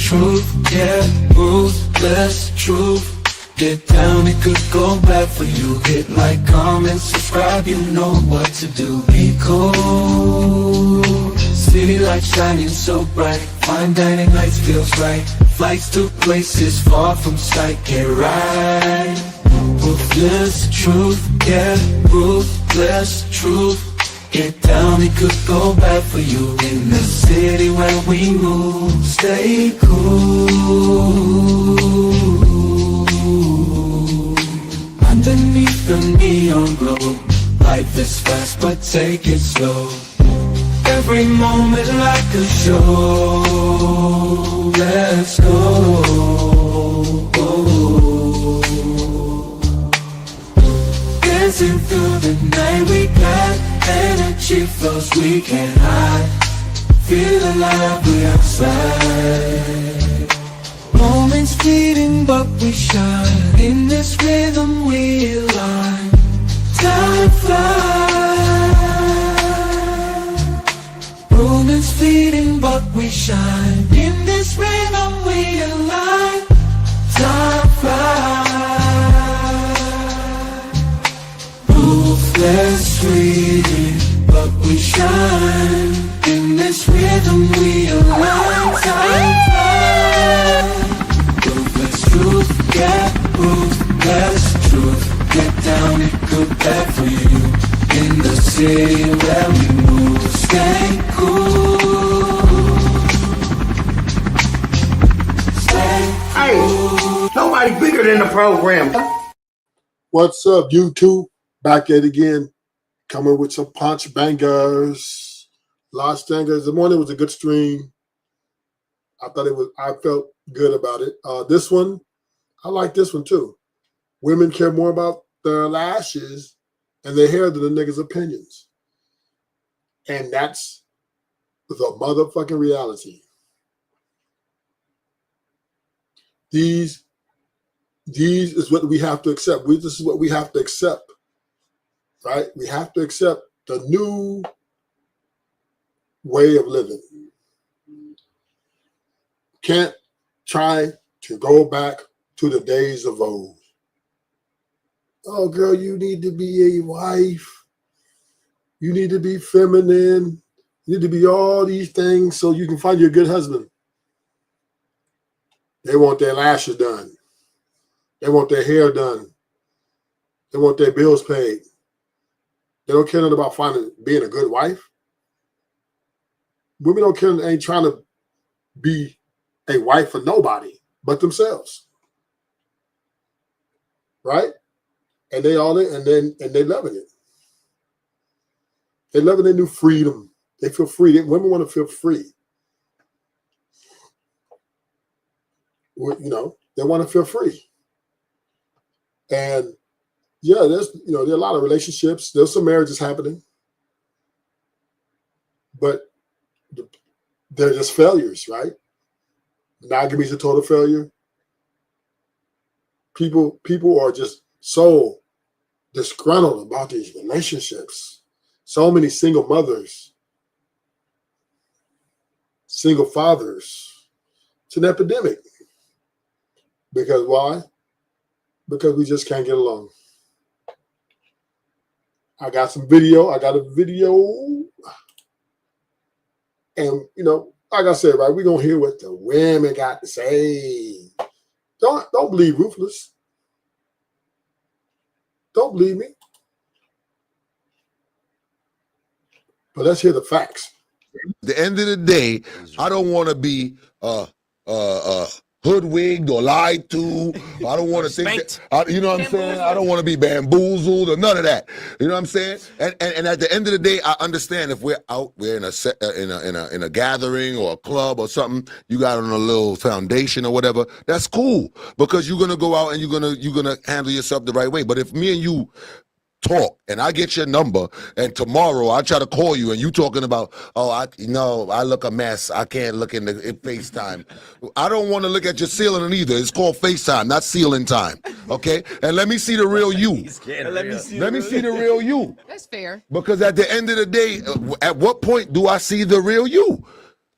truth, yeah, ruthless truth. Get down, it could go bad for you. Hit like, comment, subscribe, you know what to do. Be cool, city lights shining so bright. Fine dining lights feels right. Flights to places far from sight. Get right, ruthless truth, yeah, ruthless truth. Get down, it could go bad for you. In the city where we move, stay cool. Underneath the neon glow, life is fast but take it slow. Every moment like a show. Let's go. Dancing through the night, we got energy flows we can't hide. Feel alive, we outside. Moments fleeting but we shine. In this rhythm we align. Time flies. Moments fleeting but we shine. In this rhythm we align. Time flies. Ruthless fleeting but we shine. In this rhythm we align. Time flies. Truth, yeah, ruthless truth. Get down, it could bad for you. In the city where we move, stay cool. Stay cool. Hey, nobody bigger than the program. What's up, YouTube? Back at it again, coming with some punch bangers. Lost bangers. The morning was a good stream. I felt good about it. This one, I like this one too. Women care more about their lashes and their hair than the niggas' opinions. And that's the motherfucking reality. These is what we have to accept. This is what we have to accept, right? We have to accept the new way of living. Can't try to go back to the days of old. Oh, girl, you need to be a wife. You need to be feminine. You need to be all these things so you can find your good husband. They want their lashes done. They want their hair done. They want their bills paid. They don't care nothing about being a good wife. Women don't care, ain't trying to be a wife for nobody but themselves, right? And they loving it. They loving their new freedom. They feel free. Women want to feel free. You know, they want to feel free. And yeah, there are a lot of relationships. There's some marriages happening, but they're just failures, right? Monogamy is a total failure. People are just so disgruntled about these relationships. So many single mothers, single fathers. It's an epidemic. Because why? Because we just can't get along. I got a video. And, like I said, right, we're going to hear what the women got to say. Don't believe Ruthless. Don't believe me. But let's hear the facts. At the end of the day, I don't want to be hoodwinked or lied to. I don't want to think that, you know what I'm saying? I don't want to be bamboozled or none of that. You know what I'm saying? And at the end of the day, I understand if we're in a gathering or a club or something, you got on a little foundation or whatever, that's cool because you're gonna go out and you're gonna handle yourself the right way. But if me and you talk and I get your number and tomorrow I try to call you and you talking about, I look a mess, I can't look in FaceTime. I don't want to look at your ceiling either. It's called FaceTime, not ceiling time. Okay? And let me see the real you. Let me see the real you. That's fair. Because at the end of the day, at what point do I see the real you?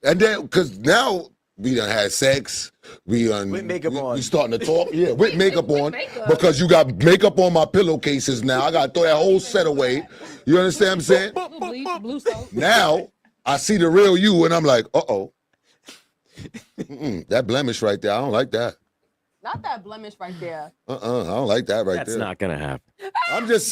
And then, because now We done had sex. We With makeup on. We starting to talk. Yeah, with makeup with on. makeup. Because you got makeup on my pillowcases now. I got to throw that whole set away. You understand what I'm saying? Blue bleach, blue soap. Now, I see the real you, and I'm like, uh-oh. That blemish right there, I don't like that. Not that blemish right there. I don't like that right That's there. not gonna happen. I'm just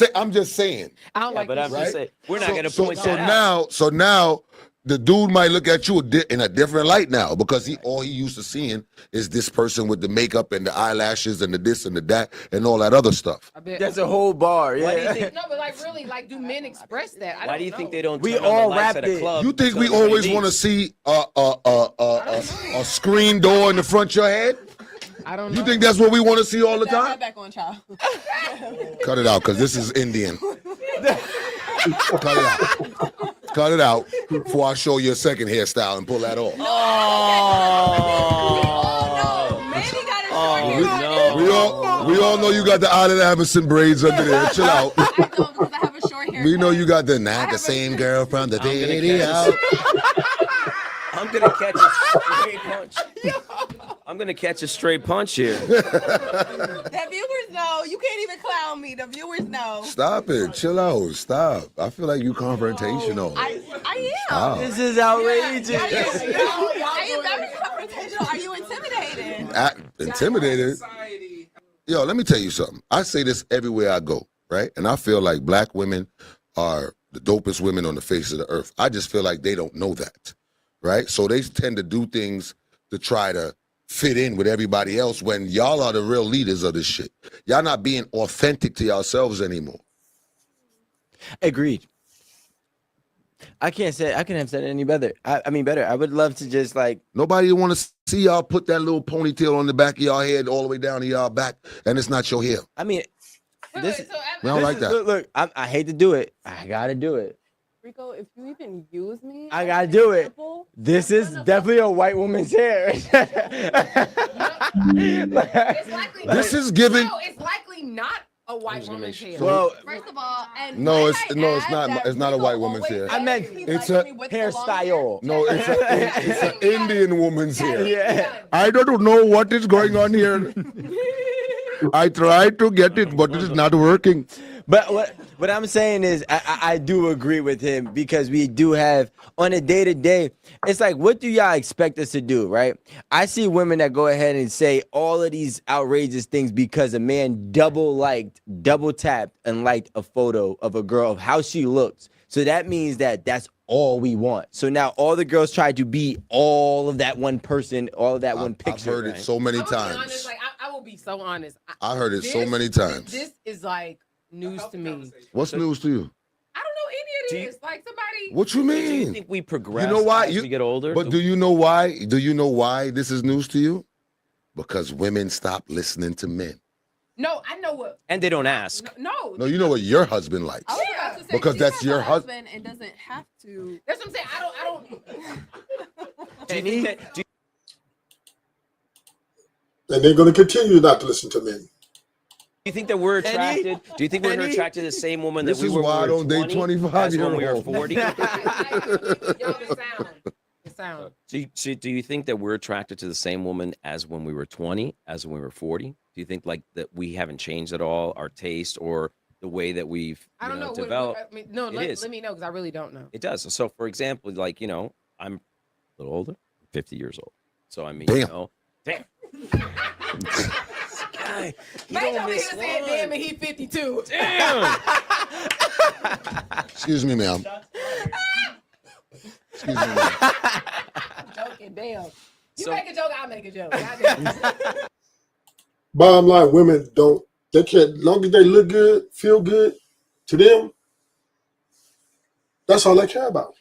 saying. I don't like But I'm this. just saying, we're not gonna point that out. So now the dude might look at you in a different light now because all he used to seeing is this person with the makeup and the eyelashes and the this and the that and all that other stuff. I bet. That's a whole bar. Why do you Yeah. think? No, but like really, like, do men express that? Why do you think they don't? We turn on all the lights rapped at a it. club You think we until always they want to leave? see a screen door in the front of your head? I don't know. You think that's what we want to see all the Put that time? hat back on, child. Cut it out, because this is Indian. Cut it out. Cut it out before I show you a second hairstyle and pull that off. Oh no, maybe got a short hair. no. We all know you got the Allen Iverson braids under there. Chill out. I don't because I have a short hair. We know you got the not the same girl from the video. I'm gonna catch a straight punch. I'm gonna catch a straight punch here. The viewers know. You can't even clown me. The viewers know. Stop it. Chill out. Stop. I feel like you confrontational. I am. Wow. This is outrageous. I am very confrontational. Are you intimidated? Intimidated. Yo, let me tell you something. I say this everywhere I go, right? And I feel like black women are the dopest women on the face of the earth. I just feel like they don't know that, right? So they tend to do things to try to fit in with everybody else when y'all are the real leaders of this shit. Y'all not being authentic to yourselves anymore. Agreed. I couldn't have said it any better. I mean, better. I would love to just like. Nobody want to see y'all put that little ponytail on the back of y'all head all the way down to y'all back, and it's not your hair. I mean, this. We don't like that. Look. I hate to do it. I gotta do it. Rico, if you even use me, I gotta do it. example, This is definitely a white woman's hair. it's likely. This is giving. No, it's likely not a white woman's hair. Well, First of all, and No, might it's I no, it's add not. that It's not a Rico white woman's always hair. I meant says he it's likes a me with the long hairstyle. No, it's an Indian woman's hair. Yeah. I don't know what is going on here. I tried to get it, but it is not working. But what I'm saying is I do agree with him because we do have on a day to day. It's like, what do y'all expect us to do, right? I see women that go ahead and say all of these outrageous things because a man double tapped and liked a photo of a girl of how she looks. So that means that that's all we want. So now all the girls try to be all of that one person, all of that one picture. I've heard it right? so many I'm gonna be times. honest, like I will be so honest. I heard it so This- many times. This is like news to me. What's news to you? I don't know any of this. Like somebody. What you Do you mean? think we progress? You know why? as we get older? But do you know why? Do you know why this is news to you? Because women stop listening to men. No, I know what. And they don't ask. No. No, you know what your husband likes. I was about to say, Because she that's has your a husband. and doesn't have to. That's what I'm saying. I don't. Do you think that? Do And they're going to continue not to listen to men. you think that we're attracted? Do you think we're attracted to the same woman that This we is were why I when we were don't date 20 as when we were 25-year-olds. 40? Yo, the sound. Do you think that we're attracted to the same woman as when we were 20, as when we were 40? Do you think like that we haven't changed at all, our taste or the way that we've I don't know. developed? I mean, no, It let, is. let me know because I really don't know. It does. So, for example, like, I'm a little older, 50 years old. So, I mean, Damn. damn. Guy, he Man, don't over here miss saying, one. damn, and he 52. Damn. Excuse me, ma'am. Excuse me, ma'am. Joking, damn. You So- make a joke, I'll make a joke. Goddamn. Bottom line, women don't, they can't, long as they look good, feel good, to them, that's all they care about.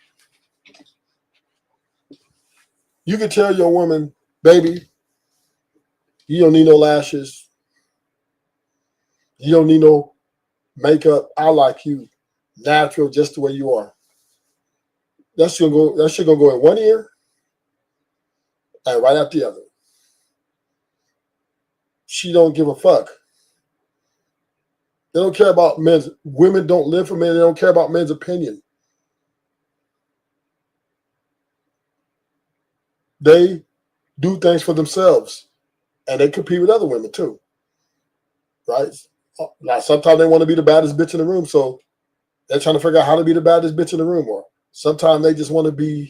You can tell your woman, baby, you don't need no lashes. You don't need no makeup. I like you natural, just the way you are. That shit gonna go in one ear and right out the other. She don't give a fuck. They don't care about men's. Women don't live for men. They don't care about men's opinion. They do things for themselves, and they compete with other women too, right? Now, sometimes they want to be the baddest bitch in the room, so they're trying to figure out how to be the baddest bitch in the room. Or sometimes they just want to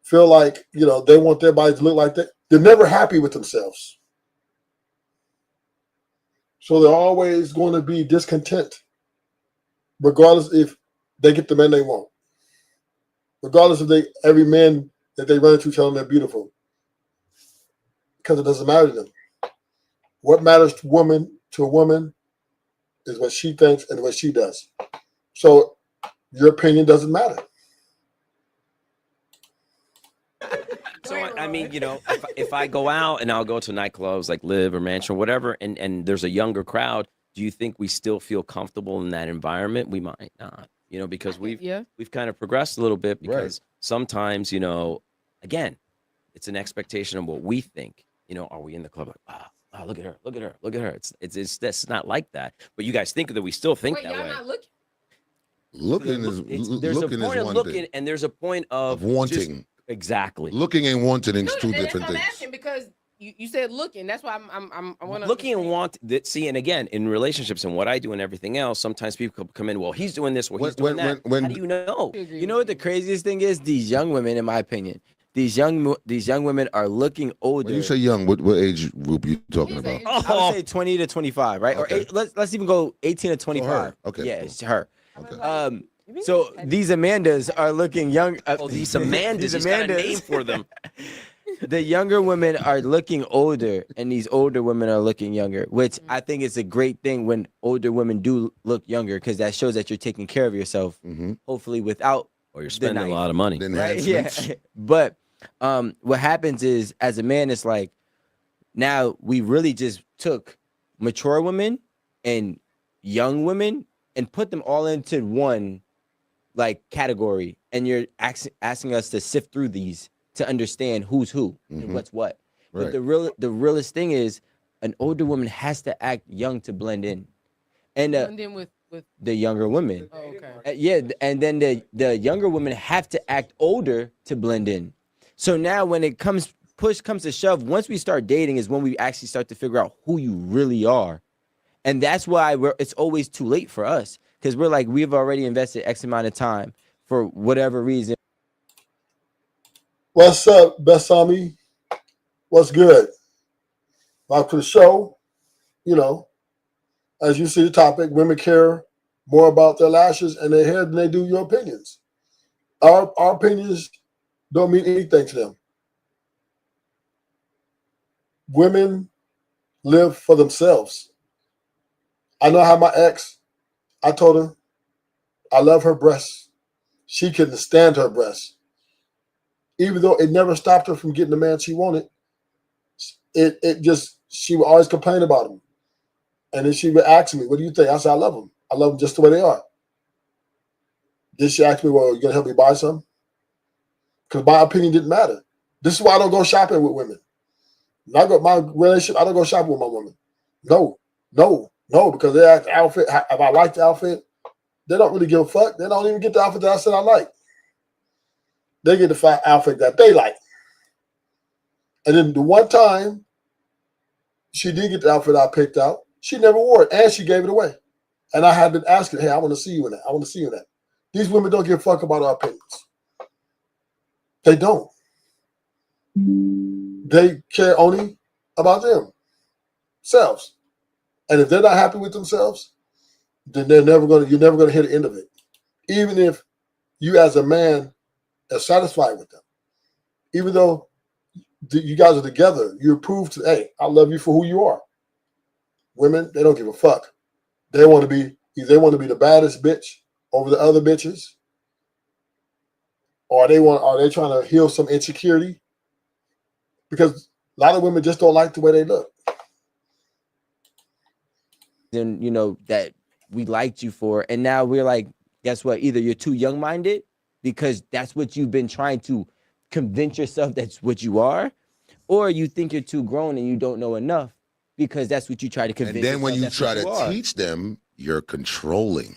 feel like, they want their body to look like that. They're never happy with themselves. So they're always going to be discontent, regardless if they get the man they want. Regardless if every man that they run into tell them they're beautiful. Because it doesn't matter to them. What matters to a woman is what she thinks and what she does. So your opinion doesn't matter. So I mean, if I go out and I'll go to nightclubs like Live or Mansion or whatever, and there's a younger crowd, do you think we still feel comfortable in that environment? We might not, because we've kind of progressed a little bit, because sometimes, again, it's an expectation of what we think. Are we in the club like, wow, look at her, look at her, look at her? It's that's not like that. But you guys think that we still think that way. Not looking? Looking There's looking a point is of one looking, thing. and there's a point of wanting. Exactly. Looking and wanting is two That's different what I'm things. asking, because you said looking. That's why I want to Looking and want that. See, and again, in relationships and what I do and everything else, sometimes people come in. Well, he's doing this. Well, he's doing that. How do you know? You know what the craziest thing is? These young women, in my opinion, these young women are looking older. When you say young, what age group are you talking about? I would say 20 to 25, right? Okay. Or let's even go 18 to 25. Okay, Yeah, cool. it's her. Okay. So these Amandas are looking young. Oh, these Amandas. He's got a name for them. The younger women are looking older, and these older women are looking younger, which I think is a great thing when older women do look younger, because that shows that you're taking care of yourself, hopefully without. Or you're spending a lot of money. Right? Yeah. But what happens is, as a man, it's like, now we really just took mature women and young women and put them all into one category, and you're asking us to sift through these to understand who's who and what's what. But the realest thing is, an older woman has to act young to blend in, and then with the younger women. Oh, okay. And then the younger women have to act older to blend in. So now when push comes to shove, once we start dating is when we actually start to figure out who you really are. And that's why it's always too late for us, because we're like, we've already invested X amount of time for whatever reason. What's up, Besami? What's good? Welcome to the show. As you see the topic, women care more about their lashes and their hair than they do your opinions. Our opinions don't mean anything to them. Women live for themselves. I know how my ex, I told her I love her breasts. She couldn't stand her breasts. Even though it never stopped her from getting the man she wanted, she would always complain about him. And then she would ask me, what do you think? I said, I love them. I love them just the way they are. Then she asked me, well, you going to help me buy some? Because my opinion didn't matter. This is why I don't go shopping with women. When I got my relationship, I don't go shopping with my woman. No, because they ask the outfit. If I like the outfit, they don't really give a fuck. They don't even get the outfit that I said I like. They get the outfit that they like. And then the one time she did get the outfit I picked out, she never wore it, and she gave it away. And I had been asking, hey, I want to see you in that. I want to see you in that. These women don't give a fuck about our opinions. They don't. They care only about themselves. And if they're not happy with themselves, then you're never going to hit the end of it. Even if you as a man are satisfied with them. Even though you guys are together, you prove to, hey, I love you for who you are. Women, they don't give a fuck. They want to be the baddest bitch over the other bitches. Or are they trying to heal some insecurity? Because a lot of women just don't like the way they look. And that we liked you for, and now we're like, guess what? Either you're too young-minded, because that's what you've been trying to convince yourself that's what you are, or you think you're too grown and you don't know enough, because that's what you try to convince. And then when you yourself try to teach them, you're controlling.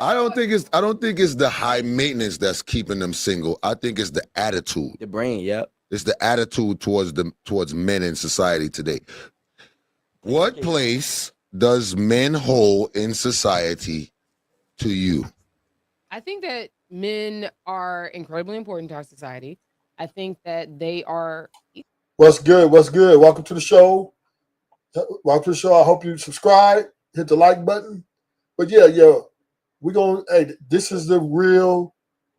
I don't think it's the high maintenance that's keeping them single. I think it's the attitude. the brain. Yep. It's the attitude towards men in society today. What place does men hold in society to you? I think that men are incredibly important to our society. I think that they are. What's good? What's good? Welcome to the show. Welcome to the show. I hope you subscribe, hit the like button. But yeah, we're going, hey, this is the real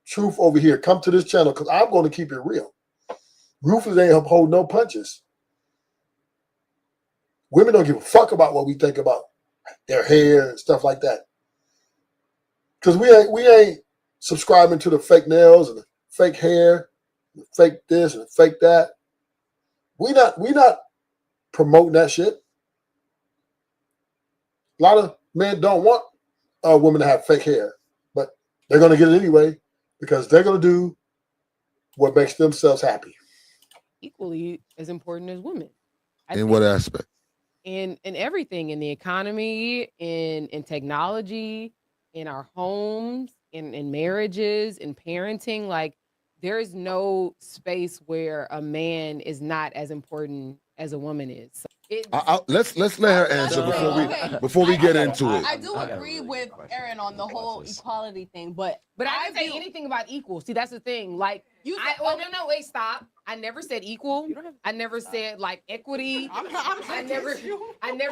truth over here. Come to this channel because I'm going to keep it real. Ruthless ain't hold no punches. Women don't give a fuck about what we think about their hair and stuff like that. Because we ain't subscribing to the fake nails and the fake hair, the fake this and the fake that. We not promoting that shit. A lot of men don't want women to have fake hair, but they're going to get it anyway because they're going to do what makes themselves happy. Equally as important as women. In what aspect? In everything, in the economy, in technology, in our homes, in marriages, in parenting. Like, there is no space where a man is not as important as a woman is. So Let's let her answer before we get into it. I do agree with Aaron on the whole equality thing, but I didn't say anything about equal. See, that's the thing. Like, wait, stop. I never said equal. I never said like equity. I never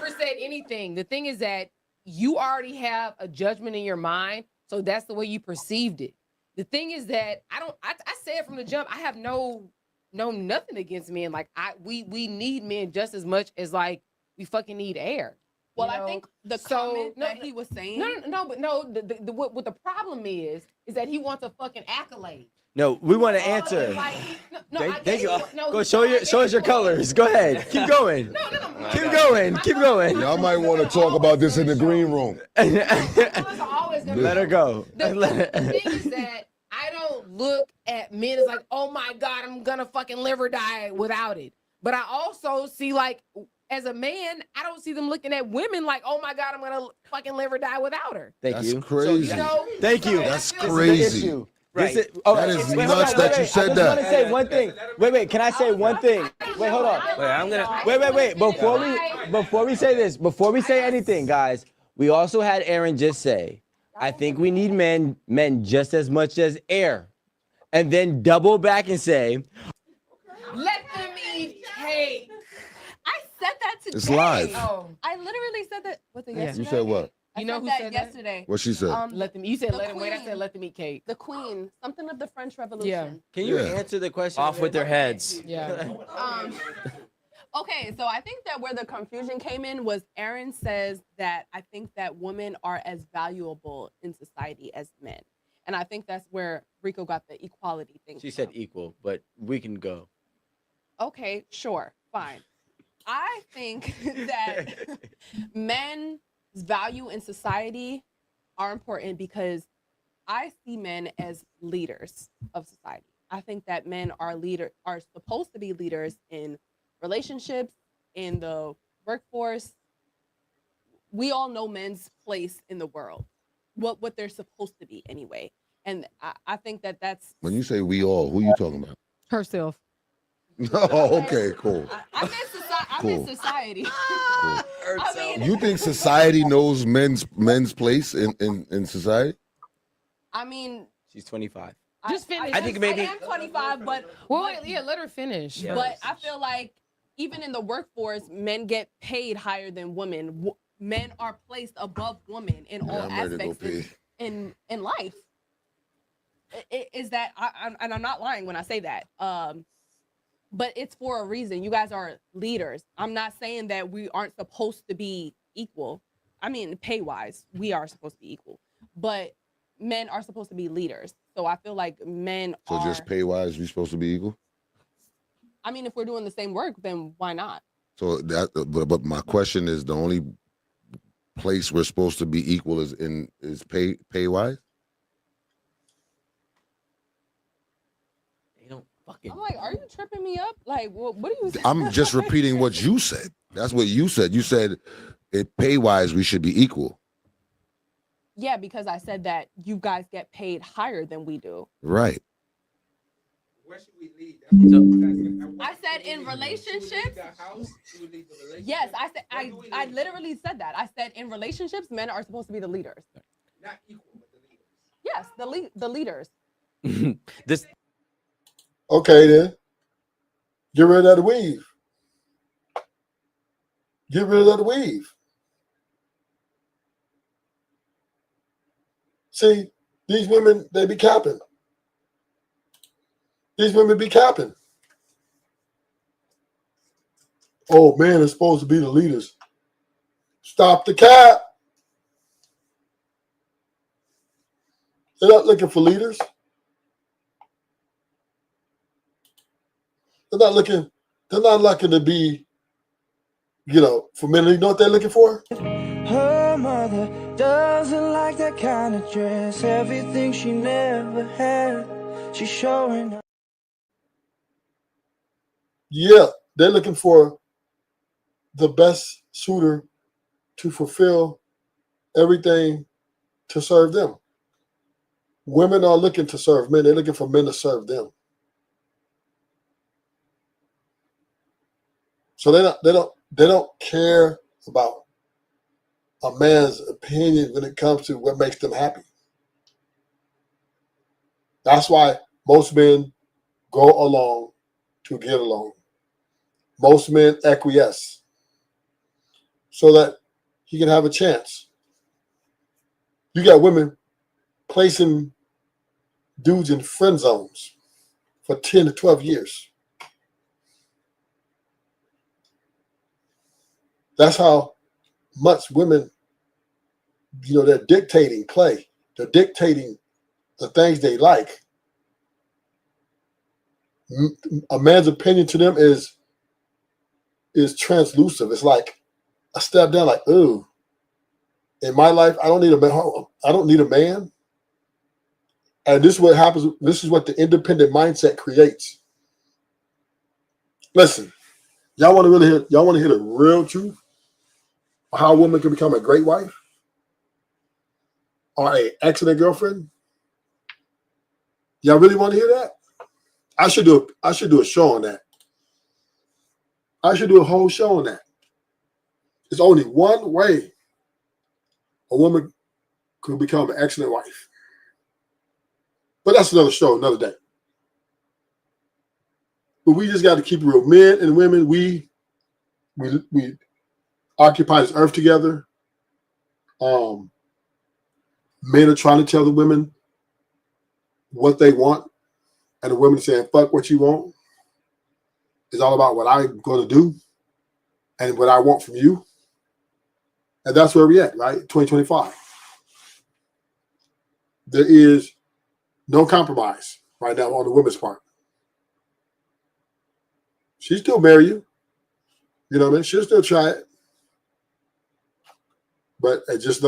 said anything. The thing is that you already have a judgment in your mind, so that's the way you perceived it. The thing is that I said from the jump, I have nothing against men. Like, we need men just as much as like we fucking need air. Well, I think the comment that he was saying. What the problem is that he wants a fucking accolade. No, we want to answer. Thank you. Go show us your colors. Go ahead. Keep going. Keep going. Keep going. Y'all might want to talk about this in the green room. Let her go. The thing is that I don't look at men as like, oh my God, I'm gonna fucking live or die without it. But I also see, like, as a man, I don't see them looking at women like, oh my God, I'm gonna fucking live or die without her. Thank you. That's crazy. Thank you. That's crazy. Right. That is nuts that you said that. I just want to say one thing. Wait. Can I say one thing? Wait, hold on. Wait. Before we say this, before we say anything, guys, we also had Aaron just say, I think we need men just as much as air, and then double back and say, let them eat cake. I said that today. It's live. I literally said that. What's it yesterday? You said what? You know who that said yesterday? What she said? Let them. You said the let them wait. I queen. said let them eat cake. The queen, something of the French Revolution. Yeah. can you answer the question? Off with their heads. Yeah. Okay, so I think that where the confusion came in was Aaron says that I think that women are as valuable in society as men. And I think that's where Rico got the equality thing. She said equal, but we can go. Okay, sure, fine. I think that men's value in society are important because I see men as leaders of society. I think that men are supposed to be leaders in relationships, in the workforce. We all know men's place in the world, what they're supposed to be anyway. And I think that that's. When you say we all, who you talking about? Herself. Oh, okay, cool. I meant society. Cool. I mean, You think society knows men's place in society? I mean, She's 25. Just finish. I think maybe- I am 25, but Let her finish. Yeah. but I feel like even in the workforce, men get paid higher than women. Men are placed above women in all I'm ready to go aspects in life. Is that and I'm not lying when I say that. But it's for a reason. You guys are leaders. I'm not saying that we aren't supposed to be equal. I mean, pay wise, we are supposed to be equal, but men are supposed to be leaders. So I feel like men So are. just pay wise, we supposed to be equal. I mean, if we're doing the same work, then why not? So but my question is, the only place we're supposed to be equal is pay wise. They don't fucking. I'm like, are you tripping me up? Like, what are you saying? I'm just repeating what you said. That's what you said. You said it pay wise we should be equal. Yeah, because I said that you guys get paid higher than we do. Right. I said in relationships. Yes, I said I literally said that. I said in relationships, men are supposed to be the leaders. Not equal, but the leaders. Yes, the leaders. This Okay, then. Get rid of the weave. Get rid of the weave. See, these women, they be capping. These women be capping. Oh, man, it's supposed to be the leaders. Stop the cap. They're not looking for leaders. They're not looking to be, for men. You know what they're looking for? Her mother doesn't like that kind of dress. Everything she never had, she's showing up. Yeah, they're looking for the best suitor to fulfill everything to serve them. Women are looking to serve men. They're looking for men to serve them. So they don't care about a man's opinion when it comes to what makes them happy. That's why most men go along to get along. Most men acquiesce so that he can have a chance. You got women placing dudes in friend zones for 10 to 12 years. That's how much women, they're dictating play. They're dictating the things they like. A man's opinion to them is translucent. It's like a step down, like, ooh, in my life, I don't need a man. I don't need a man. And this is what happens. This is what the independent mindset creates. Listen, y'all want to hear the real truth? How a woman can become a great wife or an excellent girlfriend? Y'all really want to hear that? I should do a show on that. I should do a whole show on that. There's only one way a woman could become an excellent wife. But that's another show, another day. But we just got to keep it real. Men and women, we occupy this earth together. Men are trying to tell the women what they want, and the women are saying, fuck what you want. It's all about what I'm going to do and what I want from you. And that's where we're at, right? 2025. There is no compromise right now on the women's part. She still marry you. You know what I mean? She'll still try it. But it's just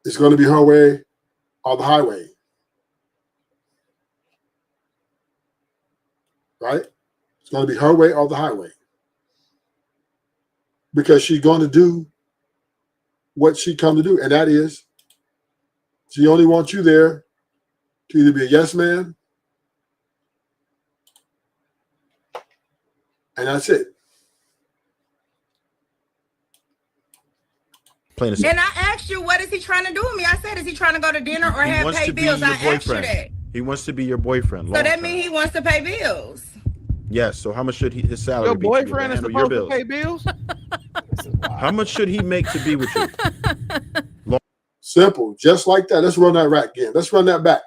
it's going to be her way or the highway. Right? It's going to be her way or the highway. Because she's going to do what she come to do. And that is, she only wants you there to either be a yes man, and that's it. And I asked you, what is he trying to do with me? I said, is he trying to go to dinner or have pay bills? I asked you that. He wants to be your boyfriend. So that means he wants to pay bills. Yes. So how much should his salary your be? Your boyfriend is supposed to pay bills? How much should he make to be with you? Simple. Just like that. Let's run that rack again. Let's run that back.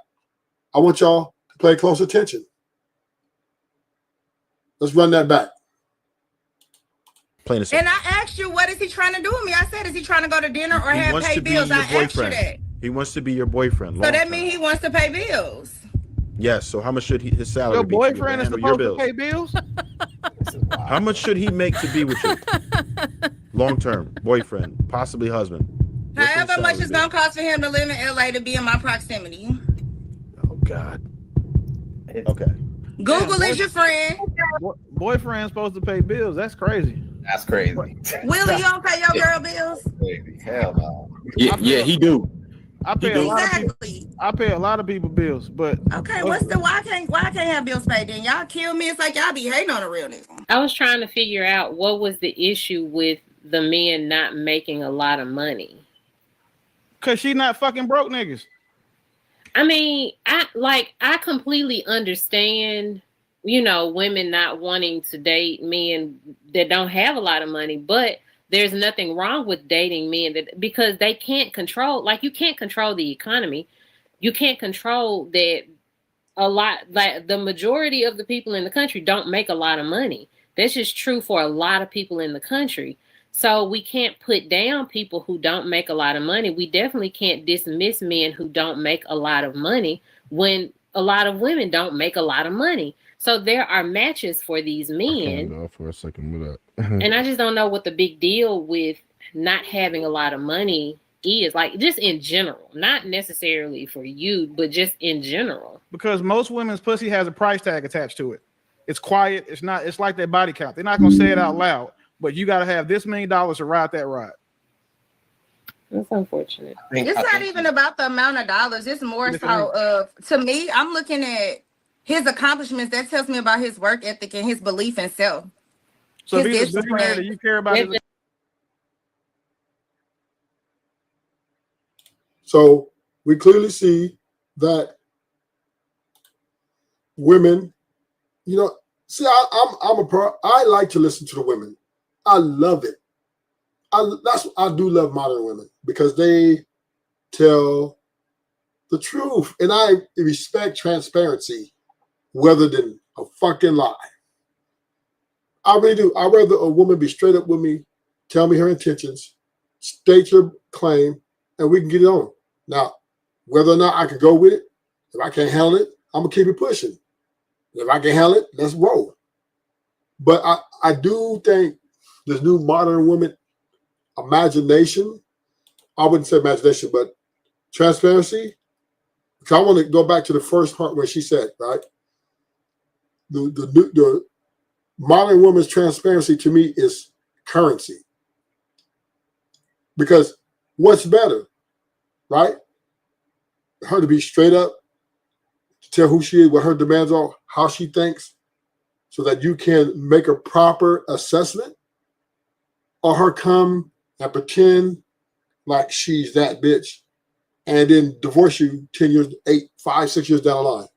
I want y'all to pay close attention. Let's run that back. And I asked you, what is he trying to do with me? I said, is he trying to go to dinner or have pay bills? I asked you that. He wants to be your boyfriend. So that means he wants to pay bills. Yes. So how much should his salary be? Your boyfriend is supposed to pay bills? How much should he make to be with you? Long term, boyfriend, possibly husband. However much it's going to cost for him to live in LA to be in my proximity. Oh, God. Okay. Google is your friend. Boyfriend's supposed to pay bills. That's crazy. That's crazy. Willie, you don't pay your girl bills? Crazy. Hell no. Yeah, he do. I pay a lot of people. I pay a lot of people bills, but Okay, why can't I have bills paid then? Y'all kill me. It's like y'all be hating on a real nigga. I was trying to figure out what was the issue with the men not making a lot of money. Cause she not fucking broke niggas. I mean, I completely understand, you know, women not wanting to date men that don't have a lot of money, but there's nothing wrong with dating men because they can't control, like you can't control the economy. You can't control that the majority of the people in the country don't make a lot of money. That's just true for a lot of people in the country. So we can't put down people who don't make a lot of money. We definitely can't dismiss men who don't make a lot of money when a lot of women don't make a lot of money. So there are matches for these men. For a second with that. And I just don't know what the big deal with not having a lot of money is, like just in general, not necessarily for you, but just in general. Because most women's pussy has a price tag attached to it. It's quiet. It's like their body count. They're not gonna say it out loud, but you got to have this many dollars to ride that ride. That's unfortunate. It's not even about the amount of dollars. It's more so of, to me, I'm looking at his accomplishments. That tells me about his work ethic and his belief in self. So if he's a billionaire that you care about his. So we clearly see that women, you know, see, I like to listen to the women. I love it. I do love modern women because they tell the truth, and I respect transparency rather than a fucking lie. I really do. I'd rather a woman be straight up with me, tell me her intentions, state your claim, and we can get it on. Now, whether or not I can go with it, if I can't handle it, I'm gonna keep it pushing. If I can handle it, let's roll. But I do think this new modern woman imagination, I wouldn't say imagination, but transparency. Because I want to go back to the first part where she said, right? The modern woman's transparency to me is currency. Because what's better, right? Her to be straight up, to tell who she is, what her demands are, how she thinks, so that you can make a proper assessment, or her come and pretend like she's that bitch and then divorce you 10 years, 5, 6 years down the line.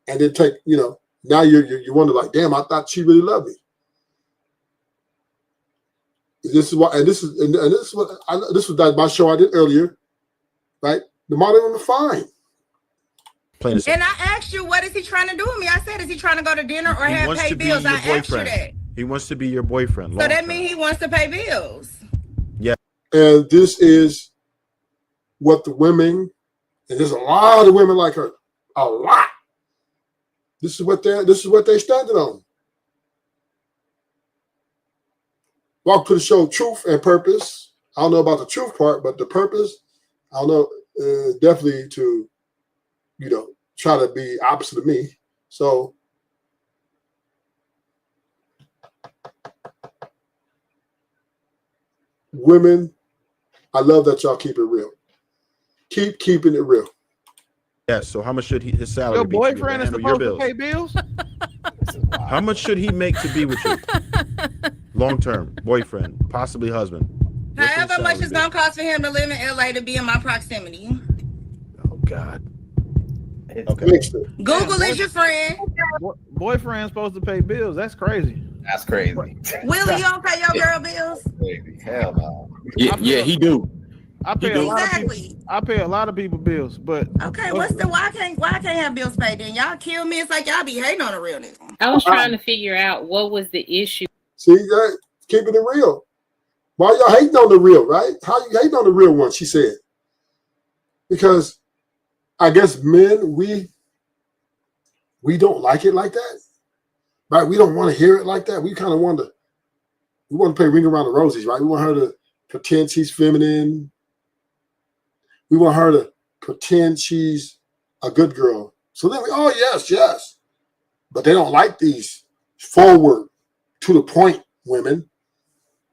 And then take, you know, now you wonder like, damn, I thought she really loved me. This is why, and this was my show I did earlier, right? The modern women are fine. And I asked you, what is he trying to do with me? I said, is he trying to go to dinner or have pay bills? I asked you that. He wants to be your boyfriend. So that means he wants to pay bills. Yeah. And this is what the women, and there's a lot of women like her, a lot. This is what they're standing on. Welcome to the show, Truth and Purpose. I don't know about the truth part, but the purpose, I don't know, definitely to, you know, try to be opposite of me. So women, I love that y'all keep it real. Keep keeping it real. Yes. So how much should his salary Your be? boyfriend is supposed to pay bills? How much should he make to be with you? Long term, boyfriend, possibly husband. However much it's gonna cost for him to live in LA to be in my proximity. Oh God. Okay. Google is your friend. Boyfriend's supposed to pay bills. That's crazy. That's crazy. Willie, you don't pay your girl bills? Hell no. Yeah, he do. I pay a lot of people bills, but okay, why can't I have bills paid then? Y'all kill me. It's like y'all be hating on a real nigga. I was trying to figure out what was the issue. See, that keeping it real. Why y'all hating on the real, right? How you hating on the real one? She said. Because I guess men, we don't like it like that, right? We don't want to hear it like that. We kind of want to play Ring Around the Roses, right? We want her to pretend she's feminine. We want her to pretend she's a good girl. So then oh, yes. But they don't like these forward, to the point women,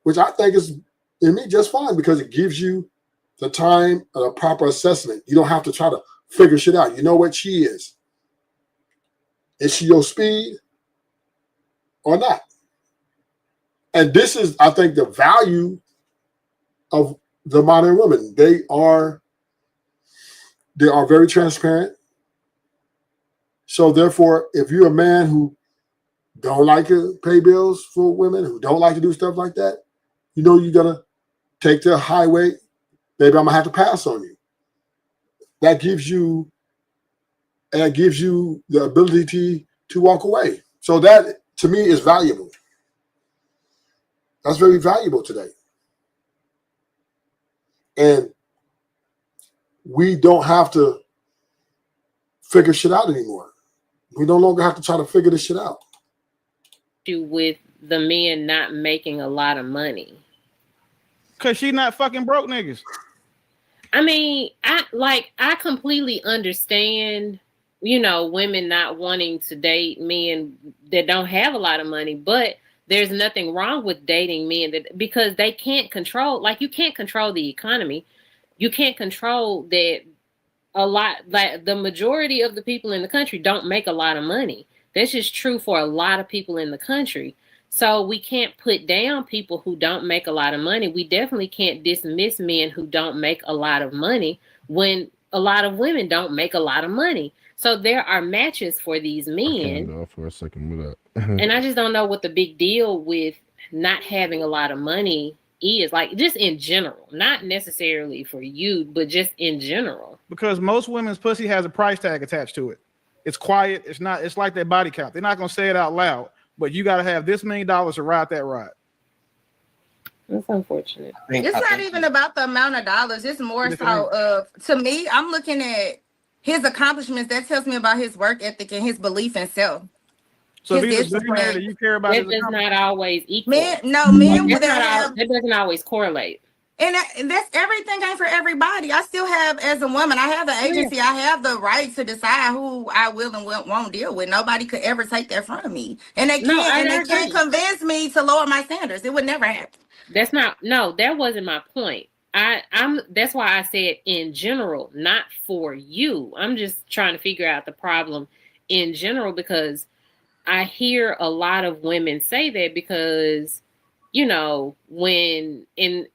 which I think is, in me, just fine because it gives you the time and a proper assessment. You don't have to try to figure shit out. You know what she is. Is she your speed or not? And this is, I think, the value of the modern women. They are very transparent. So therefore, if you're a man who don't like to pay bills for women, who don't like to do stuff like that, you know you're gonna take the highway. Baby, I'm gonna have to pass on you. That gives you the ability to walk away. So that to me is valuable. That's very valuable today. And we don't have to figure shit out anymore. We no longer have to try to figure this shit out. With the men not making a lot of money. Cause she not fucking broke niggas. I mean, I completely understand, you know, women not wanting to date men that don't have a lot of money, but there's nothing wrong with dating men because they can't control, like you can't control the economy. You can't control that the majority of the people in the country don't make a lot of money. That's just true for a lot of people in the country. So we can't put down people who don't make a lot of money. We definitely can't dismiss men who don't make a lot of money when a lot of women don't make a lot of money. So there are matches for these men. For a second with that. And I just don't know what the big deal with not having a lot of money is, like just in general, not necessarily for you, but just in general. Because most women's pussy has a price tag attached to it. It's quiet. It's not. It's like their body count. They're not gonna say it out loud, but you got to have this many dollars to ride that ride. That's unfortunate. It's not even about the amount of dollars. It's more so of, to me, I'm looking at his accomplishments. That tells me about his work ethic and his belief in self. So if he's a billionaire that you care about, that does not always equal. Men that doesn't always correlate. And that's everything ain't for everybody. I still have, as a woman, I have the agency. I have the right to decide who I will and won't deal with. Nobody could ever take that from me, and they can't convince me to lower my standards. It would never happen. That wasn't my point. That's why I said in general, not for you. I'm just trying to figure out the problem in general because I hear a lot of women say that because, you know, when and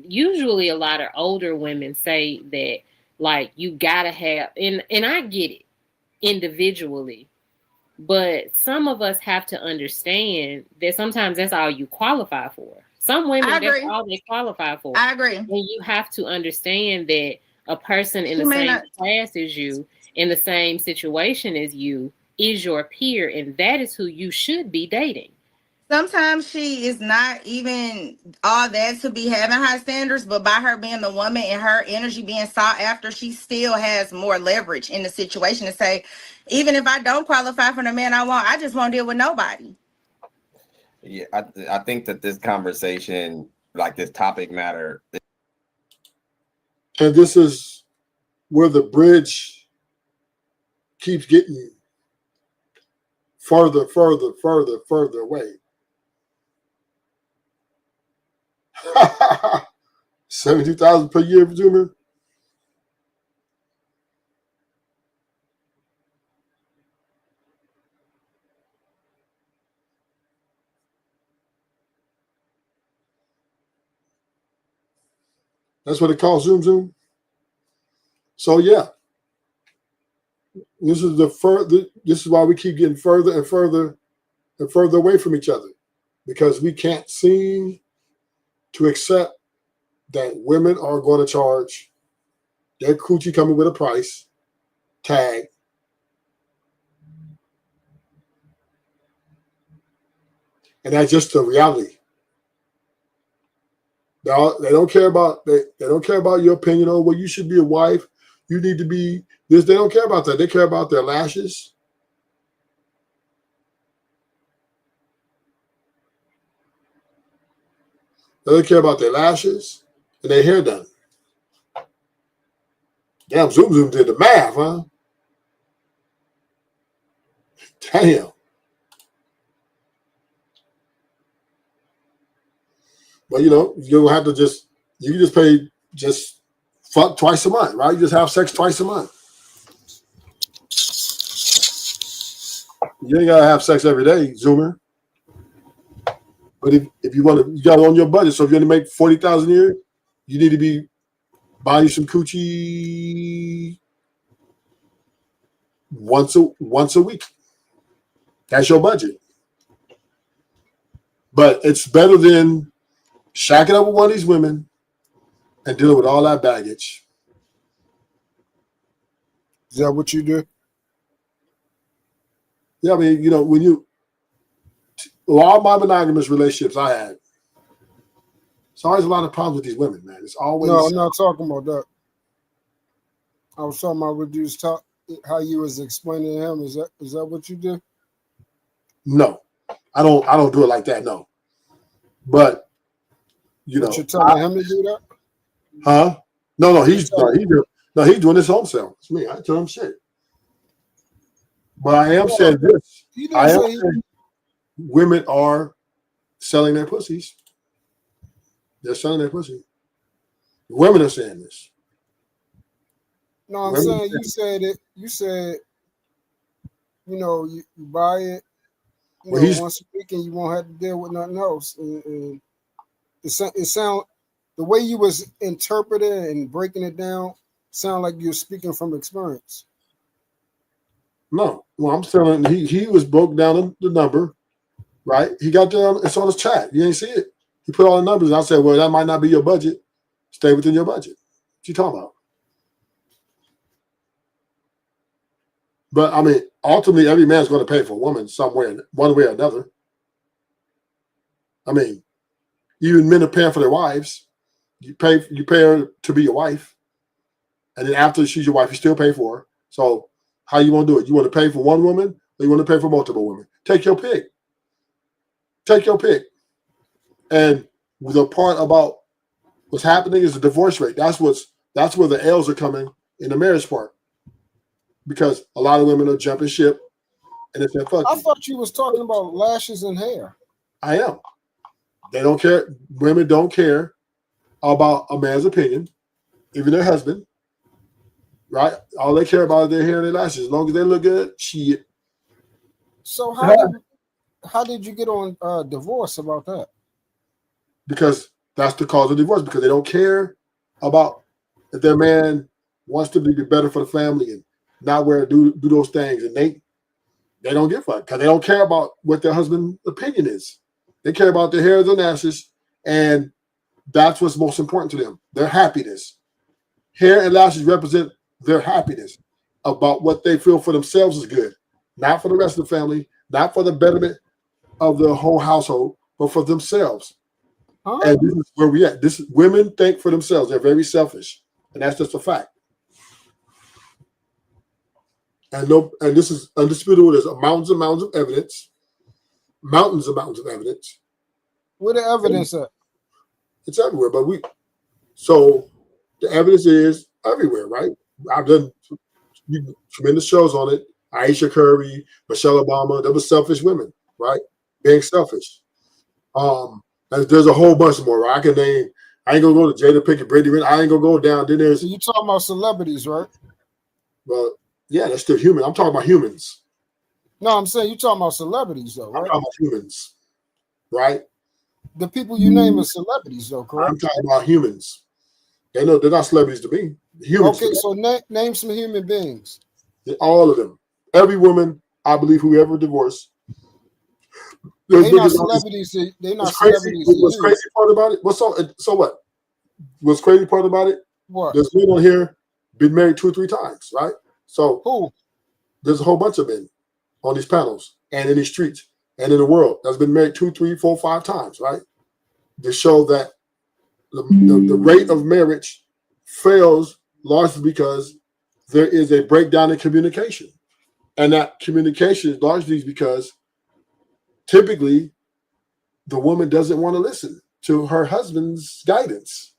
usually a lot of older women say that, like, you gotta have, and I get it individually, but some of us have to understand that sometimes that's all you qualify for. Some women, that's all they qualify for. I agree. And you have to understand that a person in the same class as you, in the same situation as you, is your peer, and that is who you should be dating. Sometimes she is not even all that to be having high standards, but by her being the woman and her energy being sought after, she still has more leverage in the situation to say, even if I don't qualify for the man I want, I just won't deal with nobody. Yeah, I think that this conversation, like this topic matter. And this is where the bridge keeps getting further away. 72,000 per year for Zoomer. That's what it calls Zoom. So yeah, this is this is why we keep getting further and further and further away from each other, because we can't seem to accept that women are going to charge their coochie coming with a price tag. And that's just the reality. They don't care about they don't care about your opinion on, well, you should be a wife. You need to be this. They don't care about that. They care about their lashes. They don't care about their lashes and their hair done. Damn, Zoom did the math, huh? Damn. But you know, you'll have to you can just pay fuck twice a month, right? You just have sex twice a month. You ain't gotta have sex every day, Zoomer. But if you want to, you got it on your budget. So if you're gonna make 40,000 a year, you need to be buying you some coochie once a week. That's your budget. But it's better than shacking up with one of these women and dealing with all that baggage. Is that what you do? Yeah, I mean, when all my monogamous relationships I had, it's always a lot of problems with these women, man. It's always. No, I'm not talking about that. I was talking about what you was how you was explaining to him. Is that what you do? No, I don't do it like that. No, but But you're telling him to do that? Huh? No, he's doing his own self. It's me. I tell him shit. But I am saying this. I am saying women are selling their pussies. They're selling their pussy. Women are saying this. No, I'm saying you said it. You said, you buy it once a week and you won't have to deal with nothing else. And it sound the way you was interpreting and breaking it down sound like you're speaking from experience. No, well, I'm telling he was broke down the number, right? He got down. It's on his chat. You ain't see it. He put all the numbers. And I said, well, that might not be your budget. Stay within your budget. What you talking about? But I mean, ultimately, every man's going to pay for a woman somewhere, one way or another. I mean, even men are paying for their wives. You pay her to be your wife, and then after she's your wife, you still pay for her. So how you want to do it? You want to pay for one woman, or you want to pay for multiple women? Take your pick. Take your pick. And the part about what's happening is the divorce rate. That's where the L's are coming in the marriage part, because a lot of women are jumping ship, and they say, "Fuck." I thought you was talking about lashes and hair. I am. They don't care. Women don't care about a man's opinion, even their husband. Right? All they care about is their hair and their lashes. As long as they look good, shit. So how did you get on divorce about that? Because that's the cause of divorce. Because they don't care about if their man wants to be better for the family and not do those things, and they don't give a fuck because they don't care about what their husband's opinion is. They care about their hair and their lashes, and that's what's most important to them. Their happiness. Hair and lashes represent their happiness about what they feel for themselves is good, not for the rest of the family, not for the betterment of the whole household, but for themselves. Huh? And this is where we at. Women think for themselves. They're very selfish, and that's just a fact. And this is undisputable. There's mountains and mountains of evidence. Mountains and mountains of evidence. Where the evidence at? It's everywhere, so the evidence is everywhere, right? I've done tremendous shows on it. Aisha Curry, Michelle Obama, they were selfish women, right? Being selfish. And there's a whole bunch more, right? I can name. I ain't gonna go to Jada Pinkett, Brady Renner. I ain't gonna go down. Then there's. So you talking about celebrities, right? Well, yeah, that's still human. I'm talking about humans. No, I'm saying you talking about celebrities, though, right? I'm talking about humans, right? The people you name are celebrities, though, correct? I'm talking about humans. They're not celebrities to me. Humans. Okay, so name some human beings. All of them. Every woman, I believe, who ever divorced. They're not celebrities. They're not celebrities. What's crazy part about it? So what? What's crazy part about it? What? There's men on here been married 2 or 3 times, right? So who? There's a whole bunch of men on these panels and in these streets and in the world that's been married 2, 3, 4, 5 times, right? To show that the rate of marriage fails largely because there is a breakdown in communication. And that communication is largely because typically the woman doesn't want to listen to her husband's guidance.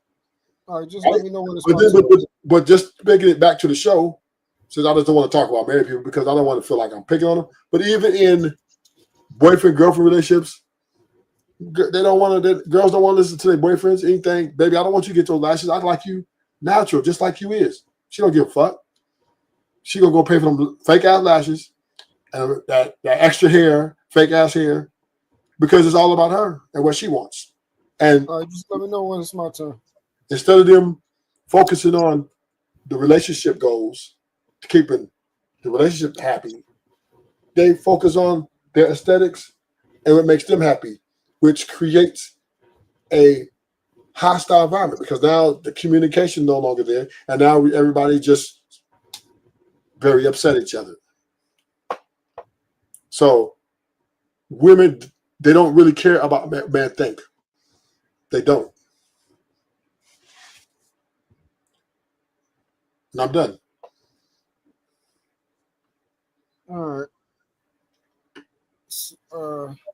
All right, just let me know when it's but just making it back to the show, since I just don't want to talk about married people because I don't want to feel like I'm picking on them. But even in boyfriend-girlfriend relationships, girls don't want to listen to their boyfriends, anything. Baby, I don't want you to get those lashes. I like you natural, just like you is. She don't give a fuck. She gonna go pay for them fake ass lashes and that extra hair, fake ass hair, because it's all about her and what she wants. And just let me know when it's my turn. instead of them focusing on the relationship goals, keeping the relationship happy, they focus on their aesthetics and what makes them happy, which creates a hostile environment because now the communication no longer there, and now everybody just very upset at each other. So women, they don't really care about what men think. They don't. And I'm done. All right.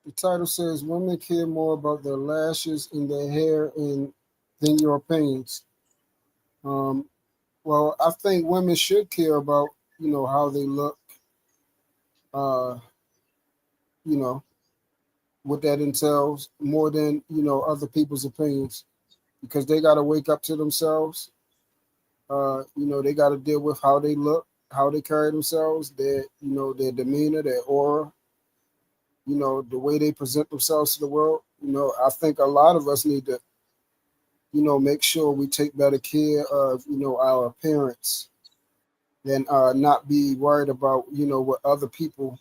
The title says women care more about their lashes and their hair than your opinions. Well, I think women should care about, how they look, what that entails more than, other people's opinions, because they got to wake up to themselves. They got to deal with how they look, how they carry themselves, their demeanor, their aura, the way they present themselves to the world. I think a lot of us need to, make sure we take better care of, our appearance than not be worried about, what other people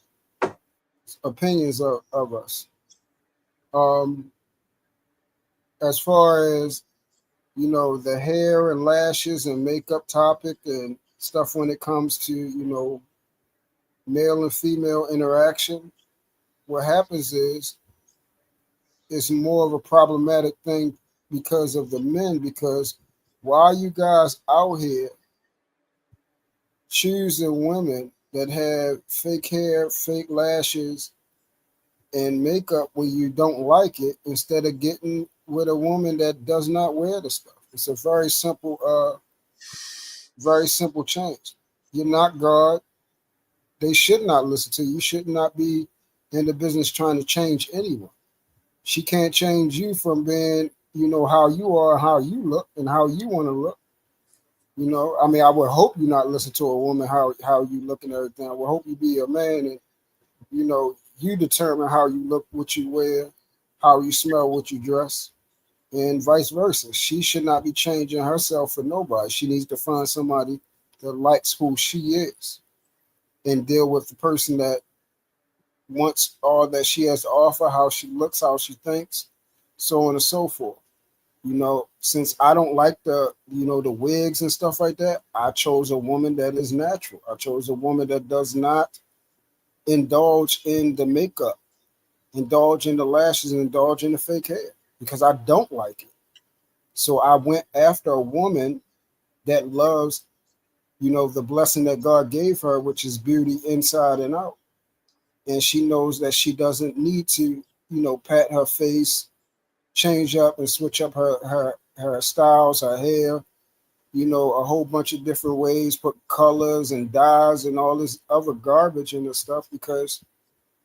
opinions of us. As far as, the hair and lashes and makeup topic and stuff when it comes to, male and female interaction, what happens is it's more of a problematic thing because of the men, because why you guys out here choosing women that have fake hair, fake lashes, and makeup when you don't like it instead of getting with a woman that does not wear the stuff? It's a very simple change. You're not God. They should not listen to you. You should not be in the business trying to change anyone. She can't change you from being, how you are, how you look, and how you want to look. I would hope you not listen to a woman how you look and everything. I would hope you be a man and, you determine how you look, what you wear, how you smell, what you dress, and vice versa. She should not be changing herself for nobody. She needs to find somebody that likes who she is and deal with the person that wants all that she has to offer, how she looks, how she thinks, so on and so forth. Since I don't like the wigs and stuff like that, I chose a woman that is natural. I chose a woman that does not indulge in the makeup, indulge in the lashes, and indulge in the fake hair, because I don't like it. So I went after a woman that loves, the blessing that God gave her, which is beauty inside and out. And she knows that she doesn't need to, pat her face, change up and switch up her styles, her hair, a whole bunch of different ways, put colors and dyes and all this other garbage in the stuff, because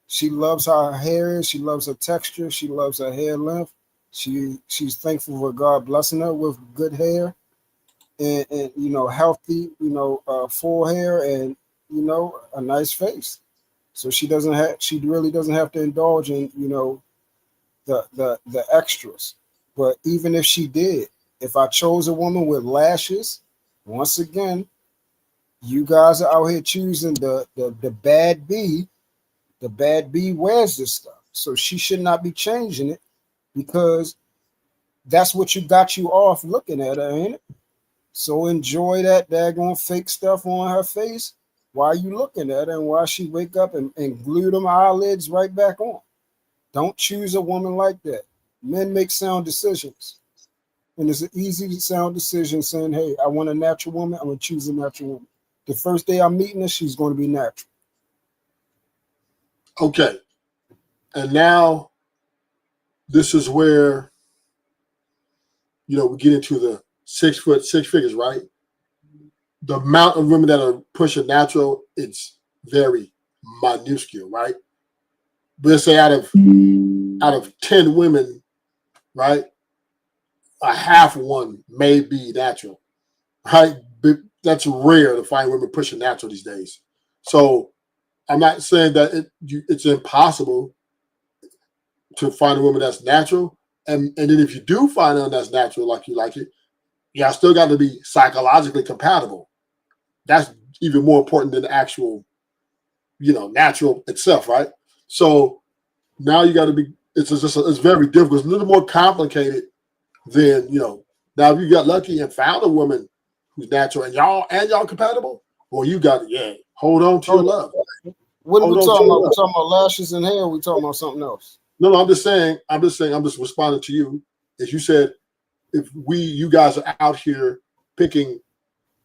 she loves how her hair is, she loves her texture, she loves her hair length. She's thankful for God blessing her with good hair and healthy, full hair and, a nice face. So she really doesn't have to indulge in, the extras. But even if she did, if I chose a woman with lashes, once again, you guys are out here choosing the bad bee. The bad bee wears this stuff. So she should not be changing it, because that's what got you off looking at her, ain't it? So enjoy that daggone fake stuff on her face while you looking at her, and while she wake up and glue them eyelids right back on. Don't choose a woman like that. Men make sound decisions. And it's an easy sound decision saying, hey, I want a natural woman. I'm going to choose a natural woman. The first day I'm meeting her, she's going to be natural. Okay. And now this is where, we get into the 6 figures, right? The amount of women that are pushing natural, it's very minuscule, right? But let's say out of 10 women, right, a half one may be natural, right? But that's rare to find women pushing natural these days. So I'm not saying that it's impossible to find a woman that's natural. And then if you do find one that's natural, like you like it, y'all still got to be psychologically compatible. That's even more important than the actual, natural itself, right? So now you got to be. It's very difficult. It's a little more complicated than Now, if you got lucky and found a woman who's natural and y'all compatible, well, you got hold on to your love. What are we talking about? We're talking about lashes and hair. We talking about something else. No, I'm just responding to you. As you said, if you guys are out here picking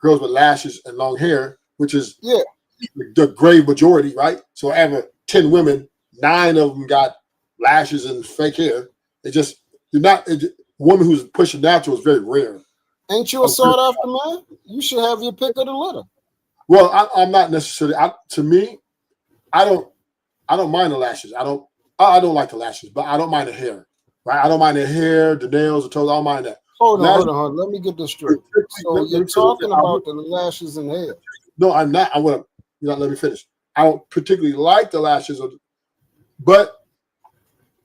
girls with lashes and long hair, which is the great majority, right? So out of 10 women, 9 of them got lashes and fake hair. Woman who's pushing natural is very rare. Ain't you a sought after man? You should have your pick of the litter. Well, I'm not necessarily. To me, I don't mind the lashes. I don't like the lashes, but I don't mind the hair. Right? I don't mind the hair, the nails, the toes. I don't mind that. Hold on. Let me get this straight. So you're talking about the lashes and hair. No, I'm not. Let me finish. I don't particularly like the lashes, but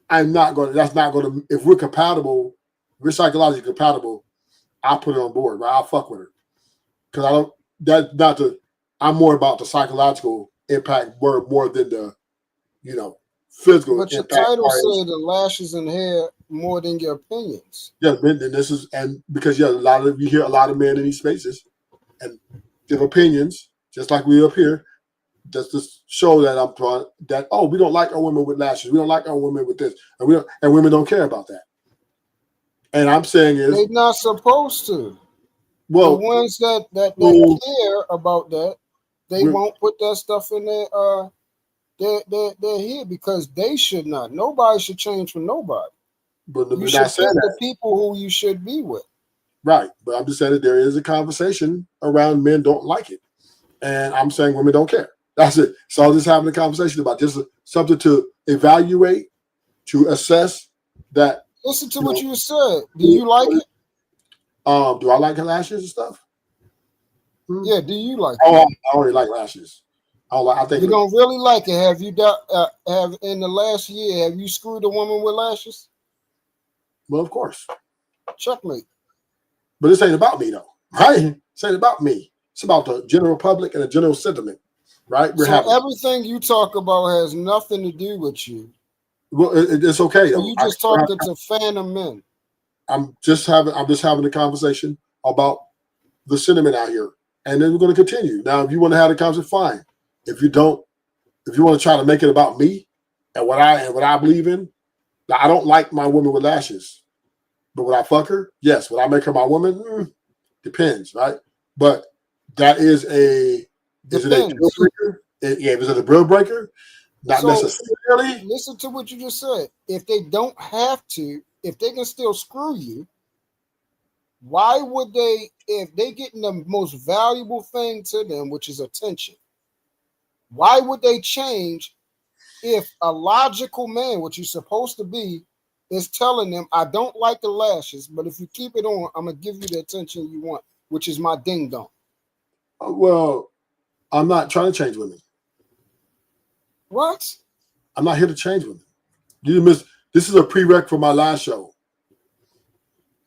I'm not going to. That's not going to. If we're compatible, we're psychologically compatible. I'll put it on board. Right? I'll fuck with her because I don't. That's not the. I'm more about the psychological impact more than the, physical. But your title said the lashes and hair more than your opinions. Yeah, and this is because you hear a lot of men in these spaces and give opinions, just like we up here. Just to show that we don't like our women with lashes, we don't like our women with this, and women don't care about that. And I'm saying is they're not supposed to. Well, the ones that care about that, they won't put that stuff in their head because they should not. Nobody should change for nobody. But you should pick the people who you should be with. Right. But I'm just saying that there is a conversation around men don't like it. And I'm saying women don't care. That's it. So I'm just having a conversation about just something to evaluate, to assess that. Listen to what you said. Do you like it? Do I like lashes and stuff? Yeah, do you like it? I only like lashes. I think you don't really like it. Have you have in the last year, have you screwed a woman with lashes? Well, of course. Checkmate. But this ain't about me though, right? This ain't about me. It's about the general public and the general sentiment, right? Everything you talk about has nothing to do with you. Well, it's okay. So you just talking to phantom men. I'm just having a conversation about the sentiment out here, and then we're going to continue. Now, if you want to have a conversation, fine. If you don't, if you want to try to make it about me and what I believe in, now, I don't like my woman with lashes, but would I fuck her? Yes. Would I make her my woman? Depends, right? But that is is it a deal breaker? Is it a deal breaker? Not necessarily. Listen to what you just said. If they don't have to, if they can still screw you, why would they, if they getting the most valuable thing to them, which is attention, why would they change if a logical man, what you're supposed to be, is telling them, I don't like the lashes, but if you keep it on, I'm going to give you the attention you want, which is my ding dong. Well, I'm not trying to change women. What? I'm not here to change women. This is a prereq for my last show.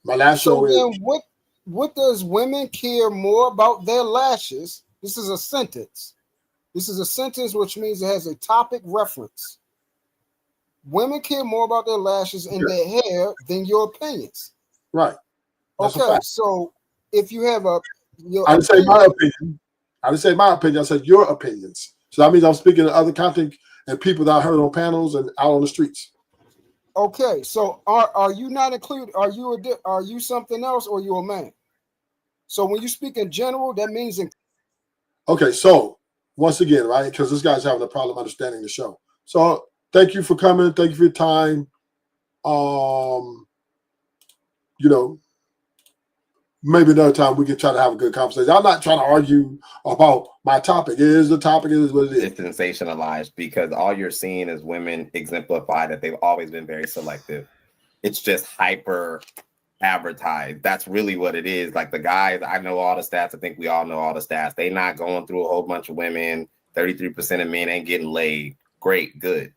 My last show is. Then what does women care more about their lashes? This is a sentence. This is a sentence which means it has a topic reference. Women care more about their lashes and their hair than your opinions. Right. That's okay, so if you have I didn't say my opinion. I didn't say my opinion. I said your opinions. So that means I'm speaking to other content and people that I heard on panels and out on the streets. Okay, so are you not included? Are you something else, or are you a man? So when you speak in general, that means okay. So once again, right? Because this guy's having a problem understanding the show. So thank you for coming. Thank you for your time. Maybe another time we can try to have a good conversation. I'm not trying to argue about my topic. It is the topic. It is what it is. It's sensationalized because all you're seeing is women exemplify that they've always been very selective. It's just hyper advertised. That's really what it is. Like the guys, I know all the stats. I think we all know all the stats. They're not going through a whole bunch of women. 33% of men ain't getting laid. Great, good.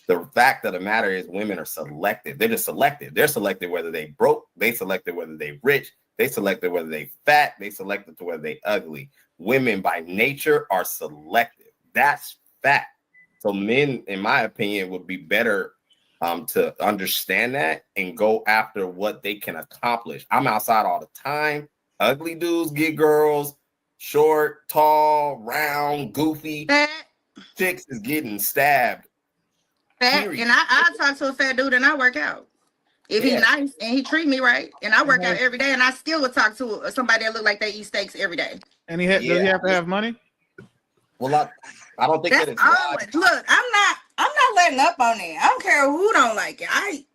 The fact of the matter is women are selective. They're just selective. They're selective whether they broke. They selective whether they rich. They selective whether they fat. They selective to whether they ugly. Women by nature are selective. That's fact. So men, in my opinion, would be better to understand that and go after what they can accomplish. I'm outside all the time. Ugly dudes get girls. Short, tall, round, goofy. Chicks is getting stabbed. Fat, and I talk to a fat dude and I work out. If he's nice and he treat me right, and I work out every day, and I still would talk to somebody that look like they eat steaks every day. And does he have to have money? Well, I don't think that it's always, look, I'm not letting up on it. I don't care who don't like it.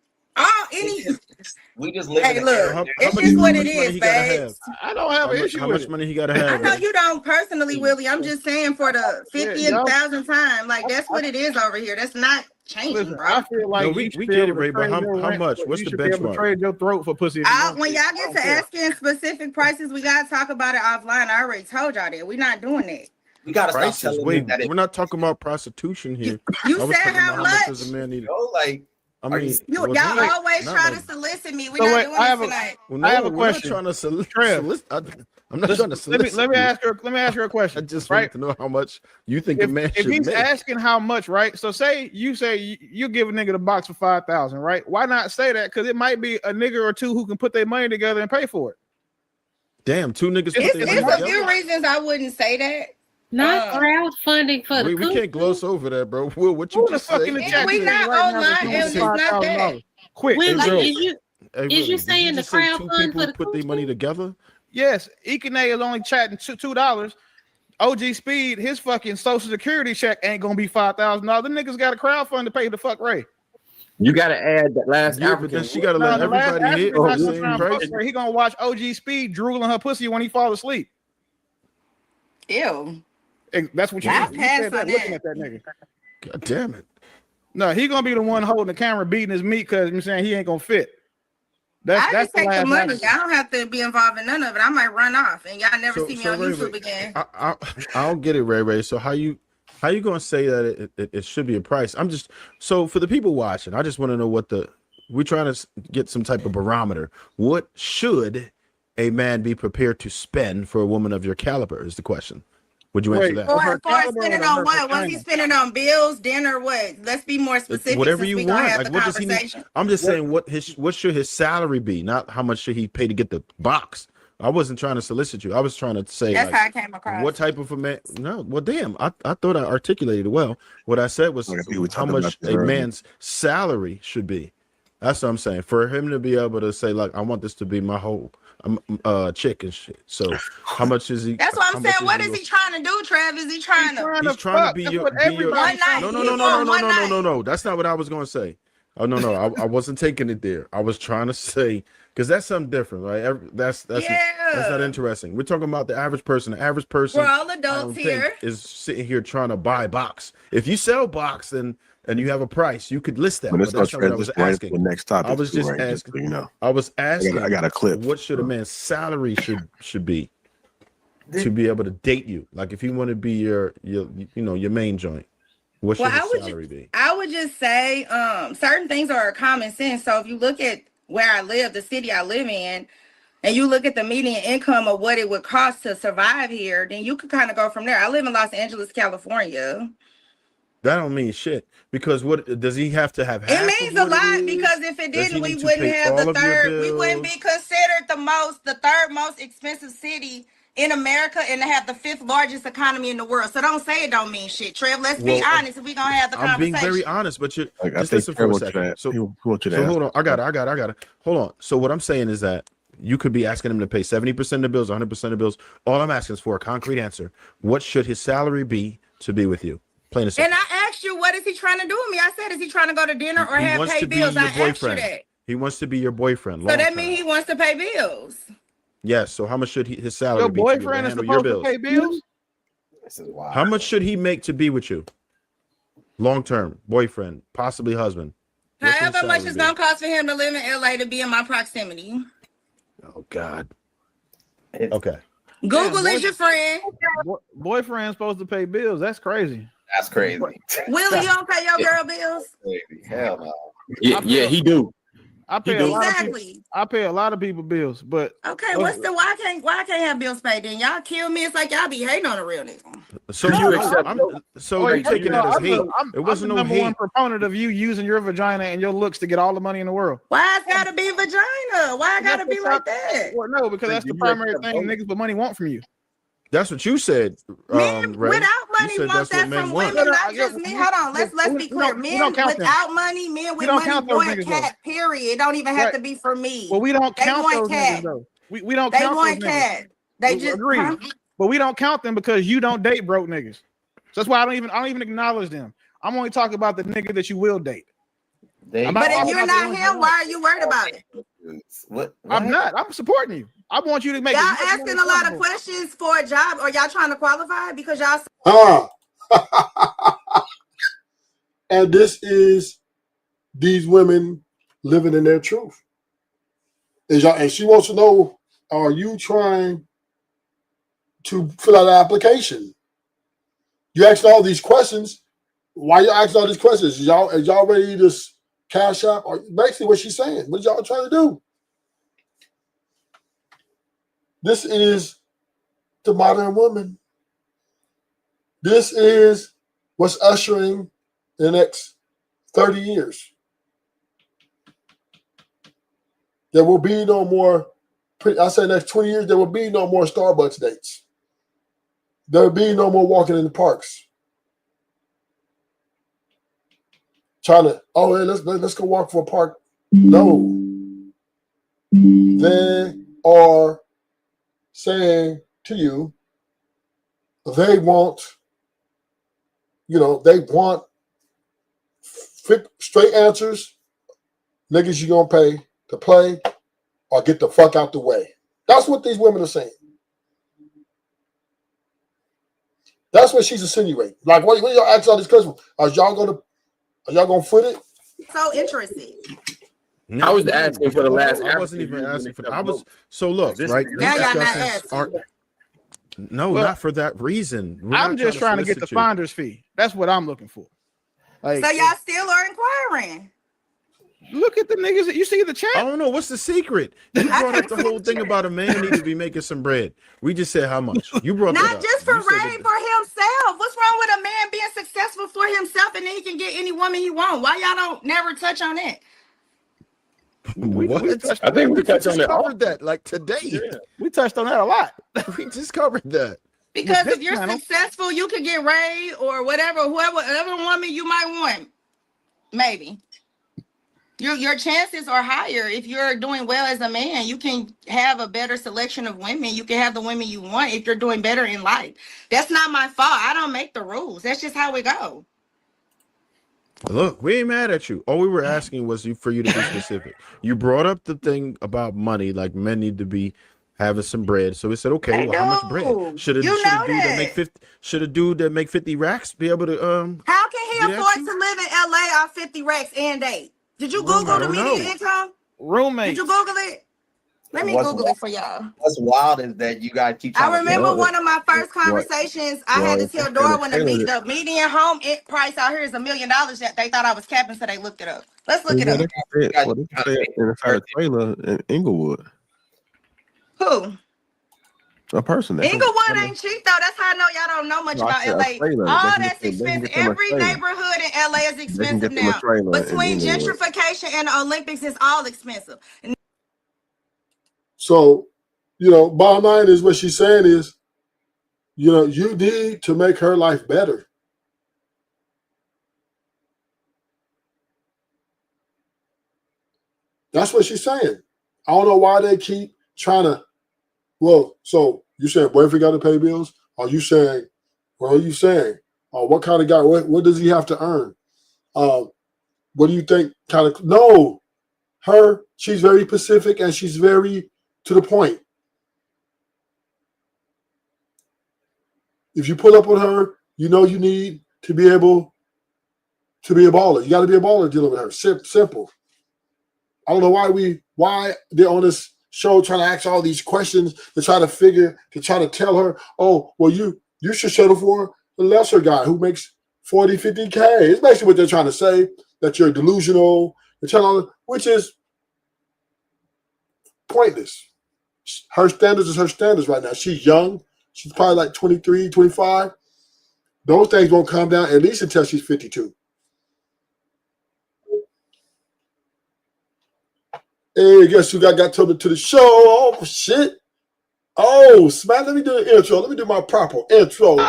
We just live hey, in look, it's just what it is, babe. I don't have an issue. How much money he got to have? I know you don't personally, Willie. I'm just saying for the 50,000th time, like that's what it is over here. That's not changing, Listen, bro. I feel like we get it, Ray, but how much? What's the benchmark? Trade your throat for pussy. When y'all get to asking specific prices, we gotta talk about it offline. I already told y'all that we're not doing that. We gotta stop Prices. telling Wait, them that we're not talking about prostitution here. You I was said talking how about much? does a man need? Like, I mean, y'all always try to solicit me. We're not doing this tonight. Well, no, I have a we're question. not trying to solicit. I'm not trying to solicit. Let me ask her a question. I just right? want to know how much you think a man If should he's make. asking how much, right? So say you give a nigga the box for 5,000, right? Why not say that? Because it might be a nigga or two who can put their money together and pay for it. Damn, two niggas. It's a few reasons I wouldn't say that. Not crowdfunding for the we can't gloss over that, bro. Will, what you just say? We not online, and it's not that. Quick, Will, Hey, is you did saying the just say two crowdfund people for the put their money together? Yes, Ikene is only chatting $2. OG Speed, his fucking social security check ain't gonna be $5,000. The niggas got a crowdfund to pay the fuck Ray. You gotta add that last Yeah, but African. then she gotta let the last everybody hit African on the not same gonna price. fuck Ray. He gonna watch OG Speed drooling her pussy when he fall asleep. Ew. That's what you I'll said pass that on looking that. at that nigga. God damn it. No, he gonna be the one holding the camera, beating his meat because I'm saying he ain't gonna fit. I That's just take the last money. African. Y'all don't have to be involved in none of it. I might run off, and y'all never see me on Ray, YouTube Ray, again. I don't get it, Ray. So how you gonna say that it should be a price? So for the people watching, I just want to know we're trying to get some type of barometer. What should a man be prepared to spend for a woman of your caliber is the question. Would you answer that? For spending on what? Was he spending on bills, dinner, what? Let's be more specific. Whatever since you we gonna want. have Like, the what does he need? conversation. I'm just saying, what should his salary be? Not how much should he pay to get the box. I wasn't trying to solicit you. I was trying to say That's how I came across. what type of a man. No, well, damn. I thought I articulated it well. What I said was how much a man's salary should be. That's what I'm saying. For him to be able to say, like, I want this to be my whole chick and shit. So how much is he? That's what I'm saying. What is he trying to do, Trav? Is he trying to? He's trying to be your. One night. No. That's not what I was going to say. Oh no, I wasn't taking it there. I was trying to say because that's something different, right? That's not interesting. We're talking about the average person. The average person, We're all I adults don't here. think, is sitting here trying to buy box. If you sell box, and you have a price, you could list that. But But let's that's not not what I was transition right asking. to the next topic. I was just right, asking. so you know. I was asking. I got a clip. What should a man's salary should be to be able to date you? Like if you want to be your main joint, what should his salary be? I would just say certain things are common sense. So if you look at where I live, the city I live in, and you look at the median income of what it would cost to survive here, then you could kind of go from there. I live in Los Angeles, California. That don't mean shit because what does he have to have? It means a lot because if it didn't, we wouldn't have the third. We wouldn't be considered the third most expensive city in America, and to have the 5th largest economy in the world. So don't say it don't mean shit, Trev. Let's be honest. If we gonna have the I'm conversation. being very honest, but you Like, I just think listen for a Trevor second. So hold on, I got it. Hold on. So what I'm saying is that you could be asking him to pay 70% of the bills, 100% of the bills. All I'm asking is for a concrete answer. What should his salary be to be with you? Plain and simple. And I asked you, what is he trying to do with me? I said, is he trying to go to dinner or He have wants pay to be bills? your I asked you boyfriend. that. He wants to be your boyfriend. So that long-term. means he wants to pay bills. Yes. So how much should his salary Your be? to be able to boyfriend is handle your supposed to pay bills? This is wild. How much should he make to be with you? Long term, boyfriend, possibly husband. What's his However much salary it's be? gonna cost for him to live in LA to be in my proximity. Oh God. Okay. Google is your friend. Boyfriend's supposed to pay bills. That's crazy. That's crazy. Willie, you don't pay your girl bills? Crazy. Hell no. Yeah, he do. I pay a lot of people. I pay a lot of people bills, but okay, why I can't have bills paid then? Y'all kill me. It's like y'all be hating on a real nigga. So you're taking that as hate. It wasn't I'm no the number hate. one proponent of you using your vagina and your looks to get all the money in the world. Why it's gotta be vagina? Why I gotta be like that? Well, no, because that's the primary thing niggas with money want from you. That's what you said. Men Ray. without money You said want that's what that men from want. women, not just me. Hold on, let's be clear. Men without money, men with money want cat. Period. It don't even have to be for me. Well, we don't They count want those cat. niggas though. We don't They count want those cat. niggas. They We just agree, but we don't count them because you don't date broke niggas. So that's why I don't even acknowledge them. I'm only talking about the nigga that you will date. But if you're not him, why are you worried about it? What? I'm not. I'm supporting you. I want you to make. Y'all asking a lot of questions for a job, or y'all trying to qualify because y'all. And this is these women living in their truth. And she wants to know, are you trying to fill out an application? You asked all these questions. Why you asking all these questions? Is y'all ready to cash out? Or basically what she's saying. What y'all trying to do? This is the modern woman. This is what's ushering the next 30 years. There will be no more, I say next 20 years, there will be no more Starbucks dates. There will be no more walking in the parks. Trying to, oh, hey, let's go walk for a park. No. They are saying to you, they want, they want straight answers. Niggas you gonna pay to play or get the fuck out the way. That's what these women are saying. That's what she's insinuating. Like, what y'all ask all these questions? Are y'all gonna foot it? So interested. I was asking for the last. I wasn't even asking for that. I was so look, right? Now These y'all not discussions asking. aren't. No, Well, not for that reason. We're I'm not just trying to get the solicit you. finder's fee. That's what I'm looking for. Like, So y'all still are inquiring. look at the niggas that you see the chat. I don't know what's the secret. You brought up the whole thing about a man need to be making some bread. We just said how much. You brought that Not up. just for You said Ray, for himself. What's wrong with a man being successful for himself and then he can get any woman he want? Why y'all don't never touch on that? What? I think we touched on just that. covered that like today. Yeah, we touched on that a lot. We just covered that. Because This if you're panel- successful, you could get Ray or whatever woman you might want. Maybe. Your chances are higher if you're doing well as a man. You can have a better selection of women. You can have the women you want if you're doing better in life. That's not my fault. I don't make the rules. That's just how we go. Look, we ain't mad at you. All we were asking was for you to be specific. You brought up the thing about money, like men need to be having some bread. So we said, okay, well, how much bread should a dude that make 50? Should a dude that make 50 racks be able to How can he get at afford you? to live in LA on 50 racks and date? Did you Google I the don't median know. income? Roommate. Did you Google it? Let me What's Google it for y'all. What's wild is that you guys keep trying I remember to one of my first conversations. I had to tell Dora when the median home price out here is $1 million. That they thought I was capping, so they looked it up. Let's look it up. What if they inside a trailer in Inglewood? Who? A person. Inglewood ain't cheap though. That's how I know y'all don't know much No, I about said a LA. trailer. All They can that's get them- they can expensive. get them a Every trailer. neighborhood in LA is expensive get them a now. trailer in Between Inglewood. gentrification and the Olympics, it's all expensive. So, bottom line is what she's saying is, you need to make her life better. That's what she's saying. I don't know why they keep trying to. Well, so you saying boyfriend got to pay bills? Are you saying? What are you saying? What kind of guy? What does he have to earn? What do you think? Kind of no. She's very specific and she's very to the point. If you pull up with her, you need to be able to be a baller. You got to be a baller dealing with her. Simple. I don't know why they're on this show trying to ask all these questions to try to tell her, oh, well, you should settle for the lesser guy who makes 40, 50K. It's basically what they're trying to say, that you're delusional, which is pointless. Her standards is her standards right now. She's young. She's probably like 23, 25. Those things won't calm down at least until she's 52. Hey, guess who got to the show? Oh, shit. Oh, Smack, let me do the intro. Let me do my proper intro. Man,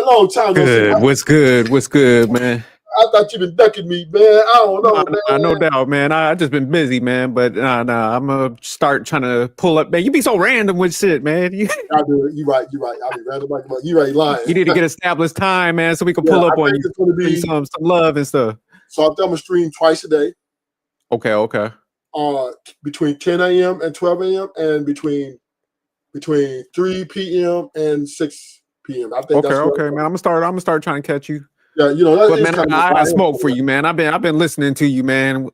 long time no see. Good. What's good? What's good, man? I thought you've been ducking me, man. I don't know, man. No doubt, man. I just been busy, man. But I'm gonna start trying to pull up, man. You be so random with shit, man. I do it. You right. I'll be random. You right, lying. You need to get established time, man, so we can pull up on you. It's some love and stuff. So I'm gonna stream twice a day. Okay. Between 10 a.m. and 12 a.m. and between 3 p.m. and 6 p.m. I think. Okay, man. I'm gonna start trying to catch you. Yeah, you know. But man, I got smoke for you, man. I've been listening to you, man.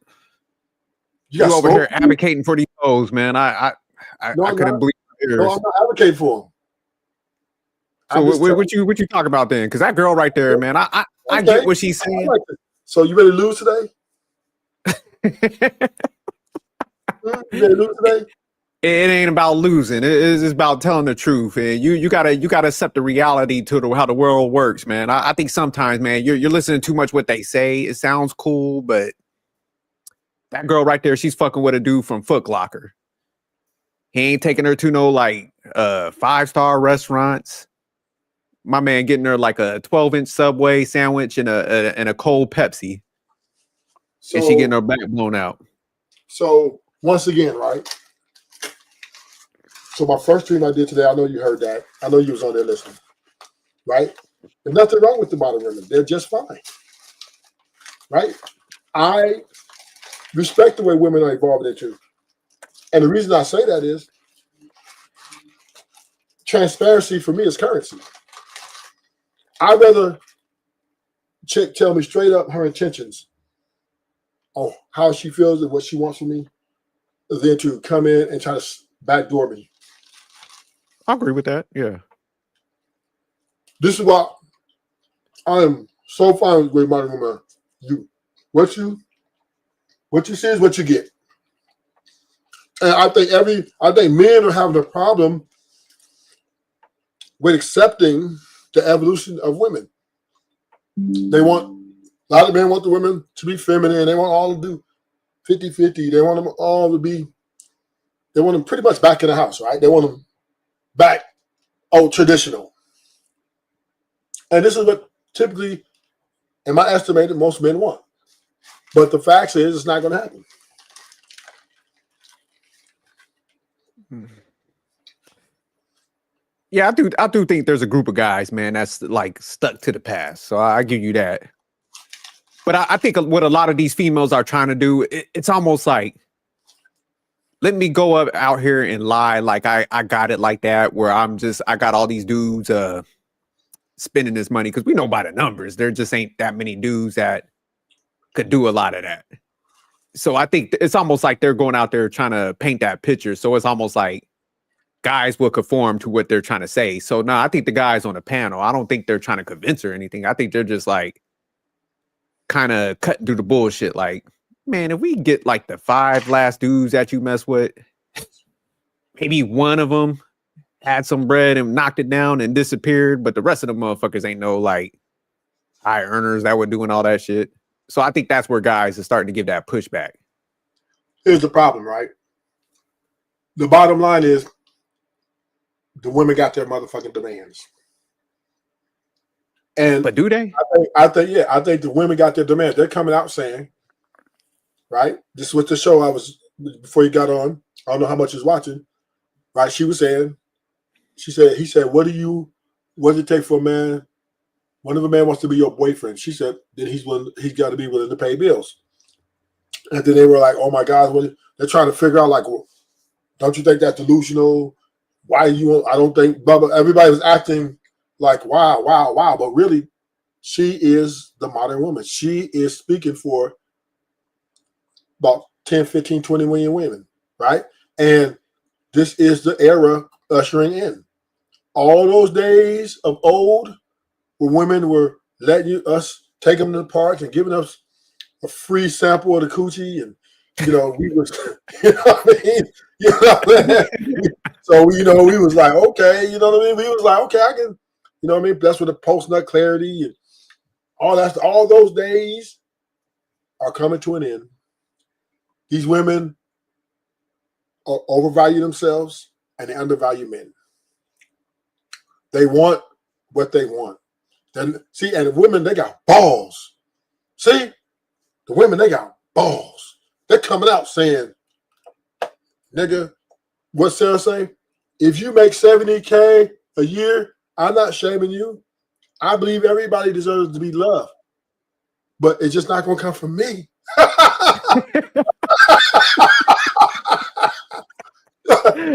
You over here advocating for these hoes, man. I couldn't believe my ears. No, I'm not advocating for them. So what you talk about then? Because that girl right there, man, I get what she's saying. So you ready to lose today? You ready to lose today? It ain't about losing. It's about telling the truth, and you gotta accept the reality to how the world works, man. I think sometimes, man, you're listening too much what they say. It sounds cool, but that girl right there, she's fucking with a dude from Foot Locker. He ain't taking her to no like 5-star restaurants. My man getting her like a 12-inch Subway sandwich and a cold Pepsi, and she getting her back blown out. So once again, right? So my first stream I did today, I know you heard that. I know you was on there listening, right? There's nothing wrong with the modern women. They're just fine, right? I respect the way women are evolving into. And the reason I say that is transparency for me is currency. I'd rather chick tell me straight up her intentions on how she feels and what she wants from me than to come in and try to backdoor me. I agree with that. Yeah. This is why I am so fine with modern women. What you see is what you get. And I think men are having a problem with accepting the evolution of women. A lot of men want the women to be feminine. They want all to do 50-50. They want them all to be, they want them pretty much back in the house, right? They want them back traditional. And this is what typically, in my estimate, most men want. But the fact is, it's not going to happen. Yeah, I do think there's a group of guys, man, that's like stuck to the past. So I give you that. But I think what a lot of these females are trying to do, it's almost like, let me go up out here and lie like I got it like that, where I got all these dudes spending this money, because we know by the numbers, there just ain't that many dudes that could do a lot of that. So I think it's almost like they're going out there trying to paint that picture. So it's almost like guys will conform to what they're trying to say. So no, I think the guys on the panel, I don't think they're trying to convince her or anything. I think they're just like kind of cutting through the bullshit. Like, man, if we get like the 5 last dudes that you mess with, maybe one of them had some bread and knocked it down and disappeared, but the rest of the motherfuckers ain't no like high earners that were doing all that shit. So I think that's where guys are starting to give that pushback. Here's the problem, right? The bottom line is the women got their motherfucking demands. But do they? I think the women got their demands. They're coming out saying, right? This was the show I was before you got on. I don't know how much you was watching. Right? He said, what does it take for a man? One of a man wants to be your boyfriend. She said, then he's got to be willing to pay bills. And then they were like, oh my God, they're trying to figure out, like, well, don't you think that's delusional? I don't think, blah, blah. Everybody was acting like, wow. But really, she is the modern woman. She is speaking for about 10, 15, 20 million women, right? And this is the era ushering in. All those days of old where women were letting us take them to the parks and giving us a free sample of the coochie, and we was, you know what I mean? You know what I mean? So we was like, okay, you know what I mean? We was like, okay, I can, you know what I mean? That's with the post-nut clarity and all those days are coming to an end. These women overvalue themselves and they undervalue men. They want what they want. Then see, and the women, they got balls. See, the women, they got balls. They're coming out saying, nigga, what Sarah say? If you make $70K a year, I'm not shaming you. I believe everybody deserves to be loved, but it's just not going to come from me.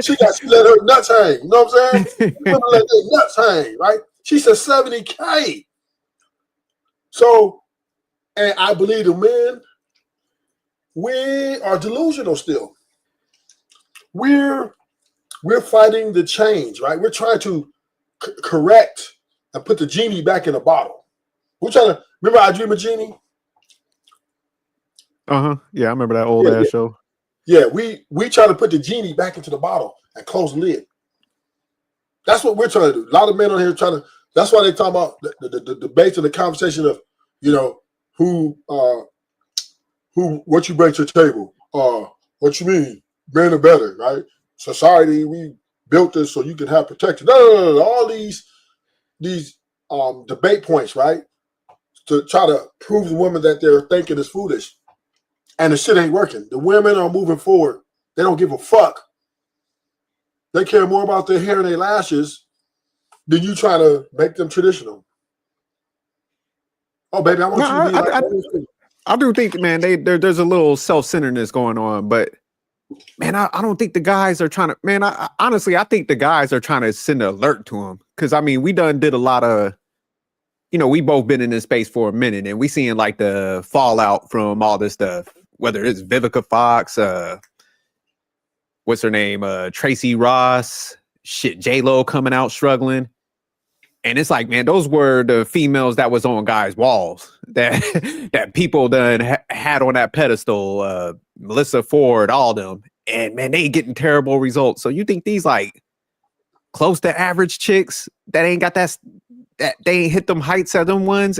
She let her nuts hang. You know what I'm saying? Women let their nuts hang, right? She said $70K. So, and I believe the men, we are delusional still. We're fighting the change, right? We're trying to correct and put the genie back in the bottle. We're trying to remember I Dream of Genie. Yeah, I remember that old ass show. Yeah, we try to put the genie back into the bottle and close the lid. That's what we're trying to do. A lot of men on here trying to. That's why they talk about the debates and the conversation of, what you bring to the table. What you mean, men are better, right? Society, we built this so you can have protection. No. All these debate points, right? To try to prove the women that they're thinking is foolish. And the shit ain't working. The women are moving forward. They don't give a fuck. They care more about their hair and their lashes than you try to make them traditional. Oh, baby, I want you to be like I do think, man, there's a little self-centeredness going on, but man, I don't think the guys are trying to. Man, honestly, I think the guys are trying to send an alert to them, because I mean, we did a lot of. We both been in this space for a minute, and we seeing like the fallout from all this stuff. Whether it's Vivica Fox, what's her name, Tracy Ross, J-Lo coming out struggling. And it's like, man, those were the females that was on guys' walls that people done had on that pedestal. Melissa Ford, all them. And man, they getting terrible results. So you think these like close to average chicks that ain't got that they ain't hit them heights of them ones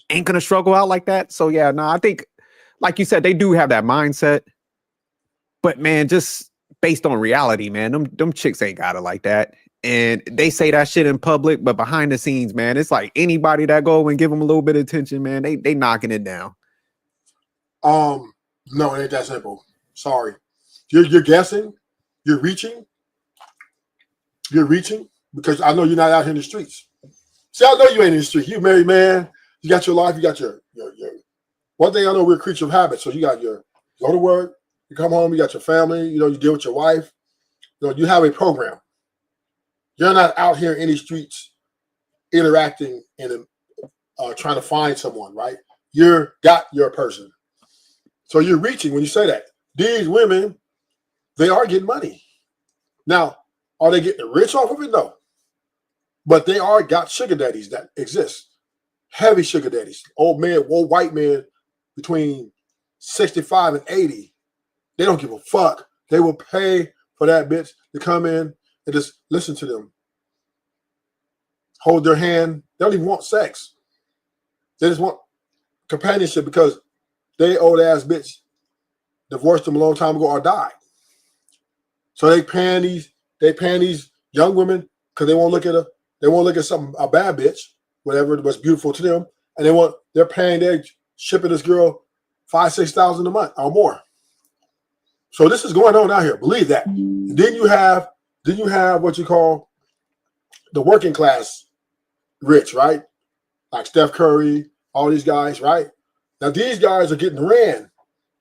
ain't gonna struggle out like that? So yeah, no, I think, like you said, they do have that mindset. But man, just based on reality, man, them chicks ain't got it like that. And they say that shit in public, but behind the scenes, man, it's like anybody that go and give them a little bit of attention, man, they knocking it down. No, it ain't that simple. Sorry. You're guessing. You're reaching. You're reaching because I know you're not out here in the streets. See, I know you ain't in the street. You married man. You got your life. You got your one thing I know, we're a creature of habit. So you got your go to work, you come home, you got your family, you deal with your wife. You have a program. You're not out here in the streets interacting and trying to find someone, right? You got your person. So you're reaching when you say that. These women, they are getting money. Now, are they getting rich off of it? No. But they are got sugar daddies that exist. Heavy sugar daddies. Old white men between 65 and 80. They don't give a fuck. They will pay for that bitch to come in and just listen to them. Hold their hand. They don't even want sex. They just want companionship because they old ass bitch divorced them a long time ago or died. So they paying these young women because they won't look at a bad bitch, whatever was beautiful to them, and they're paying, they're shipping this girl $5,000-6,000 a month or more. So this is going on out here. Believe that. And then you have what you call the working class rich, right? Like Steph Curry, all these guys, right? Now these guys are getting ran.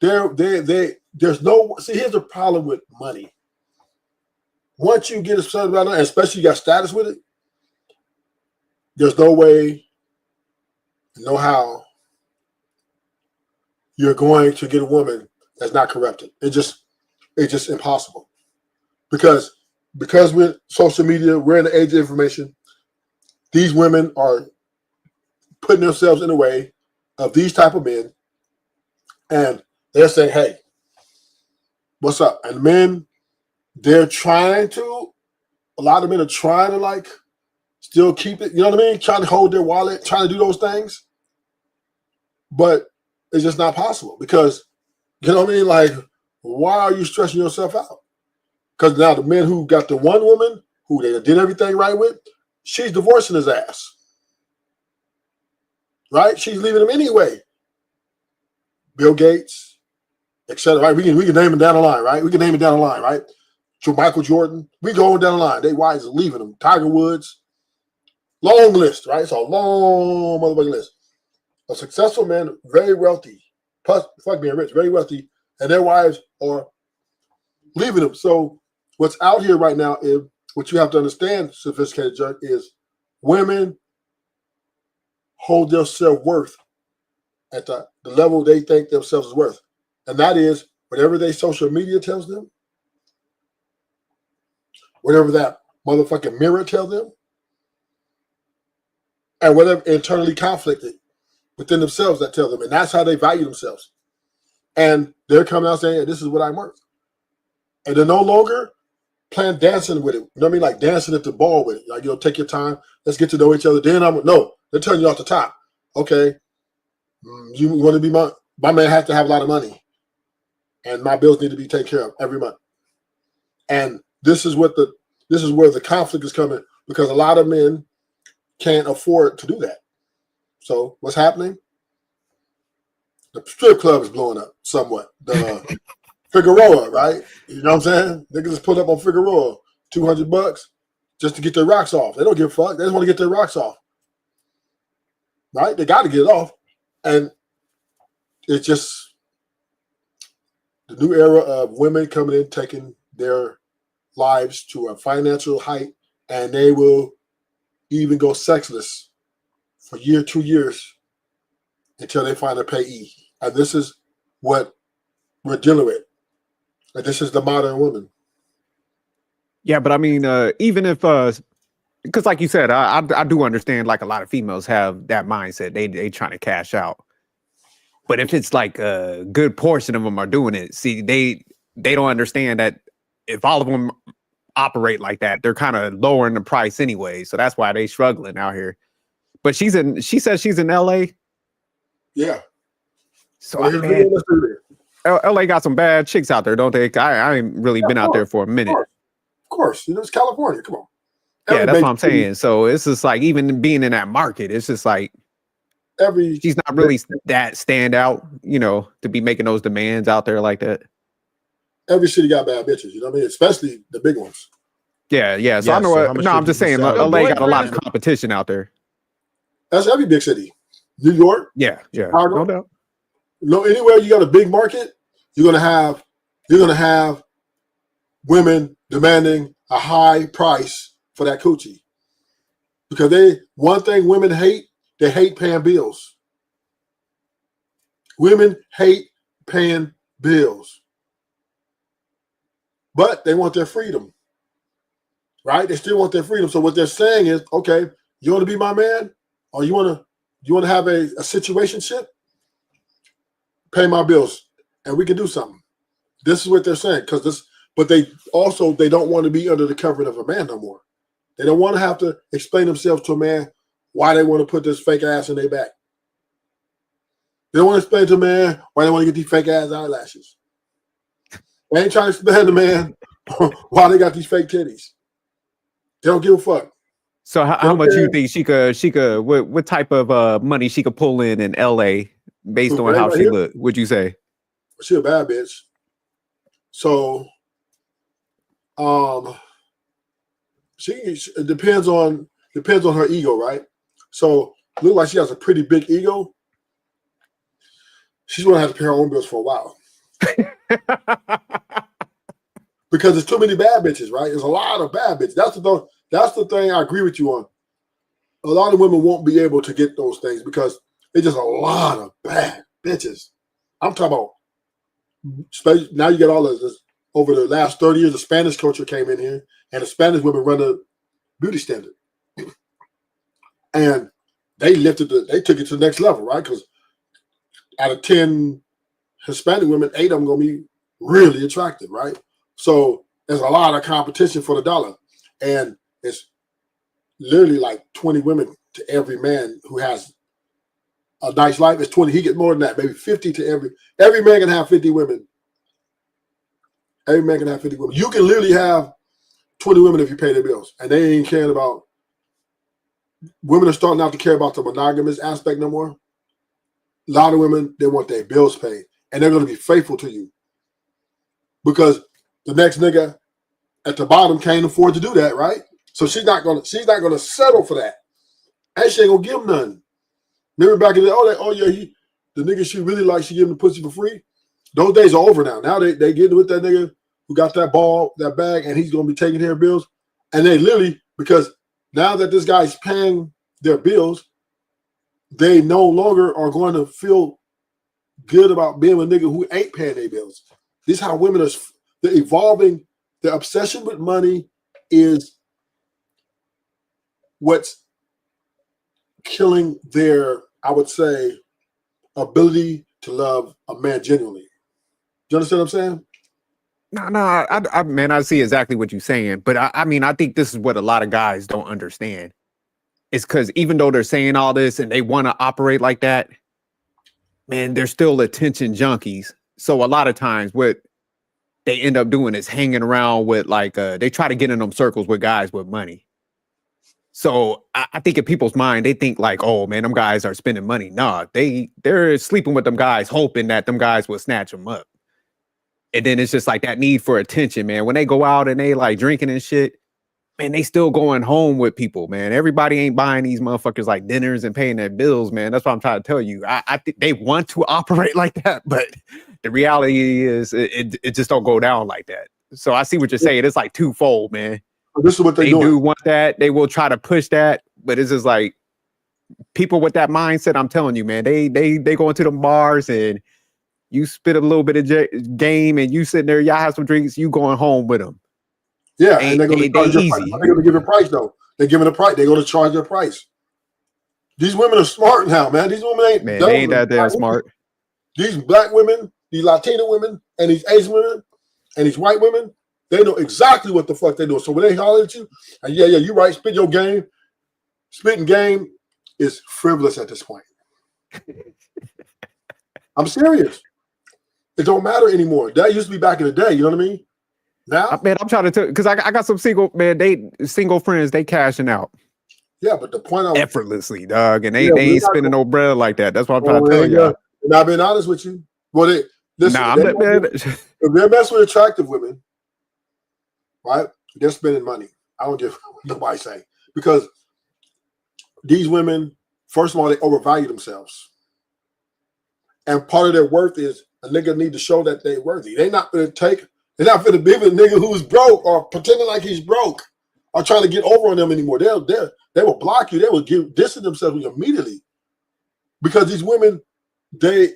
There's no. See, here's the problem with money. Once you get upset about it, especially you got status with it, there's no way know how you're going to get a woman that's not corrupted. It's just impossible. Because we're social media, we're in the age of information. These women are putting themselves in the way of these type of men, and they're saying, "Hey, what's up?" And men, they're trying to. A lot of men are trying to like still keep it. You know what I mean? Trying to hold their wallet, trying to do those things, but it's just not possible because you know what I mean. Like, why are you stressing yourself out? Because now the men who got the one woman who they did everything right with, she's divorcing his ass. Right? She's leaving him anyway. Bill Gates, etc. Right? We can name him down the line, right? We can name it down the line, right? Michael Jordan. We going down the line. They wives are leaving him. Tiger Woods. Long list, right? It's a long motherfucking list. A successful man, very wealthy, plus fuck being rich, very wealthy, and their wives are leaving them. So what's out here right now is what you have to understand, sophisticated judge, is women hold their self-worth at the level they think themselves is worth. And that is whatever their social media tells them, whatever that motherfucking mirror tells them, and whatever internally conflicted within themselves that tell them. And that's how they value themselves. And they're coming out saying, this is what I'm worth. And they're no longer playing dancing with it. You know what I mean? Like dancing at the ball with it. Like, take your time. Let's get to know each other. Then they're telling you off the top. Okay, you want to be my man has to have a lot of money. And my bills need to be taken care of every month. And this is where the conflict is coming because a lot of men can't afford to do that. So what's happening? The strip club is blowing up somewhat. The Figueroa, right? You know what I'm saying? Niggas just put up on Figueroa $200 just to get their rocks off. They don't give a fuck. They just want to get their rocks off. Right? They got to get it off. And it's just the new era of women coming in, taking their lives to a financial height, and they will even go sexless for 2 years until they find a payee. And this is what we're dealing with. And this is the modern woman. Yeah, but I mean, even if, because like you said, I do understand like a lot of females have that mindset. They trying to cash out. But if it's like a good portion of them are doing it, see, they don't understand that if all of them operate like that, they're kind of lowering the price anyway. So that's why they struggling out here. But she says she's in LA. Yeah. So LA got some bad chicks out there, don't they? I ain't really been out there for a minute. Of course. It's California. Come on. Yeah, that's what I'm saying. So it's just like even being in that market, it's just like she's not really that standout, to be making those demands out there like that. Every city got bad bitches, you know what I mean? Especially the big ones. Yeah. So I know. I'm just saying, LA got a lot of competition out there. That's every big city. New York. Yeah. Chicago. No doubt. Anywhere you got a big market, you're gonna have women demanding a high price for that coochie. Because one thing women hate, they hate paying bills. Women hate paying bills. But they want their freedom. Right? They still want their freedom. So what they're saying is, okay, you want to be my man? Or you want to have a situationship? Pay my bills and we can do something. This is what they're saying. But they don't want to be under the covering of a man no more. They don't want to have to explain themselves to a man why they want to put this fake ass in their back. They don't want to explain to a man why they want to get these fake ass eyelashes. They ain't trying to explain to a man why they got these fake titties. They don't give a fuck. So how much you think she could what type of money she could pull in LA based on how she look? Would you say? She a bad bitch. So it depends on her ego, right? So look like she has a pretty big ego. She's gonna have to pay her own bills for a while. Because there's too many bad bitches, right? There's a lot of bad bitches. That's the thing I agree with you on. A lot of women won't be able to get those things because It's just a lot of bad bitches. I'm talking about. Now you get all of this. Over the last 30 years, the Spanish culture came in here, and the Spanish women run the beauty standard, and they took it to the next level, right? Because out of 10 Hispanic women, 8 of them gonna be really attractive, right? So there's a lot of competition for the dollar, and it's literally like 20 women to every man who has a nice life. It's 20. He gets more than that, maybe 50 to every man can have 50 women. Every man can have 50 women. You can literally have 20 women if you pay their bills, and they ain't caring about. Women are starting not to care about the monogamous aspect no more. A lot of women, they want their bills paid, and they're going to be faithful to you because the next nigga at the bottom can't afford to do that, right? So she's not gonna settle for that, and she ain't gonna give him none. Remember back in the the nigga she really likes, she give him the pussy for free. Those days are over now. Now they getting with that nigga who got that bag, and he's gonna be taking care of bills. And they literally, because now that this guy's paying their bills, they no longer are going to feel good about being with a nigga who ain't paying their bills. This is how women are evolving. The obsession with money is what's killing their, I would say, ability to love a man genuinely. Do you understand what I'm saying? No, man, I see exactly what you're saying, but I mean, I think this is what a lot of guys don't understand. It's because even though they're saying all this and they want to operate like that, man, they're still attention junkies. So a lot of times, what they end up doing is hanging around with they try to get in them circles with guys with money. So I think in people's mind, they think like, oh man, them guys are spending money. Nah, they're sleeping with them guys, hoping that them guys will snatch them up. And then it's just like that need for attention, man. When they go out and they like drinking and shit, man, they still going home with people, man. Everybody ain't buying these motherfuckers like dinners and paying their bills, man. That's what I'm trying to tell you. I think they want to operate like that, but the reality is it just don't go down like that. So I see what you're saying. It's like twofold, man. This is what they do want that. They will try to push that, but it's just like people with that mindset. I'm telling you, man, they go into the bars and you spit a little bit of game and you sitting there, y'all have some drinks, you going home with them. Yeah, and they're going to give a price though. They're giving a price. They're going to charge their price. These women are smart now, man. These women ain't man. They ain't that damn smart. These black women, these Latina women, and these Asian women, and these white women, they know exactly what the fuck they're doing. So when they holler at you, and yeah, you're right. Spit your game. Spitting game is frivolous at this point. I'm serious. It don't matter anymore. That used to be back in the day. You know what I mean? Now, man, I'm trying to tell because I got some single friends. They cashing out. Yeah, but the point effortlessly, dog, and they ain't spending no bread like that. That's what I'm trying to tell you. And I've been honest with you. Well, listen. If they're messing with attractive women, right? They're spending money. I don't give what nobody say because these women, first of all, they overvalue themselves, and part of their worth is a nigga need to show that they're worthy. They're not going to be with a nigga who's broke or pretending like he's broke or trying to get over on them anymore. They will block you. They will distance themselves immediately because these women, they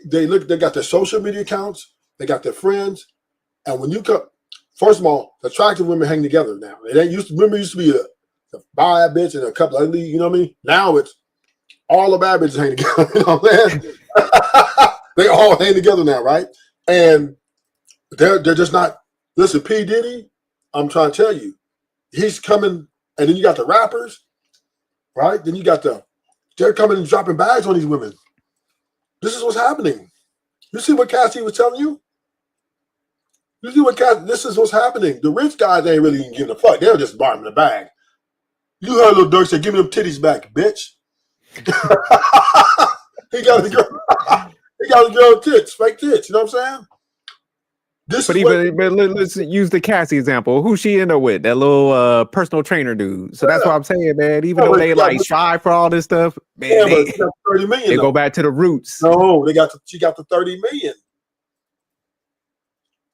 got their social media accounts, they got their friends, and when you come, first of all, attractive women hang together now. Women used to be a bad bitch and a couple of ugly, you know what I mean? Now it's all the bad bitches hang together. You know what I'm saying? They all hang together now, right? And they're just not. Listen, P. Diddy, I'm trying to tell you, he's coming, and then you got the rappers, right? Then you got they're coming and dropping bags on these women. This is what's happening. You see what Cassie was telling you? You see what this is what's happening. The rich guys ain't really even giving a fuck. They're just buying the bag. You heard Lil Durk say, "Give me them titties back, bitch." He got a girl tits, fake tits. You know what I'm saying? But let's use the Cassie example. Who she end up with? That little personal trainer dude. So that's what I'm saying, man. Even though they like shy for all this stuff, man, they got 30 million. They go back to the roots. No, she got the 30 million.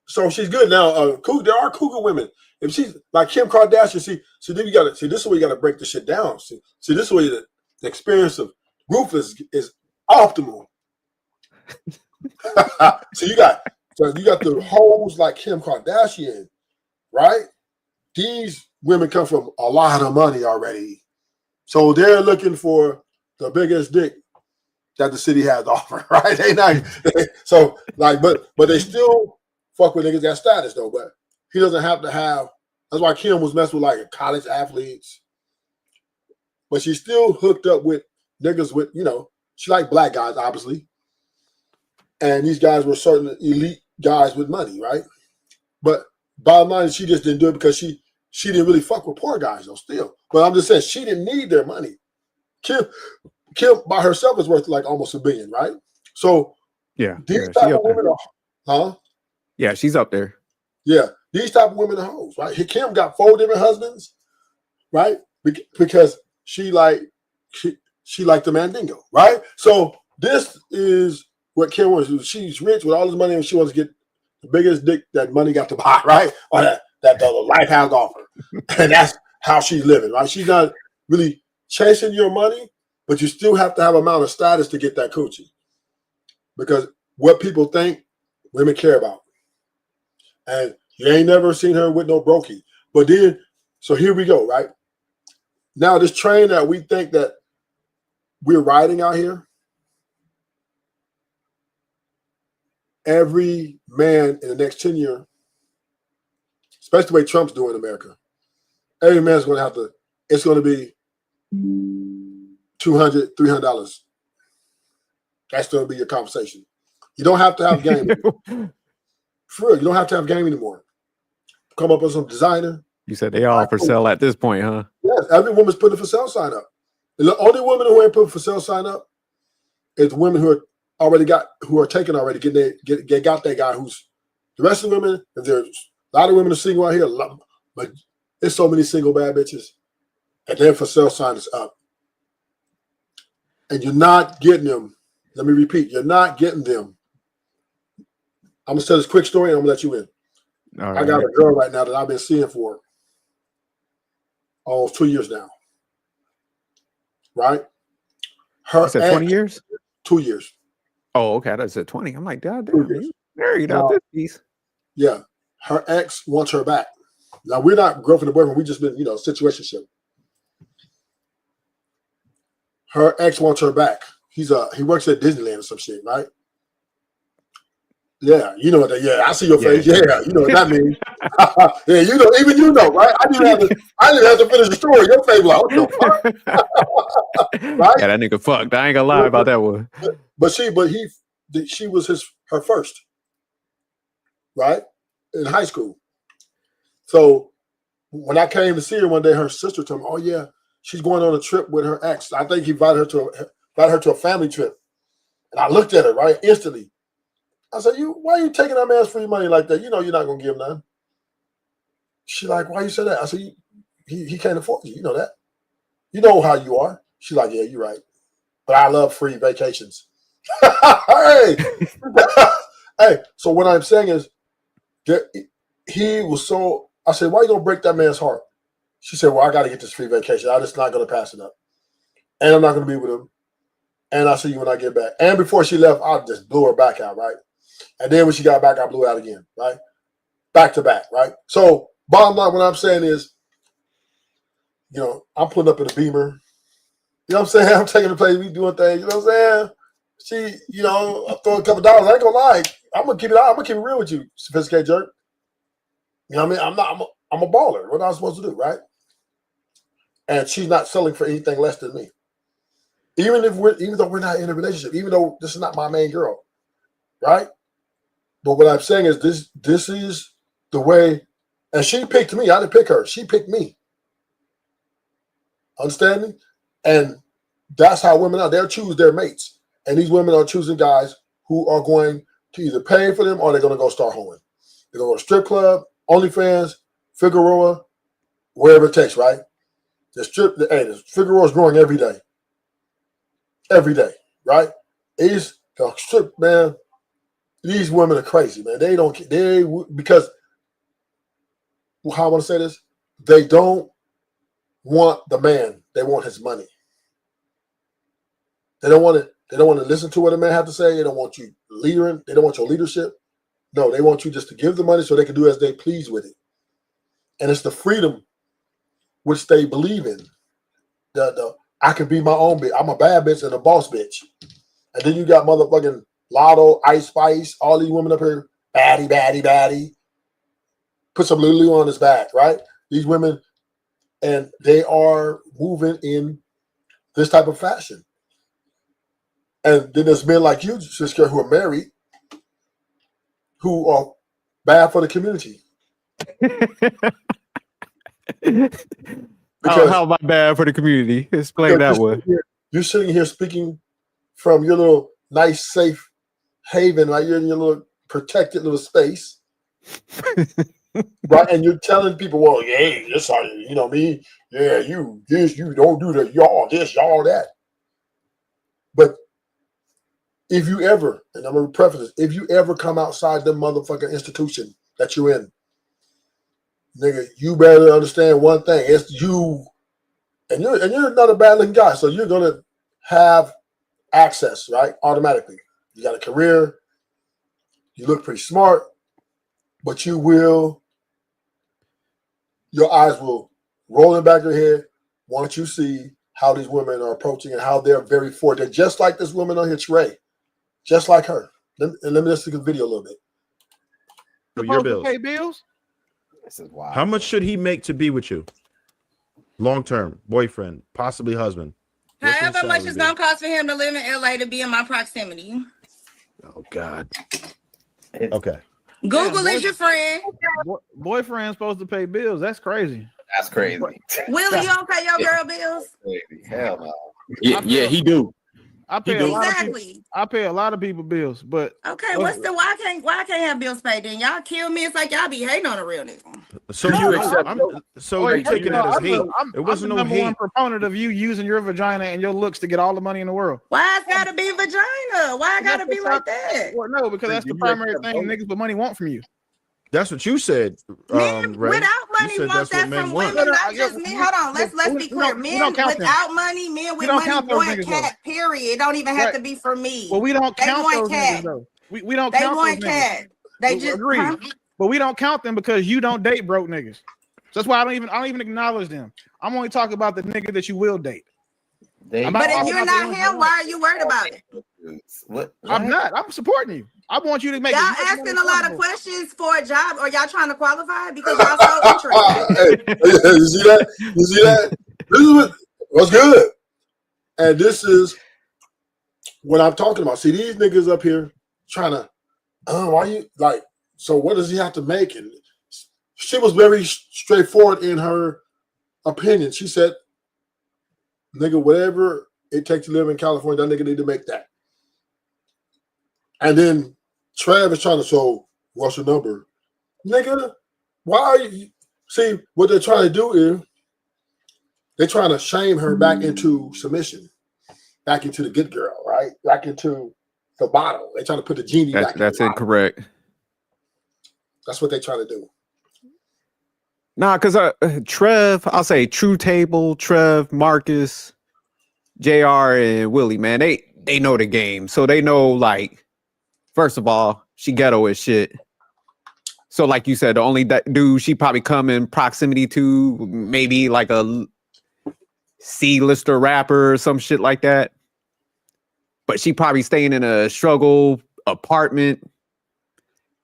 So she's good now. There are cougar women. If she's like Kim Kardashian, then you gotta see. This is where you gotta break the shit down. See, this is where the experience of ruthless is optimal. So you got the hoes like Kim Kardashian, right? These women come from a lot of money already, so they're looking for the biggest dick that the city has to offer, right? They not so like, but they still fuck with niggas that status though. But he doesn't have to have. That's why Kim was messing with like college athletes, but she's still hooked up with niggas with, you know, she like black guys obviously, and these guys were certain elite guys with money, right? But bottom line is she just didn't do it because she didn't really fuck with poor guys though. Still, but I'm just saying she didn't need their money. Kim by herself is worth like almost $1 billion, right? So Yeah. these Yeah, type of women are, huh? yeah, she's up there. Yeah, these type of women are hoes, right? Kim got 4 different husbands, right? Because she liked the Mandingo, right? So this is what Kim wants. She's rich with all this money, and she wants to get the biggest dick that money got to buy, right? Or that the life has to offer, and that's how she's living, right? She's not really chasing your money, but you still have to have amount of status to get that coochie, because what people think women care about. And you ain't never seen her with no brokey. But then, so here we go, right? Now this train that we think that we're riding out here, every man in the next 10 years, especially the way Trump's doing in America, every man's going to have to, it's going to be $200, $300. That's going to be your conversation. You don't have to have game. For real, you don't have to have game anymore. Come up with some designer. You said they all for sale at this point, huh? Yes, every woman's putting a for sale sign up. And the only women who ain't putting for sale sign up is women who are taken already. Got that guy who's the rest of the women. If there's a lot of women are single out here, but there's so many single bad bitches, and their for sale sign is up, and you're not getting them. Let me repeat, you're not getting them. I'm gonna tell this quick story and I'm gonna let you in. All I got a girl right now that I've been seeing for almost 2 years now. Right? You said 20 years? 2 years. Oh, okay. I said 20. I'm like, God damn, you married out this piece. Yeah. Her ex wants her back. Now we're not girlfriend and boyfriend, we just been, situationship. Her ex wants her back. He works at Disneyland or some shit, right? Yeah, you know what that. Yeah, I see your face. Yeah, you know what that means. Yeah, even you know, right? I didn't have to finish the story. Your face like, what the fuck? Right? Yeah, that nigga fucked. I ain't gonna lie about that one. But she was her first, right? In high school. So when I came to see her one day, her sister told me, "Oh yeah, she's going on a trip with her ex. I think he invited her to a family trip." And I looked at her right instantly. I said, why are you taking that man's free money like that? You know you're not gonna give him none. She like, why you say that? I said, he can't afford you. You know that. You know how you are. She's like, yeah, you're right. But I love free vacations. Hey, hey. So what I'm saying is that he was so. I said, why you gonna break that man's heart? She said, well, I got to get this free vacation. I'm just not gonna pass it up, and I'm not gonna be with him. And I'll see you when I get back. And before she left, I just blew her back out, right? And then when she got back, I blew out again, right? Back to back, right? So bottom line, what I'm saying is, I'm putting up in a Beamer. You know what I'm saying? I'm taking the place, we doing things. You know what I'm saying? She, I'm throwing a couple dollars. I ain't gonna lie. I'm gonna keep it real with you, sophisticated jerk. You know what I mean? I'm a baller. What am I supposed to do, right? And she's not selling for anything less than me. Even though we're not in a relationship, even though this is not my main girl, right? But what I'm saying is this is the way, and she picked me. I didn't pick her. She picked me. Understand me? And that's how women are. They'll choose their mates. And these women are choosing guys who are going to either pay for them or they're going to go start hoeing. They're going to go to strip club, OnlyFans, Figueroa, wherever it takes, right? The Figueroa's growing every day. Every day, right? The strip, man. These women are crazy, man. Because how I want to say this, they don't want the man. They want his money. They don't want it. They don't want to listen to what a man have to say. They don't want you leading. They don't want your leadership. No, they want you just to give the money so they can do as they please with it. And it's the freedom which they believe in. The I can be my own bitch. I'm a bad bitch and a boss bitch. And then you got motherfucking Lotto, Ice Spice, all these women up here, baddie, baddie, baddie. Put some Lulu on his back, right? These women, and they are moving in this type of fashion. And then there's men like you, sister, who are married, who are bad for the community. How am I bad for the community? Explain that one. You're sitting here speaking from your little nice, safe haven, like you're in your little protected little space. Right, and you're telling people, well, hey, this how you know me, yeah, you this, you don't do the y'all this, y'all that. But if you ever, and I'm gonna preface this, if you ever come outside the motherfucking institution that you're in, nigga, you better understand one thing. It's you, and you're not a bad looking guy, so you're gonna have access, right? Automatically. You got a career, you look pretty smart, but your eyes will roll in the back of your head once you see how these women are approaching and how they're very forward. They're just like this woman on here, Trey. Just like her. And let me just look at the video a little bit. So your bills. Pay bills? This is wild. How much should he make to be with you? Long term, boyfriend, possibly husband. What's his However much salary it's be? gonna cost for him to live in LA to be in my proximity. Oh God. Okay. Google is your friend. Boyfriend's supposed to pay bills. That's crazy. That's crazy. Willie, you don't pay your girl bills? Crazy. Hell no. Yeah, he do. I pay a lot of people. I pay a lot of people bills, but Okay, why I can't have bills paid then? Y'all kill me. It's like y'all be hating on a real nigga. So you accept? So you're taking that as hate. It wasn't I'm no the number one hate. proponent of you using your vagina and your looks to get all the money in the world. Why it's gotta be vagina? Why it gotta be like that? Well, no, because that's the primary thing niggas with money want from you. That's what you said, Ray. Without money, You said want that's what that men from want. women, not just men. Hold on, let's be clear. we Men don't count them. without money, men We with don't money count those want niggas, cat. Period. It don't even have to be for me. Well, we don't They count want those cat. niggas though. We don't They count want those cat. niggas. They We just agree, huh? but we don't count them because you don't date broke niggas. So that's why I don't even acknowledge them. I'm only talking about the nigga that you will date. But if you're not him, why are you worried about it? What? I'm not. I'm supporting you. I want you to make. Y'all as much asking money a lot of possible. questions for a job, or y'all trying to qualify because y'all so interested. Hey, you see that? You see that? This is what's good. And this is what I'm talking about. See, these niggas up here trying to, why you like, so what does he have to make? And she was very straightforward in her opinion. She said, nigga, whatever it takes to live in California, that nigga need to make that. And then Trav is trying to, so what's your number? Nigga, why are you? See, what they're trying to do is they're trying to shame her back into submission, back into the good girl, right? Back into the bottle. They're trying to put the genie back. That's incorrect. That's what they're trying to do. Nah, because Trev, I'll say True Table, Trev, Marcus, JR, and Willie, man, they know the game. So they know, like, first of all, she ghetto as shit. So like you said, the only dude she probably come in proximity to, maybe like a C-lister rapper or some shit like that. But she probably staying in a struggle apartment.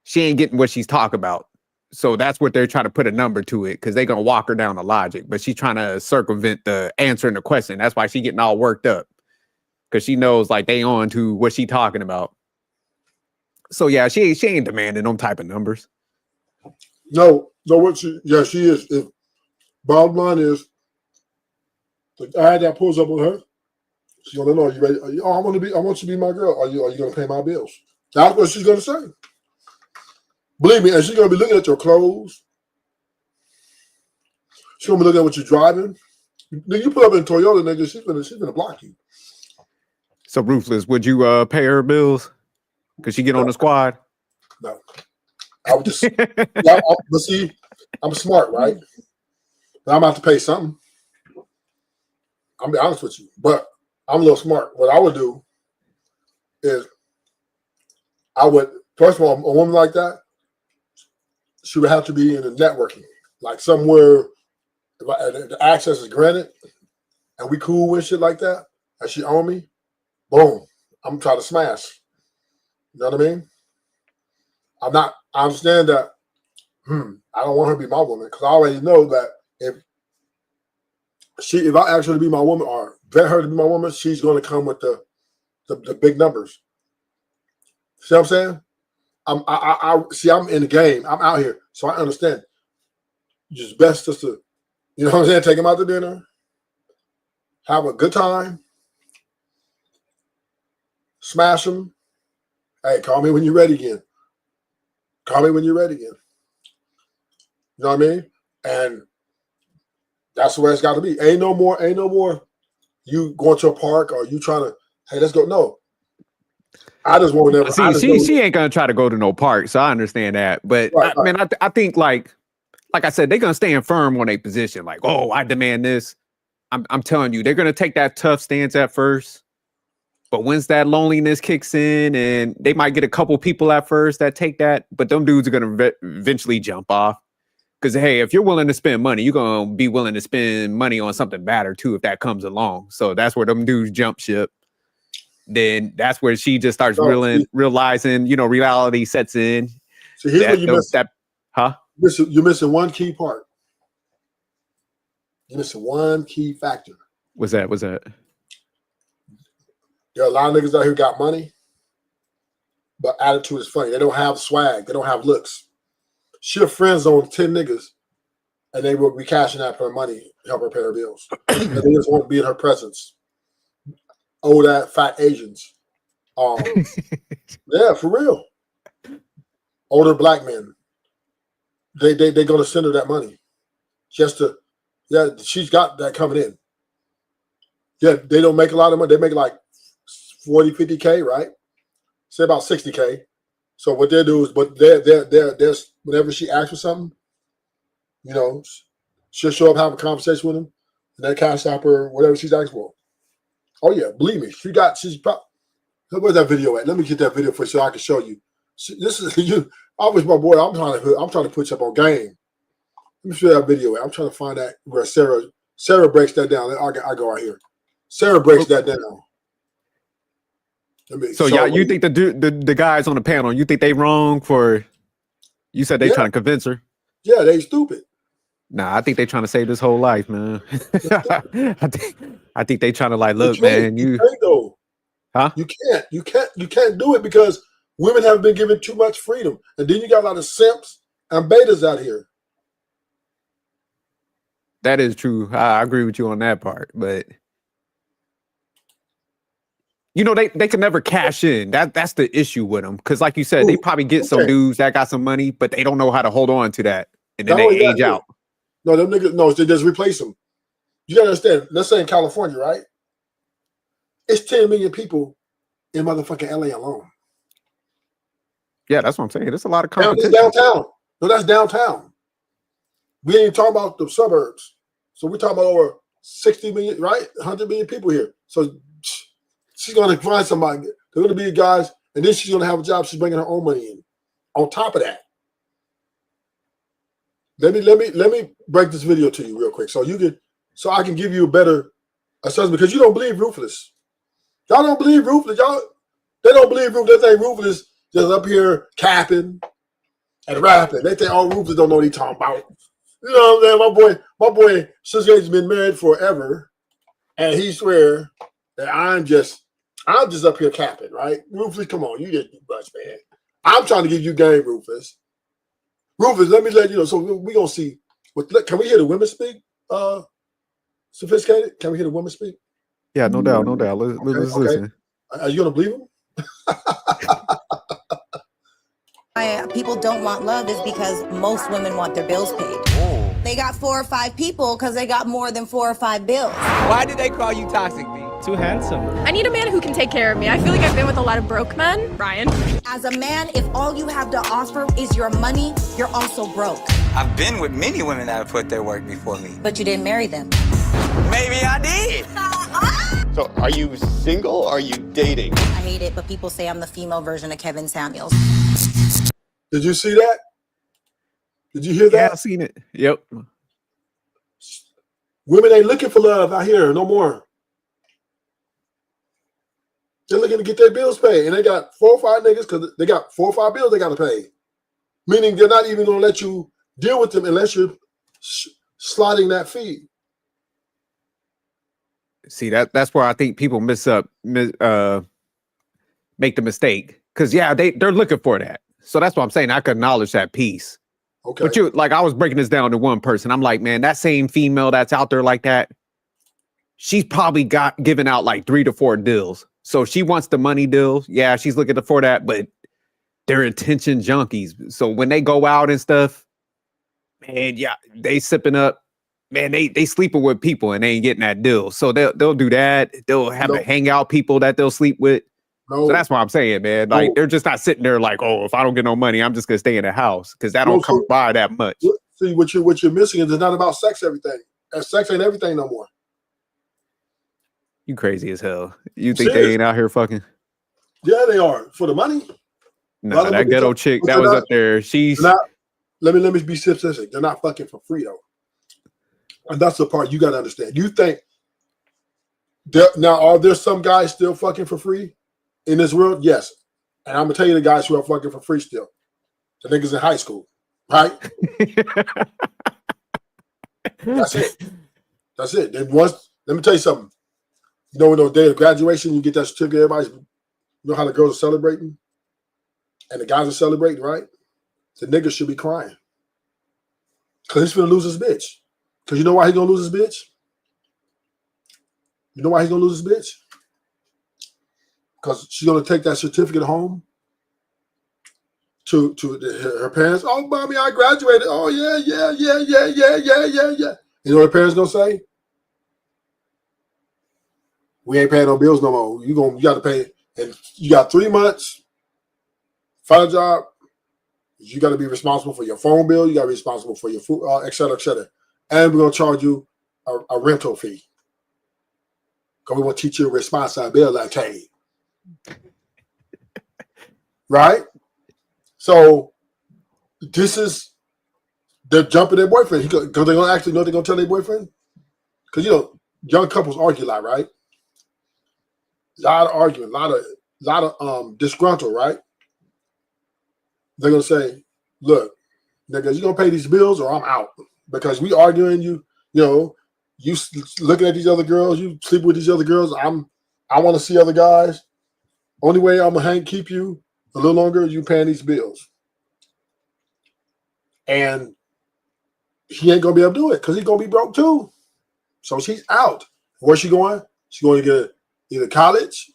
She ain't getting what she's talking about. So that's what they're trying to put a number to it, because they're going to walk her down the logic. But she's trying to circumvent the answering the question. That's why she getting all worked up, because she knows like they on to what she talking about. So yeah, she ain't demanding them type of numbers. No, what she is. If bottom line is the guy that pulls up with her, she's gonna know, are you ready? I want you to be my girl. Are you gonna pay my bills? That's what she's gonna say. Believe me, and she's gonna be looking at your clothes. She's gonna be looking at what you're driving. Nigga, you put up in Toyota, nigga, she's gonna block you. So Ruthless, would you pay her bills? Could she get on the squad? No. I would just but see, I'm smart, right? But I'm gonna have to pay something. I'm be honest with you. But I'm a little smart. What I would do is I would, first of all, a woman like that, she would have to be in the networking, like somewhere if the access is granted and we cool with shit like that, and she own me, boom, I'm trying to smash. You know what I mean? I understand that, I don't want her to be my woman because I already know that if I ask her to be my woman or vet her to be my woman, she's going to come with the big numbers. See what I'm saying? I'm in the game. I'm out here, so I understand. Just best just to, you know what I'm saying? Take them out to dinner, have a good time, smash them. Hey, call me when you're ready again. Call me when you're ready again. You know what I mean? And that's the way it's got to be. Ain't no more. You going to a park or you trying to, hey, let's go. No. I just want to she ain't gonna try to go to no park, so I understand that. But Right. I think like I said, they're gonna stand firm on a position. Like, oh, I demand this. I'm telling you, they're gonna take that tough stance at first. But once that loneliness kicks in, and they might get a couple people at first that take that, but them dudes are gonna eventually jump off. Because hey, if you're willing to spend money, you're gonna be willing to spend money on something better too if that comes along. So that's where them dudes jump ship. Then that's where she just starts realizing, reality sets in. So here's what you missing. Huh? You're missing one key part. You're missing one key factor. What's that? There are a lot of niggas out here who got money, but attitude is funny. They don't have swag. They don't have looks. She'll friend zone 10 niggas, and they will be cashing out her money to help her pay her bills. And they just won't be in her presence. Old that fat Asians. Yeah, for real. Older black men. They gonna send her that money. She's got that coming in. Yeah, they don't make a lot of money. They make like 40, 50K, right? Say about 60K. So what they do is, but they're whenever she asks for something, she'll show up, have a conversation with them, and then cash out her whatever she's asking for. Oh yeah, believe me, where's that video at? Let me get that video for you so I can show you. This is you. I was my boy. I'm trying to put you up on game. Let me show you that video at. I'm trying to find that where Sarah breaks that down. I go right here. Sarah breaks that down. So yeah, you think the guys on the panel, you think they wrong for? You said they trying to convince her. Yeah, they stupid. Nah, I think they trying to save this whole life, man. I think they trying to look, man. You can't though. Huh? You can't do it because women have been given too much freedom, and then you got a lot of simps and betas out here. That is true. I agree with you on that part, but they can never cash in. That's the issue with them. Because like you said, they probably get some dudes that got some money, but they don't know how to hold on to that, and then they age out. No, them niggas, no, they just replace them. You gotta understand, let's say in California, right? It's 10 million people in motherfucking LA alone. Yeah, that's what I'm saying. There's a lot of competition. Downtown. No, that's downtown. We ain't talking about the suburbs. So we're talking about over 60 million, right? 100 million people here. So she's gonna find somebody. They're gonna be guys, and then she's gonna have a job. She's bringing her own money in. On top of that, let me break this video to you real quick, so I can give you a better assessment, because you don't believe Ruthless. Y'all don't believe Ruthless. They don't believe Ruthless. They think Ruthless just up here capping and rapping. They think Ruthless don't know what he's talking about. You know what I'm saying? My boy Sugar's been married forever, and he swear that I'm just up here capping, right? Ruthless, come on, you didn't do much, man. I'm trying to give you game, Ruthless. Rufus, let me let you know. So we're gonna see. Can we hear the women speak? Sophisticated. Can we hear the women speak? Yeah, no doubt. Let's listen. Are you gonna believe them? Why people don't want love is because most women want their bills paid. They got 4 or 5 people because they got more than 4 or 5 bills. Why did they call you toxic, B? Too handsome. I need a man who can take care of me. I feel like I've been with a lot of broke men. Ryan. As a man, if all you have to offer is your money, you're also broke. I've been with many women that have put their work before me. But you didn't marry them. Maybe I did. So are you single or are you dating? I hate it, but people say I'm the female version of Kevin Samuels. Did you see that? Did you hear that? Yeah, I've seen it. Yep. Women ain't looking for love out here no more. They're looking to get their bills paid, and they got 4 or 5 niggas because they got 4 or 5 bills they got to pay. Meaning they're not even going to let you deal with them unless you're sliding that fee. See, that's where I think people make the mistake. Because yeah, they're looking for that. So that's what I'm saying. I could acknowledge that piece. Okay. But you, like, I was breaking this down to one person. I'm like, man, that same female that's out there like that, she's probably given out like 3 to 4 deals. So she wants the money deals. Yeah, she's looking for that, but they're attention junkies. So when they go out and stuff, man, yeah, they sipping up. Man, they sleeping with people and they ain't getting that deal. So they'll do that. They'll have to hang out people that they'll sleep with. So that's what I'm saying, man. Like they're just not sitting there like, oh, if I don't get no money, I'm just gonna stay in the house because that don't come by that much. See, what you're missing is it's not about sex. Everything. And sex ain't everything no more. You crazy as hell. You think they ain't out here fucking? Yeah, they are for the money. No, that ghetto chick that was up there. She's not. Let me be specific. They're not fucking for free though. And that's the part you got to understand. You think now, are there some guys still fucking for free in this world? Yes. And I'm going to tell you the guys who are fucking for free still. The niggas in high school, right? That's it. That's it. Then once, let me tell you something. You know, when on the day of graduation, you get that certificate, everybody's, you know how the girls are celebrating? And the guys are celebrating, right? The niggas should be crying. Because he's going to lose his bitch. Because you know why he's going to lose his bitch? You know why he's going to lose his bitch? Because she's going to take that certificate home to her parents. Oh, mommy, I graduated. Oh, yeah. You know what her parents going to say? We ain't paying no bills no more. You got to pay. And you got 3 months. Find a job. You got to be responsible for your phone bill. You got to be responsible for your food, et cetera, et cetera. And we're going to charge you a rental fee. Because we want to teach you responsibility. Right? So this is, they're jumping their boyfriend. Because they're going to actually know they're going to tell their boyfriend. Because, you know, young couples argue a lot, right? A lot of arguing, a lot of disgruntled, right? They're going to say, look, nigga, you going to pay these bills or I'm out. Because we arguing, you know, you looking at these other girls, you sleep with these other girls. I want to see other guys. Only way I'm gonna keep you a little longer, you paying these bills. And he ain't gonna be able to do it because he's gonna be broke too. So she's out. Where's she going? She's going to get either college,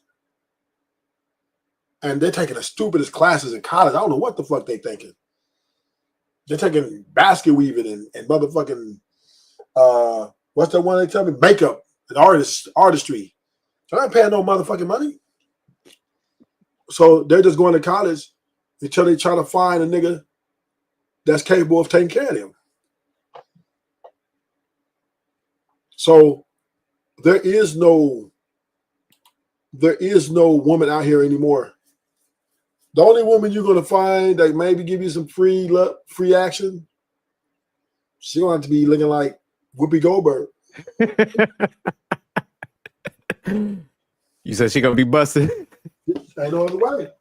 and they're taking the stupidest classes in college. I don't know what the fuck they thinking. They're taking basket weaving and motherfucking what's that one they tell me? Makeup and artistry. They're not paying no motherfucking money. So they're just going to college until they try to find a nigga that's capable of taking care of them. So there is no woman out here anymore. The only woman you're gonna find that maybe give you some free action, she's gonna have to be looking like Whoopi Goldberg. You said she gonna be busted. Ain't no other way.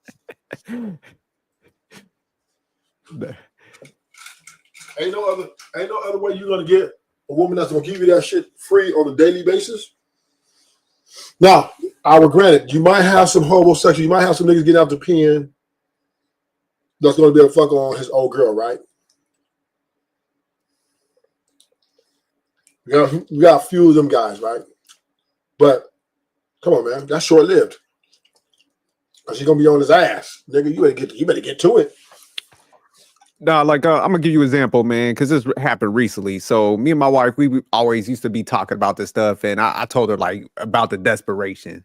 Ain't no other way you're gonna get a woman that's gonna give you that shit free on a daily basis. Now, I will grant it. You might have some homosexual. You might have some niggas getting out the pen that's going to be able to fuck on his old girl, right? You got a few of them guys, right? But come on, man, that's short lived. Cause he's gonna be on his ass, nigga. You better get to it. No, like I'm gonna give you an example, man, because this happened recently. So me and my wife, we always used to be talking about this stuff, and I told her like about the desperation,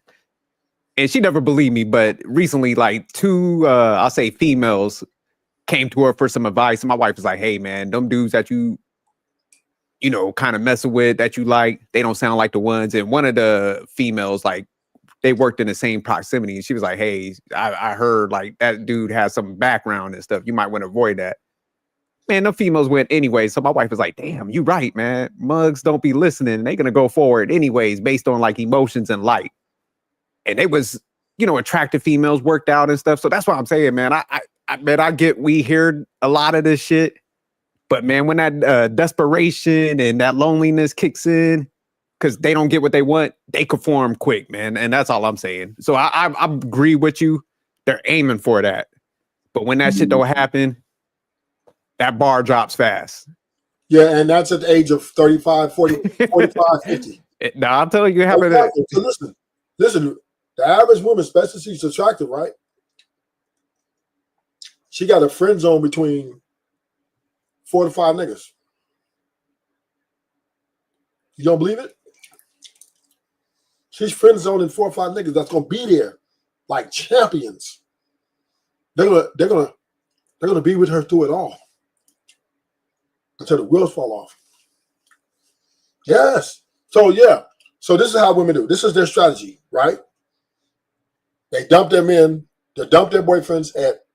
and she never believed me. But recently, like 2, I'll say females came to her for some advice, and my wife was like, "Hey, man, them dudes that you you know, kind of messing with that you like, they don't sound like the ones. And one of the females, like, they worked in the same proximity, and she was like, hey, I heard like that dude has some background and stuff. You might want to avoid that. Man, the females went anyway. So my wife was like, damn, you right, man. Mugs don't be listening. They're gonna go forward anyways, based on like emotions and light. And it was, you know, attractive females worked out and stuff. So that's what I'm saying, man. I get we hear a lot of this shit, but man, when that desperation and that loneliness kicks in, because they don't get what they want, they conform quick, man. And that's all I'm saying. So I agree with you. They're aiming for that. But when that shit don't happen, that bar drops fast. Yeah, and that's at the age of 35, 40, 45, 50. No, I'm telling you, having exactly. So listen, the average woman, especially she's attractive, right? She got a friend zone between 4 to 5 niggas. You don't believe it? She's friend zoning 4 or 5 niggas that's gonna be there like champions. They're gonna be with her through it all until the wheels fall off. Yes. So yeah. So this is how women do. This is their strategy, right? They dump their men, they dump their boyfriends at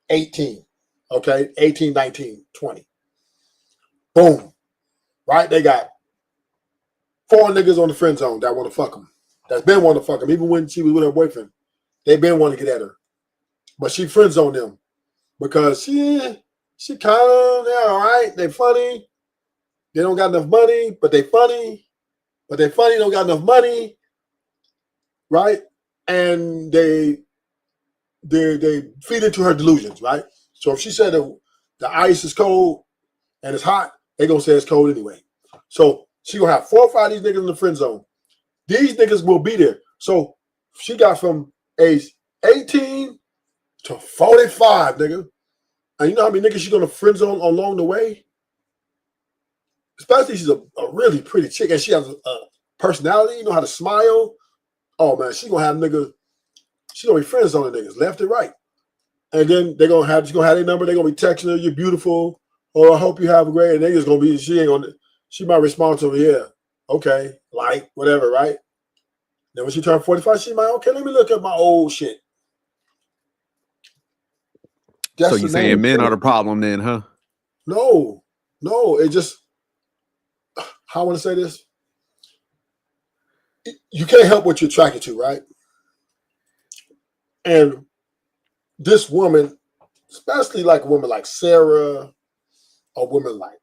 18. Okay, 18, 19, 20. Boom. Right? They got 4 niggas on the friend zone that want to fuck them. That's been wanting to fuck them. Even when she was with her boyfriend, they been wanting to get at her. But she friend zoned them because she kind of, they're all right. They funny. They don't got enough money, but they funny. But they funny, don't got enough money. Right? And they feed into her delusions, right? So if she said that the ice is cold and it's hot, they gonna say it's cold anyway. So she gonna have 4 or 5 of these niggas in the friend zone. These niggas will be there. So she got from age 18 to 45, nigga. And you know how many niggas she gonna friend zone along the way? Especially she's a really pretty chick and she has a personality, you know how to smile. Oh man, she gonna have niggas, she gonna be friend zoning niggas left and right. And then she's gonna have their number, they're gonna be texting her, you're beautiful, or I hope you have a great, and they just gonna be, she might respond to me, yeah, okay, like, whatever, right? Then when she turned 45, she might, okay, let me look at my old shit. That's so you saying men are the problem then, huh? No, it just, how I want to say this. You can't help what you're attracted to, right? And this woman, especially like a woman like Sarah, a woman like,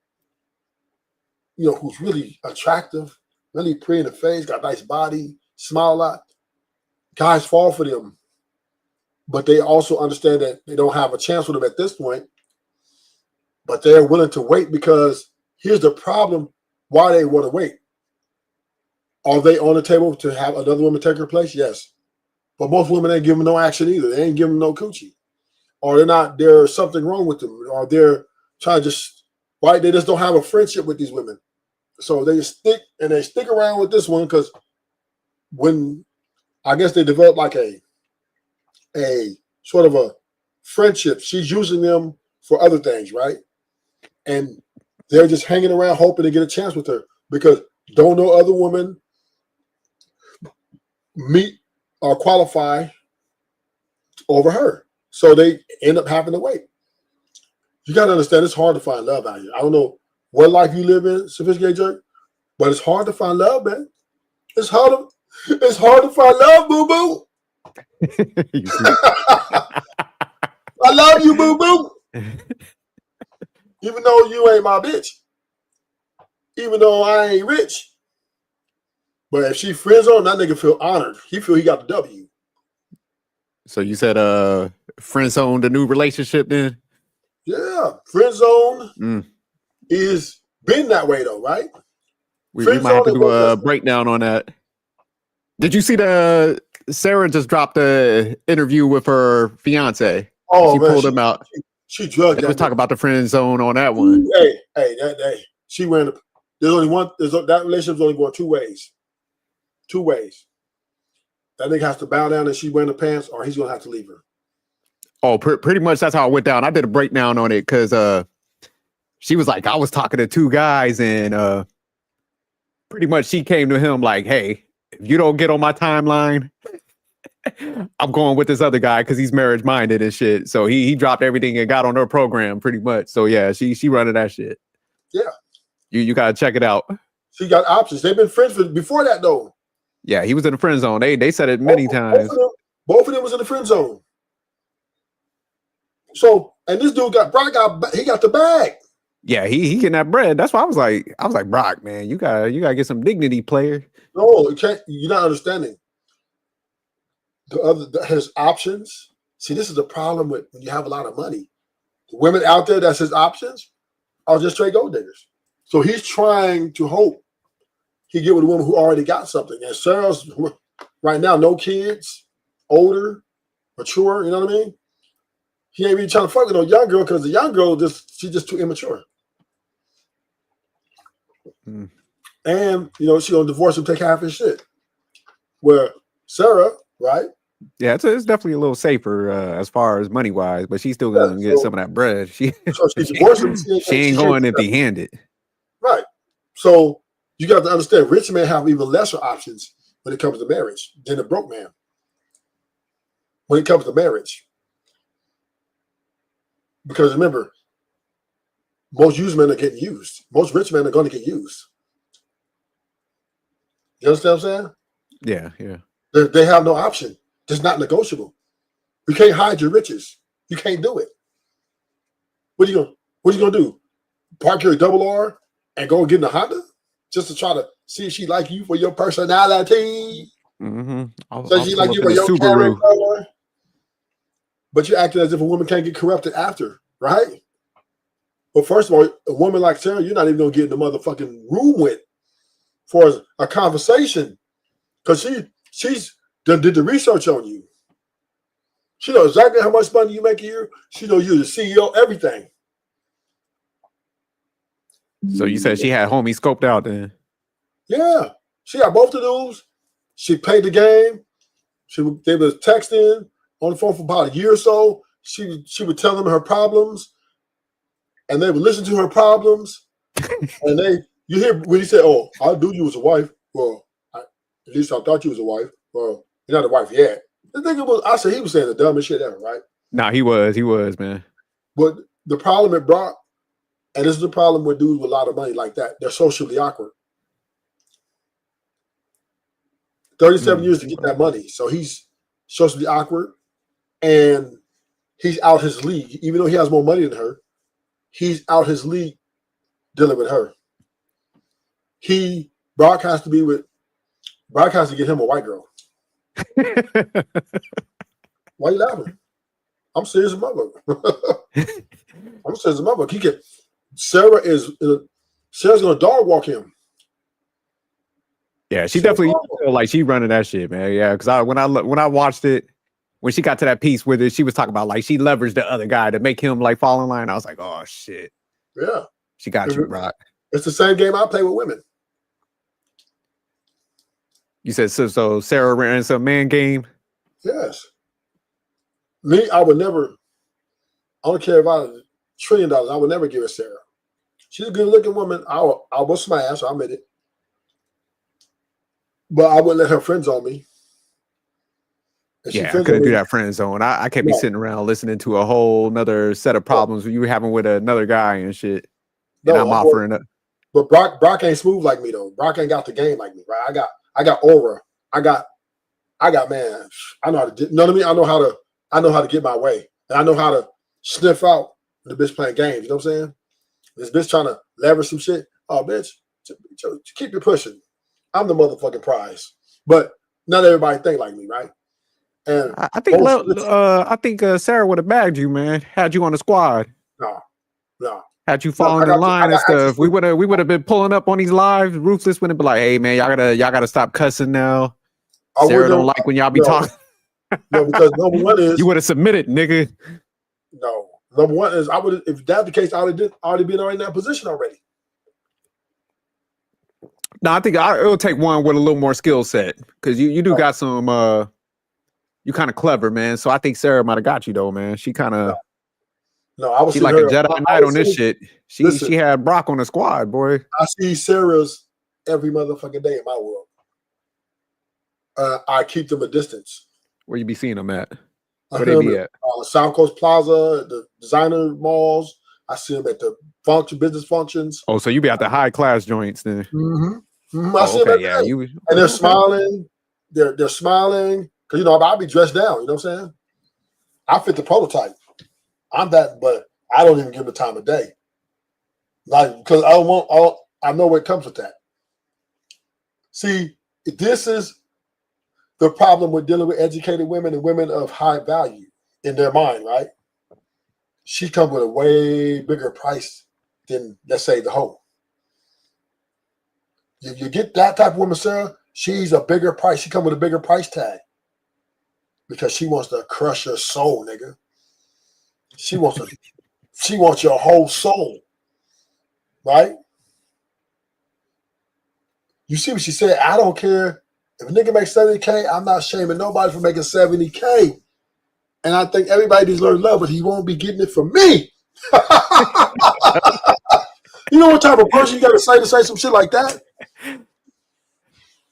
you know, who's really attractive, really pretty in the face, got a nice body, smile a lot. Guys fall for them. But they also understand that they don't have a chance with them at this point. But they're willing to wait because here's the problem why they want to wait. Are they on the table to have another woman take her place? Yes. But most women ain't giving no action either. They ain't giving no coochie. Or there's something wrong with them. Or they're trying to they just don't have a friendship with these women. So they stick around with this one because when I guess they develop like a sort of a friendship, she's using them for other things, right? And they're just hanging around hoping to get a chance with her because don't know other women meet or qualify over her. So they end up having to wait. You got to understand it's hard to find love out here. I don't know what life you live in, Sophisticated Jerk, but it's hard to find love, man. It's hard to find love, boo-boo. I love you, boo-boo. Even though you ain't my bitch. Even though I ain't rich. But if she friends on, that nigga feel honored. He feel he got the W. So you said friend zone the new relationship then? Yeah. Friend zone is been that way though, right? We might have to do a breakdown on that. Did you see Sarah just dropped an interview with her fiance? Oh, she man, pulled him out. She drugged. Let's talk about the friend zone on that one. Hey, she went. There's only one. That relationship's only going 2 ways. 2 ways. That nigga has to bow down and she wearing the pants, or he's gonna have to leave her. Oh, pretty much that's how it went down. I did a breakdown on it because she was like, I was talking to 2 guys, and pretty much she came to him like, hey, if you don't get on my timeline, I'm going with this other guy because he's marriage minded and shit. So he dropped everything and got on her program pretty much. So yeah, she running that shit. Yeah. You gotta check it out. She got options. They've been friends before that though. Yeah, he was in the friend zone. They said it many times. Both of them was in the friend zone. So, and this dude got the bag. Yeah, he getting that bread. That's why I was like, Brock, man, you gotta get some dignity, player. No, you can't. You're not understanding. The other that has options. See, this is the problem with when you have a lot of money. The women out there that says options are just straight gold diggers. So he's trying to hope he get with a woman who already got something. And Sarah's right now, no kids, older, mature. You know what I mean? He ain't really trying to fuck with no young girl because the young girl she's just too immature. Mm. And she gonna divorce him, take half his shit. Where Sarah, right? Yeah, it's definitely a little safer as far as money wise, but she's still gonna get some of that bread. She divorced him. She ain't going empty handed. Right. So you got to understand, rich men have even lesser options when it comes to marriage than a broke man. When it comes to marriage. Because remember, most used men are getting used. Most rich men are going to get used. You understand what I'm saying? Yeah. They have no option. It's not negotiable. You can't hide your riches. You can't do it. What are you gonna do? Park your double R and go get in a Honda just to try to see if she like you for your personality? Mm-hmm. So she like you for your Subaru color? But you're acting as if a woman can't get corrupted after, right? But first of all, a woman like Sarah, you're not even gonna get in the motherfucking room with for a conversation, because she's did the research on you. She knows exactly how much money you make a year. She knows you're the CEO, everything. So you said she had homie scoped out then? Yeah, she got both of those. She played the game. They was texting on the phone for about a year or so. She would tell them her problems, and they would listen to her problems. And you hear when he said, "Oh, I knew you was a wife." Well, at least I thought you was a wife. Well, you're not a wife yet. The thing was, I said he was saying the dumbest shit ever, right? Nah, he was, man. But the problem it brought, and this is the problem with dudes with a lot of money like that, they're socially awkward. 37 years to get that money. So he's socially awkward, and he's out his league. Even though he has more money than her, he's out his league dealing with her. Brock has to get him a white girl. Why you laughing? I'm serious as mother. I'm serious as mother. Sarah's gonna dog walk him. Yeah, she definitely feel like she running that shit, man. Yeah, because when I watched it, when she got to that piece with it, she was talking about like she leveraged the other guy to make him like fall in line. I was like, oh shit. Yeah, she got you, Brock. It's the same game I play with women. You said so Sarah ran some man game? Yes. Me, I would never, I don't care if I had $1 trillion, I would never give it Sarah. She's a good looking woman. I will smash, I'll admit it. But I wouldn't let her friends on me. Yeah, I couldn't do that friend zone. I can't be sitting around listening to a whole nother set of problems you were having with another guy and shit. And I'm offering up. But Brock ain't smooth like me though. Brock ain't got the game like me, right? I got aura. I got man. I know how to. You know what I mean? I know how to get my way, and I know how to sniff out the bitch playing games. You know what I'm saying? This bitch trying to leverage some shit. Oh, bitch, keep it pushing. I'm the motherfucking prize. But not everybody think like me, right? And I think Sarah would have bagged you, man. Had you on the squad. No. Had you fallen in line and stuff, we would have been pulling up on these lives. Ruthless wouldn't be like, "Hey man, y'all gotta stop cussing now." Sarah don't like when y'all be talking. No, because number one is you would have submitted, nigga. No, number one is I would. If that's the case, I would have already been in that position already. No, I think it'll take one with a little more skill set because you do got some. You kind of clever, man. So I think Sarah might have got you though, man. She kind of. No, I was She seeing like a her. Jedi I Knight was on this seeing- shit. She had Brock on the squad, boy. I see Sarah's every motherfucking day in my world. I keep them a distance. Where you be seeing them at? Where they be at? South Coast Plaza, the designer malls. I see them at the business functions. Oh, so you be at the high class joints then? Mm-hmm. I Oh, see them okay, every yeah. day. You and they're smiling. They're smiling because I'll be dressed down. You know what I'm saying? I fit the prototype. I'm that, but I don't even give the time of day. Like because I know what comes with that. See, this is the problem with dealing with educated women and women of high value in their mind, right? She comes with a way bigger price than, let's say, the hoe. You get that type of woman, Sarah, she's a bigger price. She comes with a bigger price tag because she wants to crush your soul, nigga. She wants your whole soul, right? You see what she said? I don't care if a nigga makes 70K. I'm not shaming nobody for making 70K. And I think everybody needs to learn love, but he won't be getting it from me. You know what type of person you got to say some shit like that?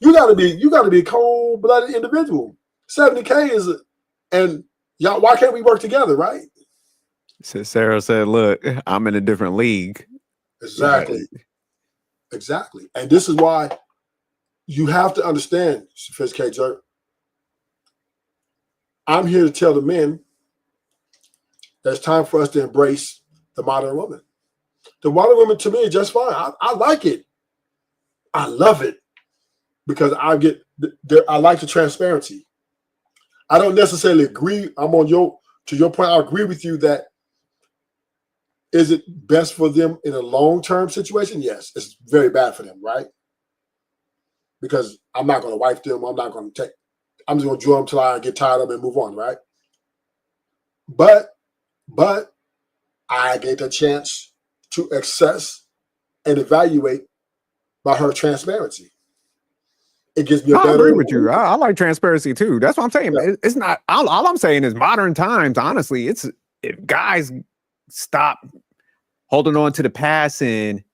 You gotta be a cold-blooded individual. 70K is, and y'all, why can't we work together, right? Sarah said, "Look, I'm in a different league." Exactly. Exactly. And this is why you have to understand, Sophisticated Jerk. I'm here to tell the men that it's time for us to embrace the modern woman. The modern woman to me is just fine. I like it. I love it because I like the transparency. I don't necessarily agree. To your point, I agree with you that is it best for them in a long-term situation? Yes, it's very bad for them, right? Because I'm not going to wife them. I'm just going to drill them till I get tired of them and move on, right? But I get the chance to assess and evaluate by her transparency. It gives me a better. I agree with you. I like transparency too. That's what I'm saying. Yeah. It's not all I'm saying is modern times. Honestly, it's if guys stop holding on to the past and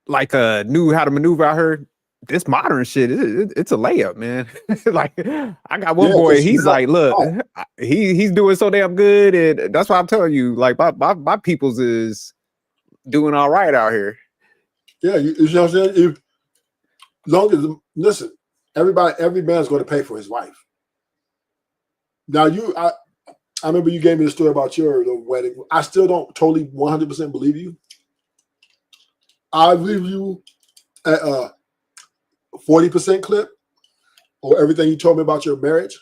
knew how to maneuver out here. This modern shit, it's a layup, man. Like I got one boy, he's like, look, he's doing so damn good, and that's why I'm telling you, like my people's is doing all right out here. Yeah, you know what I'm saying? Listen, every man's going to pay for his wife. Now I remember you gave me the story about your wedding. I still don't totally 100% believe you. I believe you at 40% clip or everything you told me about your marriage.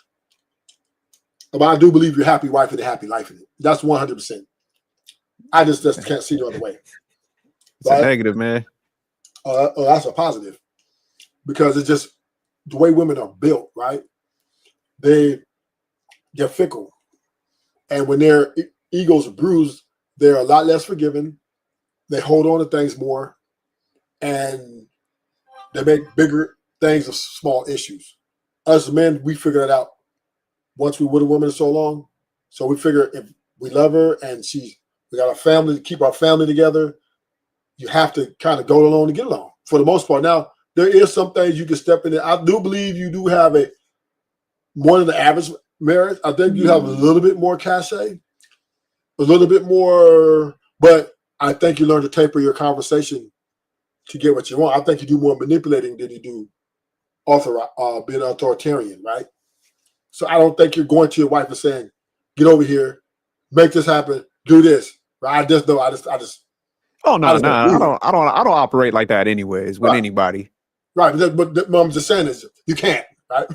But I do believe you're happy wife and a happy life in it. That's 100%. I just can't see no other way. It's a negative, man. That's a positive. Because it's just the way women are built, right? They're fickle. And when their egos are bruised, they're a lot less forgiving. They hold on to things more. And they make bigger things of small issues. Us men, we figure it out once we with a woman so long. So we figure if we love her and we got a family to keep our family together, you have to kind of go along to get along for the most part. Now, there is some things you can step in. I do believe you do have more than the average marriage. I think you have a little bit more cachet, a little bit more, but I think you learn to taper your conversation to get what you want. I think you do more manipulating than you do being authoritarian, right? So I don't think you're going to your wife and saying, "Get over here, make this happen, do this." Right? I just. Oh no, I don't operate like that anyways with anybody. Right, but what I'm just saying is you can't, right?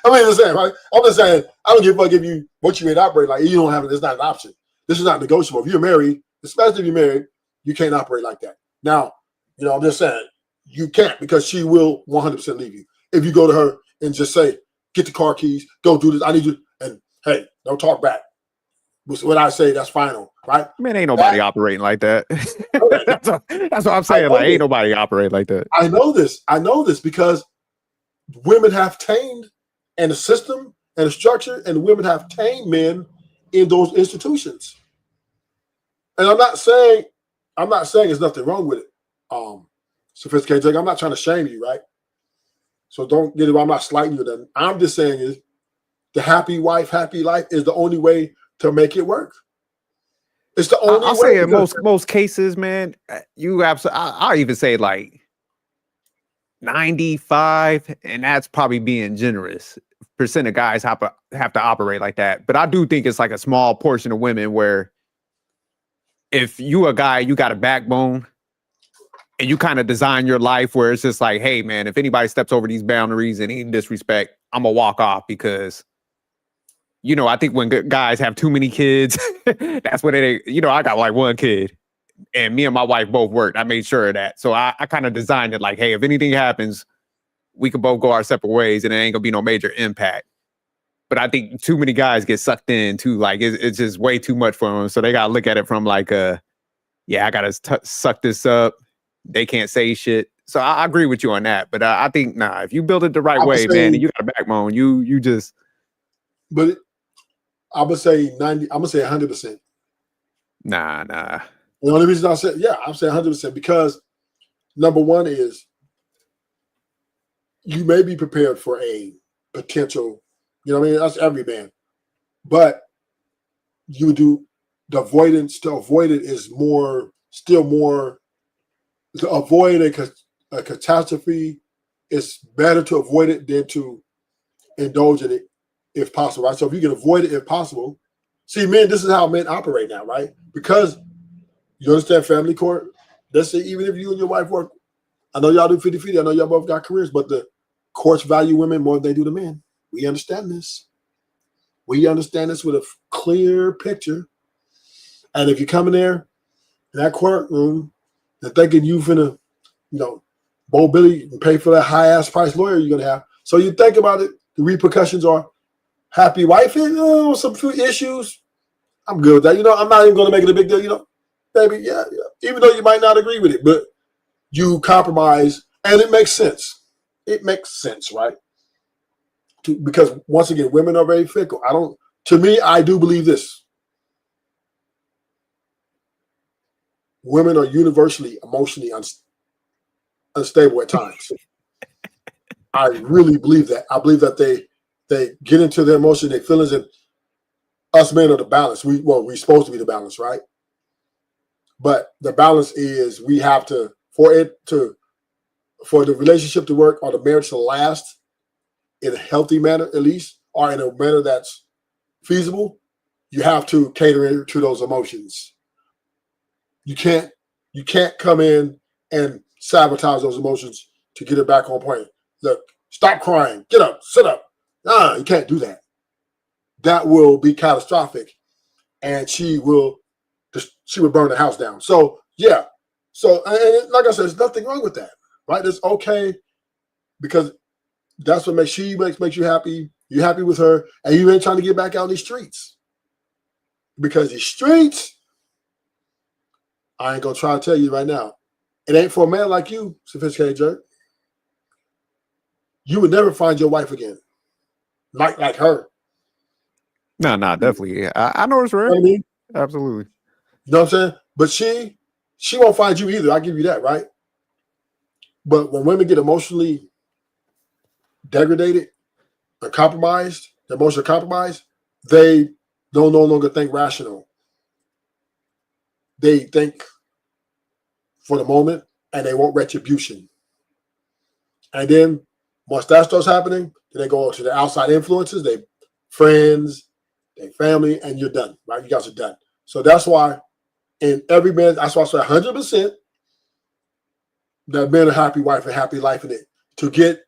I mean, just saying, right? I'm just saying I don't give a fuck if you what you may operate like. You don't have it. It's not an option. This is not negotiable. If you're married, especially if you're married, you can't operate like that. Now, I'm just saying you can't because she will 100% leave you if you go to her and just say, "Get the car keys, go do this. I need you." And hey, don't talk back. What I say, that's final, right? Man, ain't nobody operating like that. That's what I'm saying. Like, ain't nobody operating like that. I know this because women have tamed and the system and the structure, and women have tamed men in those institutions. And I'm not saying there's nothing wrong with it. Sophisticated Jake, I'm not trying to shame you, right? So don't get it wrong. I'm not slighting you. Then I'm just saying is the happy wife, happy life is the only way to make it work. It's the only I'll way. say in most cases, man, you absolutely. I'll even say like 95, and that's probably being generous. Percent of guys have to operate like that, but I do think it's like a small portion of women where if you a guy, you got a backbone, and you kind of design your life where it's just like, hey, man, if anybody steps over these boundaries and any disrespect, I'm gonna walk off because. You know, I think when guys have too many kids, that's what they, you know, I got like one kid and me and my wife both worked. I made sure of that. So I kind of designed it like, hey, if anything happens, we can both go our separate ways and it ain't gonna be no major impact. But I think too many guys get sucked in too. Like it's just way too much for them. So they gotta look at it from like, yeah, I gotta suck this up. They can't say shit. So I agree with you on that. But I think, if you build it the right way, man, and you got a backbone, you just. But I would say 90. I'm gonna say 100%. Nah. The only reason I said, I'm saying 100% because number one is you may be prepared for a potential, you know what I mean? That's every man. But you do the avoidance to avoid it is still more to avoid a catastrophe. It's better to avoid it than to indulge in it if possible, right? So if you can avoid it if possible. See, men, this is how men operate now, right? Because you understand family court. Let's say even if you and your wife work, I know y'all do 50-50. I know y'all both got careers, but the courts value women more than they do the men. We understand this. We understand this with a clear picture. And if you come in there in that courtroom and thinking you finna, Bo Billy and pay for that high-ass price lawyer you're gonna have. So you think about it, the repercussions are happy wife, some few issues. I'm good with that. I'm not even gonna make it a big deal, baby, yeah. Even though you might not agree with it, but you compromise and it makes sense. It makes sense, right? Because once again, women are very fickle. I do believe this. Women are universally emotionally unstable at times. I really believe that. I believe that they get into their emotion, their feelings, and us men are the balance. We're supposed to be the balance, right? But the balance is we have to, for the relationship to work or the marriage to last in a healthy manner, at least, or in a manner that's feasible, you have to cater to those emotions. You can't come in and sabotage those emotions to get it back on point. Look, stop crying. Get up, sit up. You can't do that. That will be catastrophic, and she would burn the house down. So yeah. So and like I said, there's nothing wrong with that, right? It's okay because that's what makes you happy. You're happy with her, and you ain't trying to get back out in these streets. Because these streets, I ain't gonna try to tell you right now, it ain't for a man like you, Sophisticated Jerk. You would never find your wife again, like her. No, definitely. Yeah. I know it's rare. You know what I mean? Absolutely. You know what I'm saying? But she won't find you either. I'll give you that, right? But when women get emotionally degraded or compromised, emotionally compromised, they don't no longer think rational. They think for the moment and they want retribution. And then once that starts happening, then they go to the outside influences, they friends, they family, and you're done, right? You guys are done. So that's why in every man, that's why I say 100% that men a happy wife and happy life in it to get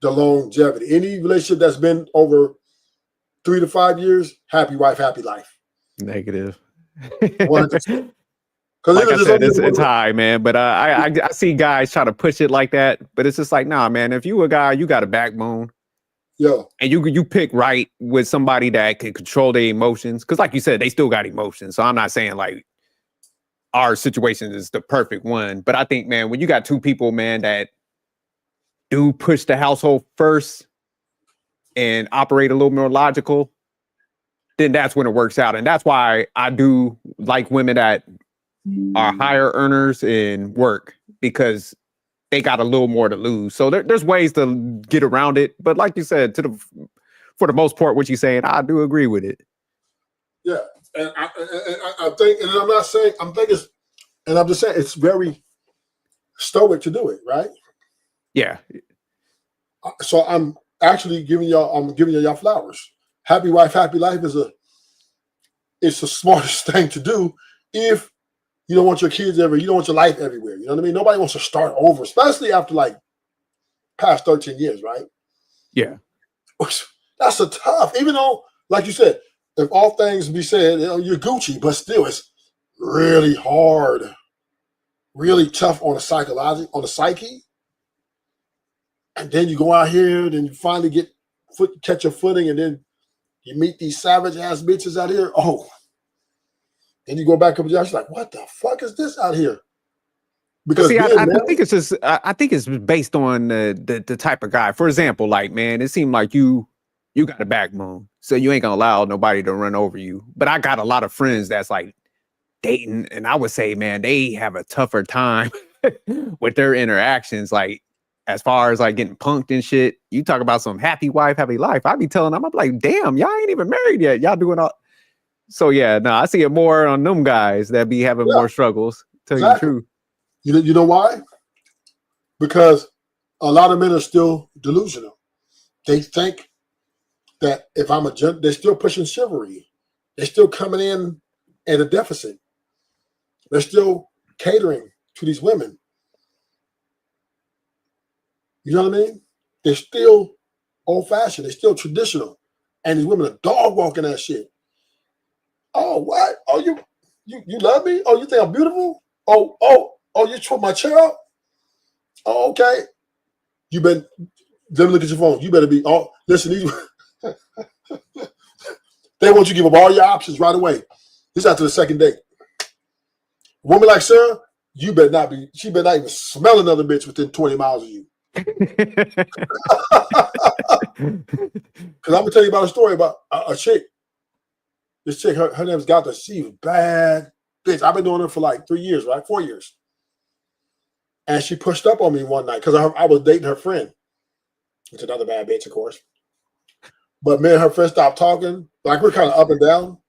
the longevity. Any relationship that's been over 3 to 5 years, happy wife, happy life. Negative. 100%. Like I said, it's high, man. But I see guys try to push it like that. But it's just like, nah, man. If you a guy, you got a backbone. Yeah. And you pick right with somebody that can control their emotions. Because like you said, they still got emotions. So I'm not saying like our situation is the perfect one. But I think, man, when you got two people, man, that do push the household first and operate a little more logical, then that's when it works out. And that's why I do like women that are higher earners in work, because they got a little more to lose. So there's ways to get around it. But like you said, for the most part, what you're saying, I do agree with it. Yeah, and I think, and I'm not saying, I'm just saying it's very stoic to do it, right? Yeah. So I'm actually giving y'all flowers. Happy wife, happy life it's the smartest thing to do if you don't want your kids you don't want your life everywhere. You know what I mean? Nobody wants to start over, especially after like past 13 years, right? Yeah. That's a tough, even though, like you said, if all things be said, you're Gucci, but still it's really hard, really tough on the psyche. And then you go out here, then you finally catch your footing, and then you meet these savage ass bitches out here. Oh, and you go back up and you're like, what the fuck is this out here? Because see, I think it's just, I think it's based on the type of guy. For example, like, man, it seemed like you got a backbone, so you ain't gonna allow nobody to run over you. But I got a lot of friends that's like dating, and I would say, man, they have a tougher time with their interactions. Like, as far as like getting punked and shit, you talk about some happy wife, happy life. I'd be telling them, I'm like, damn, y'all ain't even married yet. Y'all doing all. So yeah, no, I see it more on them guys that be having more struggles. Tell you the truth. You know why? Because a lot of men are still delusional. They think that if I'm they're still pushing chivalry. They're still coming in at a deficit. They're still catering to these women. You know what I mean? They're still old-fashioned. They're still traditional. And these women are dog walking that shit. Oh, what? Oh, you love me? Oh, you think I'm beautiful? Oh, you took my chair out? Oh, okay. Let me look at your phone. You better be, listen, they want you to give up all your options right away. This after the second date. A woman like Sarah, she better not even smell another bitch within 20 miles of you. Because I'm gonna tell you about a story about a chick. This chick, her name's Gata. She was bad bitch. I've been doing it for like 3 years, right? 4 years. And she pushed up on me one night because I was dating her friend. It's another bad bitch, of course. But me and her friend stopped talking. Like, we're kind of up and down.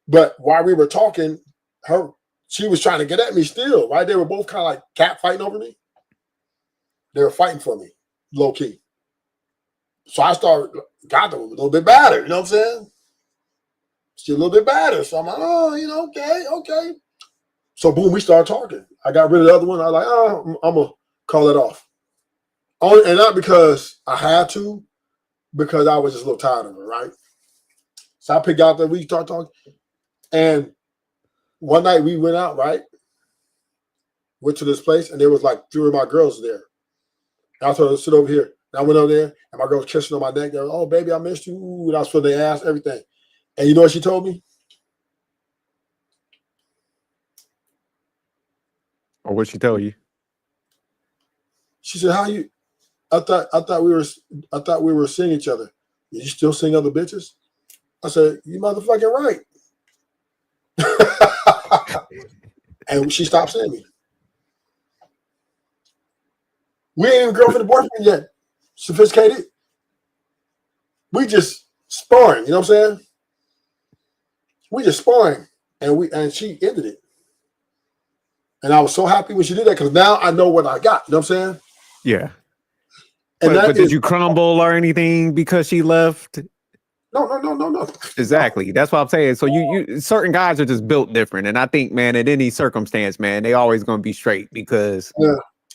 But while we were talking, she was trying to get at me still, right? They were both kind of like cat fighting over me. They were fighting for me, low key. So I got them a little bit better, you know what I'm saying? She's a little bit better. So I'm like, okay. So boom, we started talking. I got rid of the other one. I was like, I'm going to call it off. And not because I had to, because I was just a little tired of her, right? So I picked out that we started talking. And one night we went out, right? Went to this place, and there was like 3 of my girls there. And I told her to sit over here. And I went over there, and my girl was kissing on my neck. They were, oh, baby, I missed you. Ooh, and I was feeling their ass, everything. And you know what she told me? Or what'd she tell you? She said, "How you? I thought we were seeing each other. You still seeing other bitches?" I said, "You motherfucking right." And she stopped seeing me. We ain't even girlfriend and boyfriend yet. Sophisticated. We just sparring, you know what I'm saying? We just sparring. And she ended it. And I was so happy when she did that because now I know what I got. You know what I'm saying? Yeah. And but did you crumble or anything because she left? No. Exactly. That's what I'm saying. So you certain guys are just built different. And I think, man, in any circumstance, man, they always gonna be straight because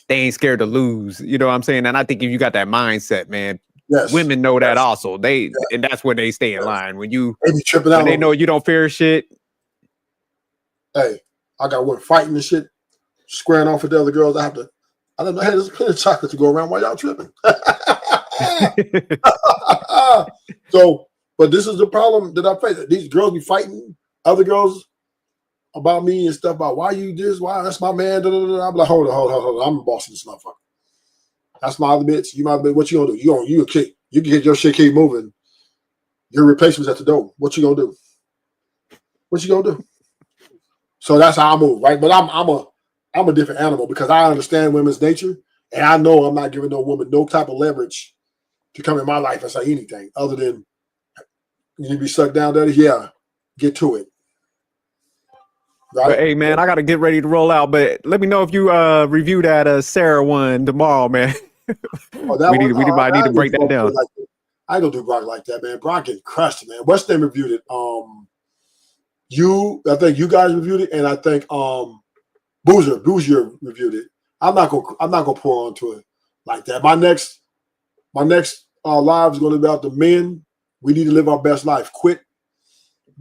they ain't scared to lose. You know what I'm saying? And I think if you got that mindset, man, women know that also. And that's where they stay in line. When they know you don't fear shit. Hey, I got one fighting and shit, squaring off with the other girls. I don't know. Hey, there's plenty of chocolate to go around while y'all tripping. So, but this is the problem that I face. These girls be fighting other girls about me and stuff about why you this, why that's my man. Da, da, da. I'm like, hold on. I'm the boss of this motherfucker. That's my other bitch. You my bitch. What you gonna do? You a kid. You can get your shit keep moving. Your replacement's at the door. What you gonna do? What you gonna do? So that's how I move, right? But I'm a different animal because I understand women's nature, and I know I'm not giving no woman no type of leverage to come in my life and say anything other than you need to be sucked down, daddy. Yeah, get to it. Right? But, hey man, I gotta get ready to roll out. But let me know if you review that Sarah one tomorrow, man. We might need to break that down. I ain't gonna do Brock like that, man. Brock getting crushed, man. What's name reviewed it? I think you guys reviewed it, and I think Boozer reviewed it. I'm not gonna pour onto it like that. My next live is gonna be about the men. We need to live our best life. Quit.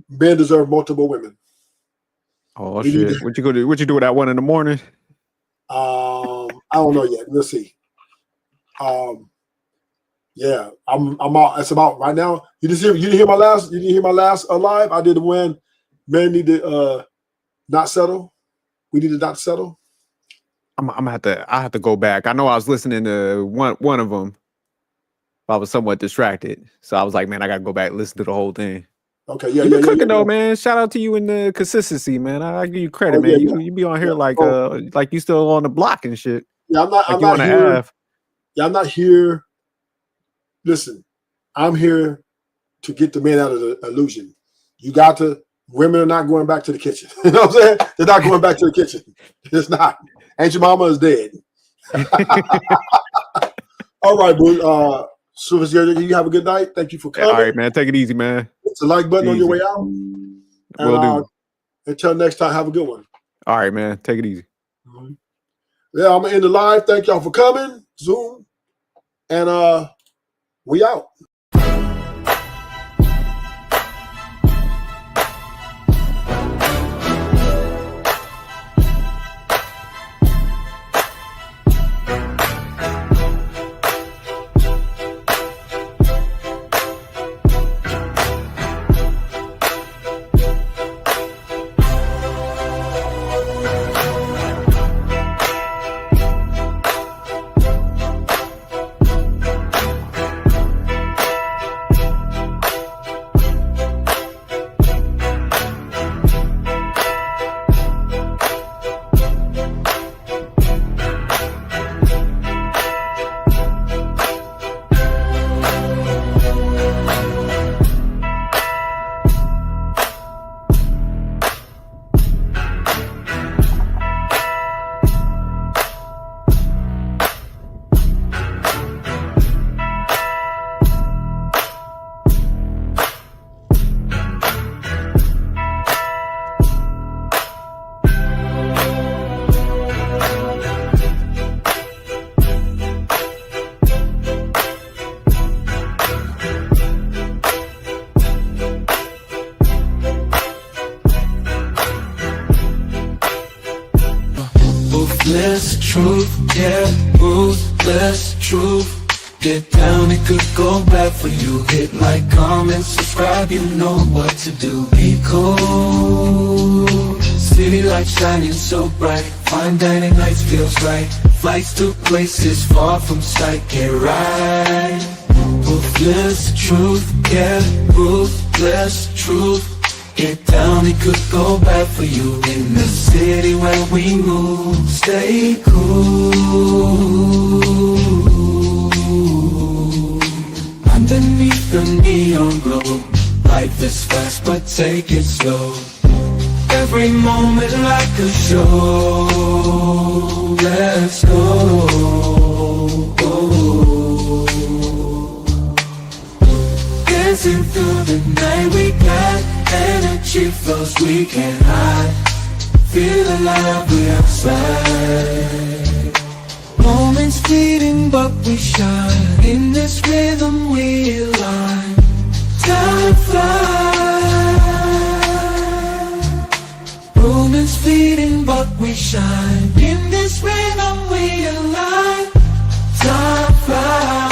Men deserve multiple women. Oh shit! What you gonna do? What you do with that one in the morning? I don't know yet. We'll see. Yeah, I'm out. It's about right now. You didn't hear my last live. I did the when men need to not settle. We need to not settle. I have to go back. I know I was listening to one of them. I was somewhat distracted, so I was like, man, I gotta go back and listen to the whole thing. Okay, you been cooking though, man. Shout out to you in the consistency, man. I give you credit, man. You be on here like you still on the block and shit. Yeah, I'm not here. Yeah, I'm not here. Listen, I'm here to get the men out of the illusion. Women are not going back to the kitchen. You know what I'm saying? They're not going back to the kitchen. It's not. Ain't your mama is dead. All right, boo. So you have a good night. Thank you for coming. All right, man. Take it easy, man. Hit the like button on your way out. Will do. Until next time, have a good one. All right, man. Take it easy. Yeah, I'm gonna end the live. Thank y'all for coming. Zoom. And we out. Ruthless truth, yeah, ruthless truth. Get down, it could go bad for you. Hit like, comment, subscribe, you know what to do. Be cool. City lights shining so bright. Fine dining nights feels right. Flights to places far from sight. Get right. Ruthless truth, yeah, ruthless truth. Get down, it could go bad for you. In the city where we move, stay cool. Underneath the neon glow, life is fast but take it slow. Every moment like a show. Let's go. Dancing through the night, we got energy flows we can't hide. Feel alive, we outside. Moments fleeting but we shine. In this rhythm we align. Time flies. Moments fleeting but we shine. In this rhythm we align. Time flies.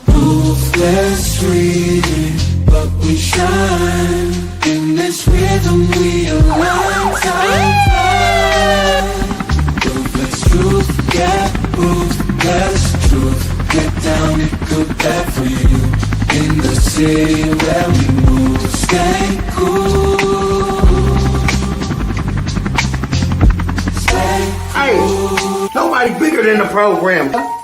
Ruthless reading, but we shine. In this rhythm we align. Time flies. Ruthless truth, yeah, ruthless truth. Get down, it could bad for you. see where we move. Stay cool. Stay cool. Hey, nobody bigger than the program.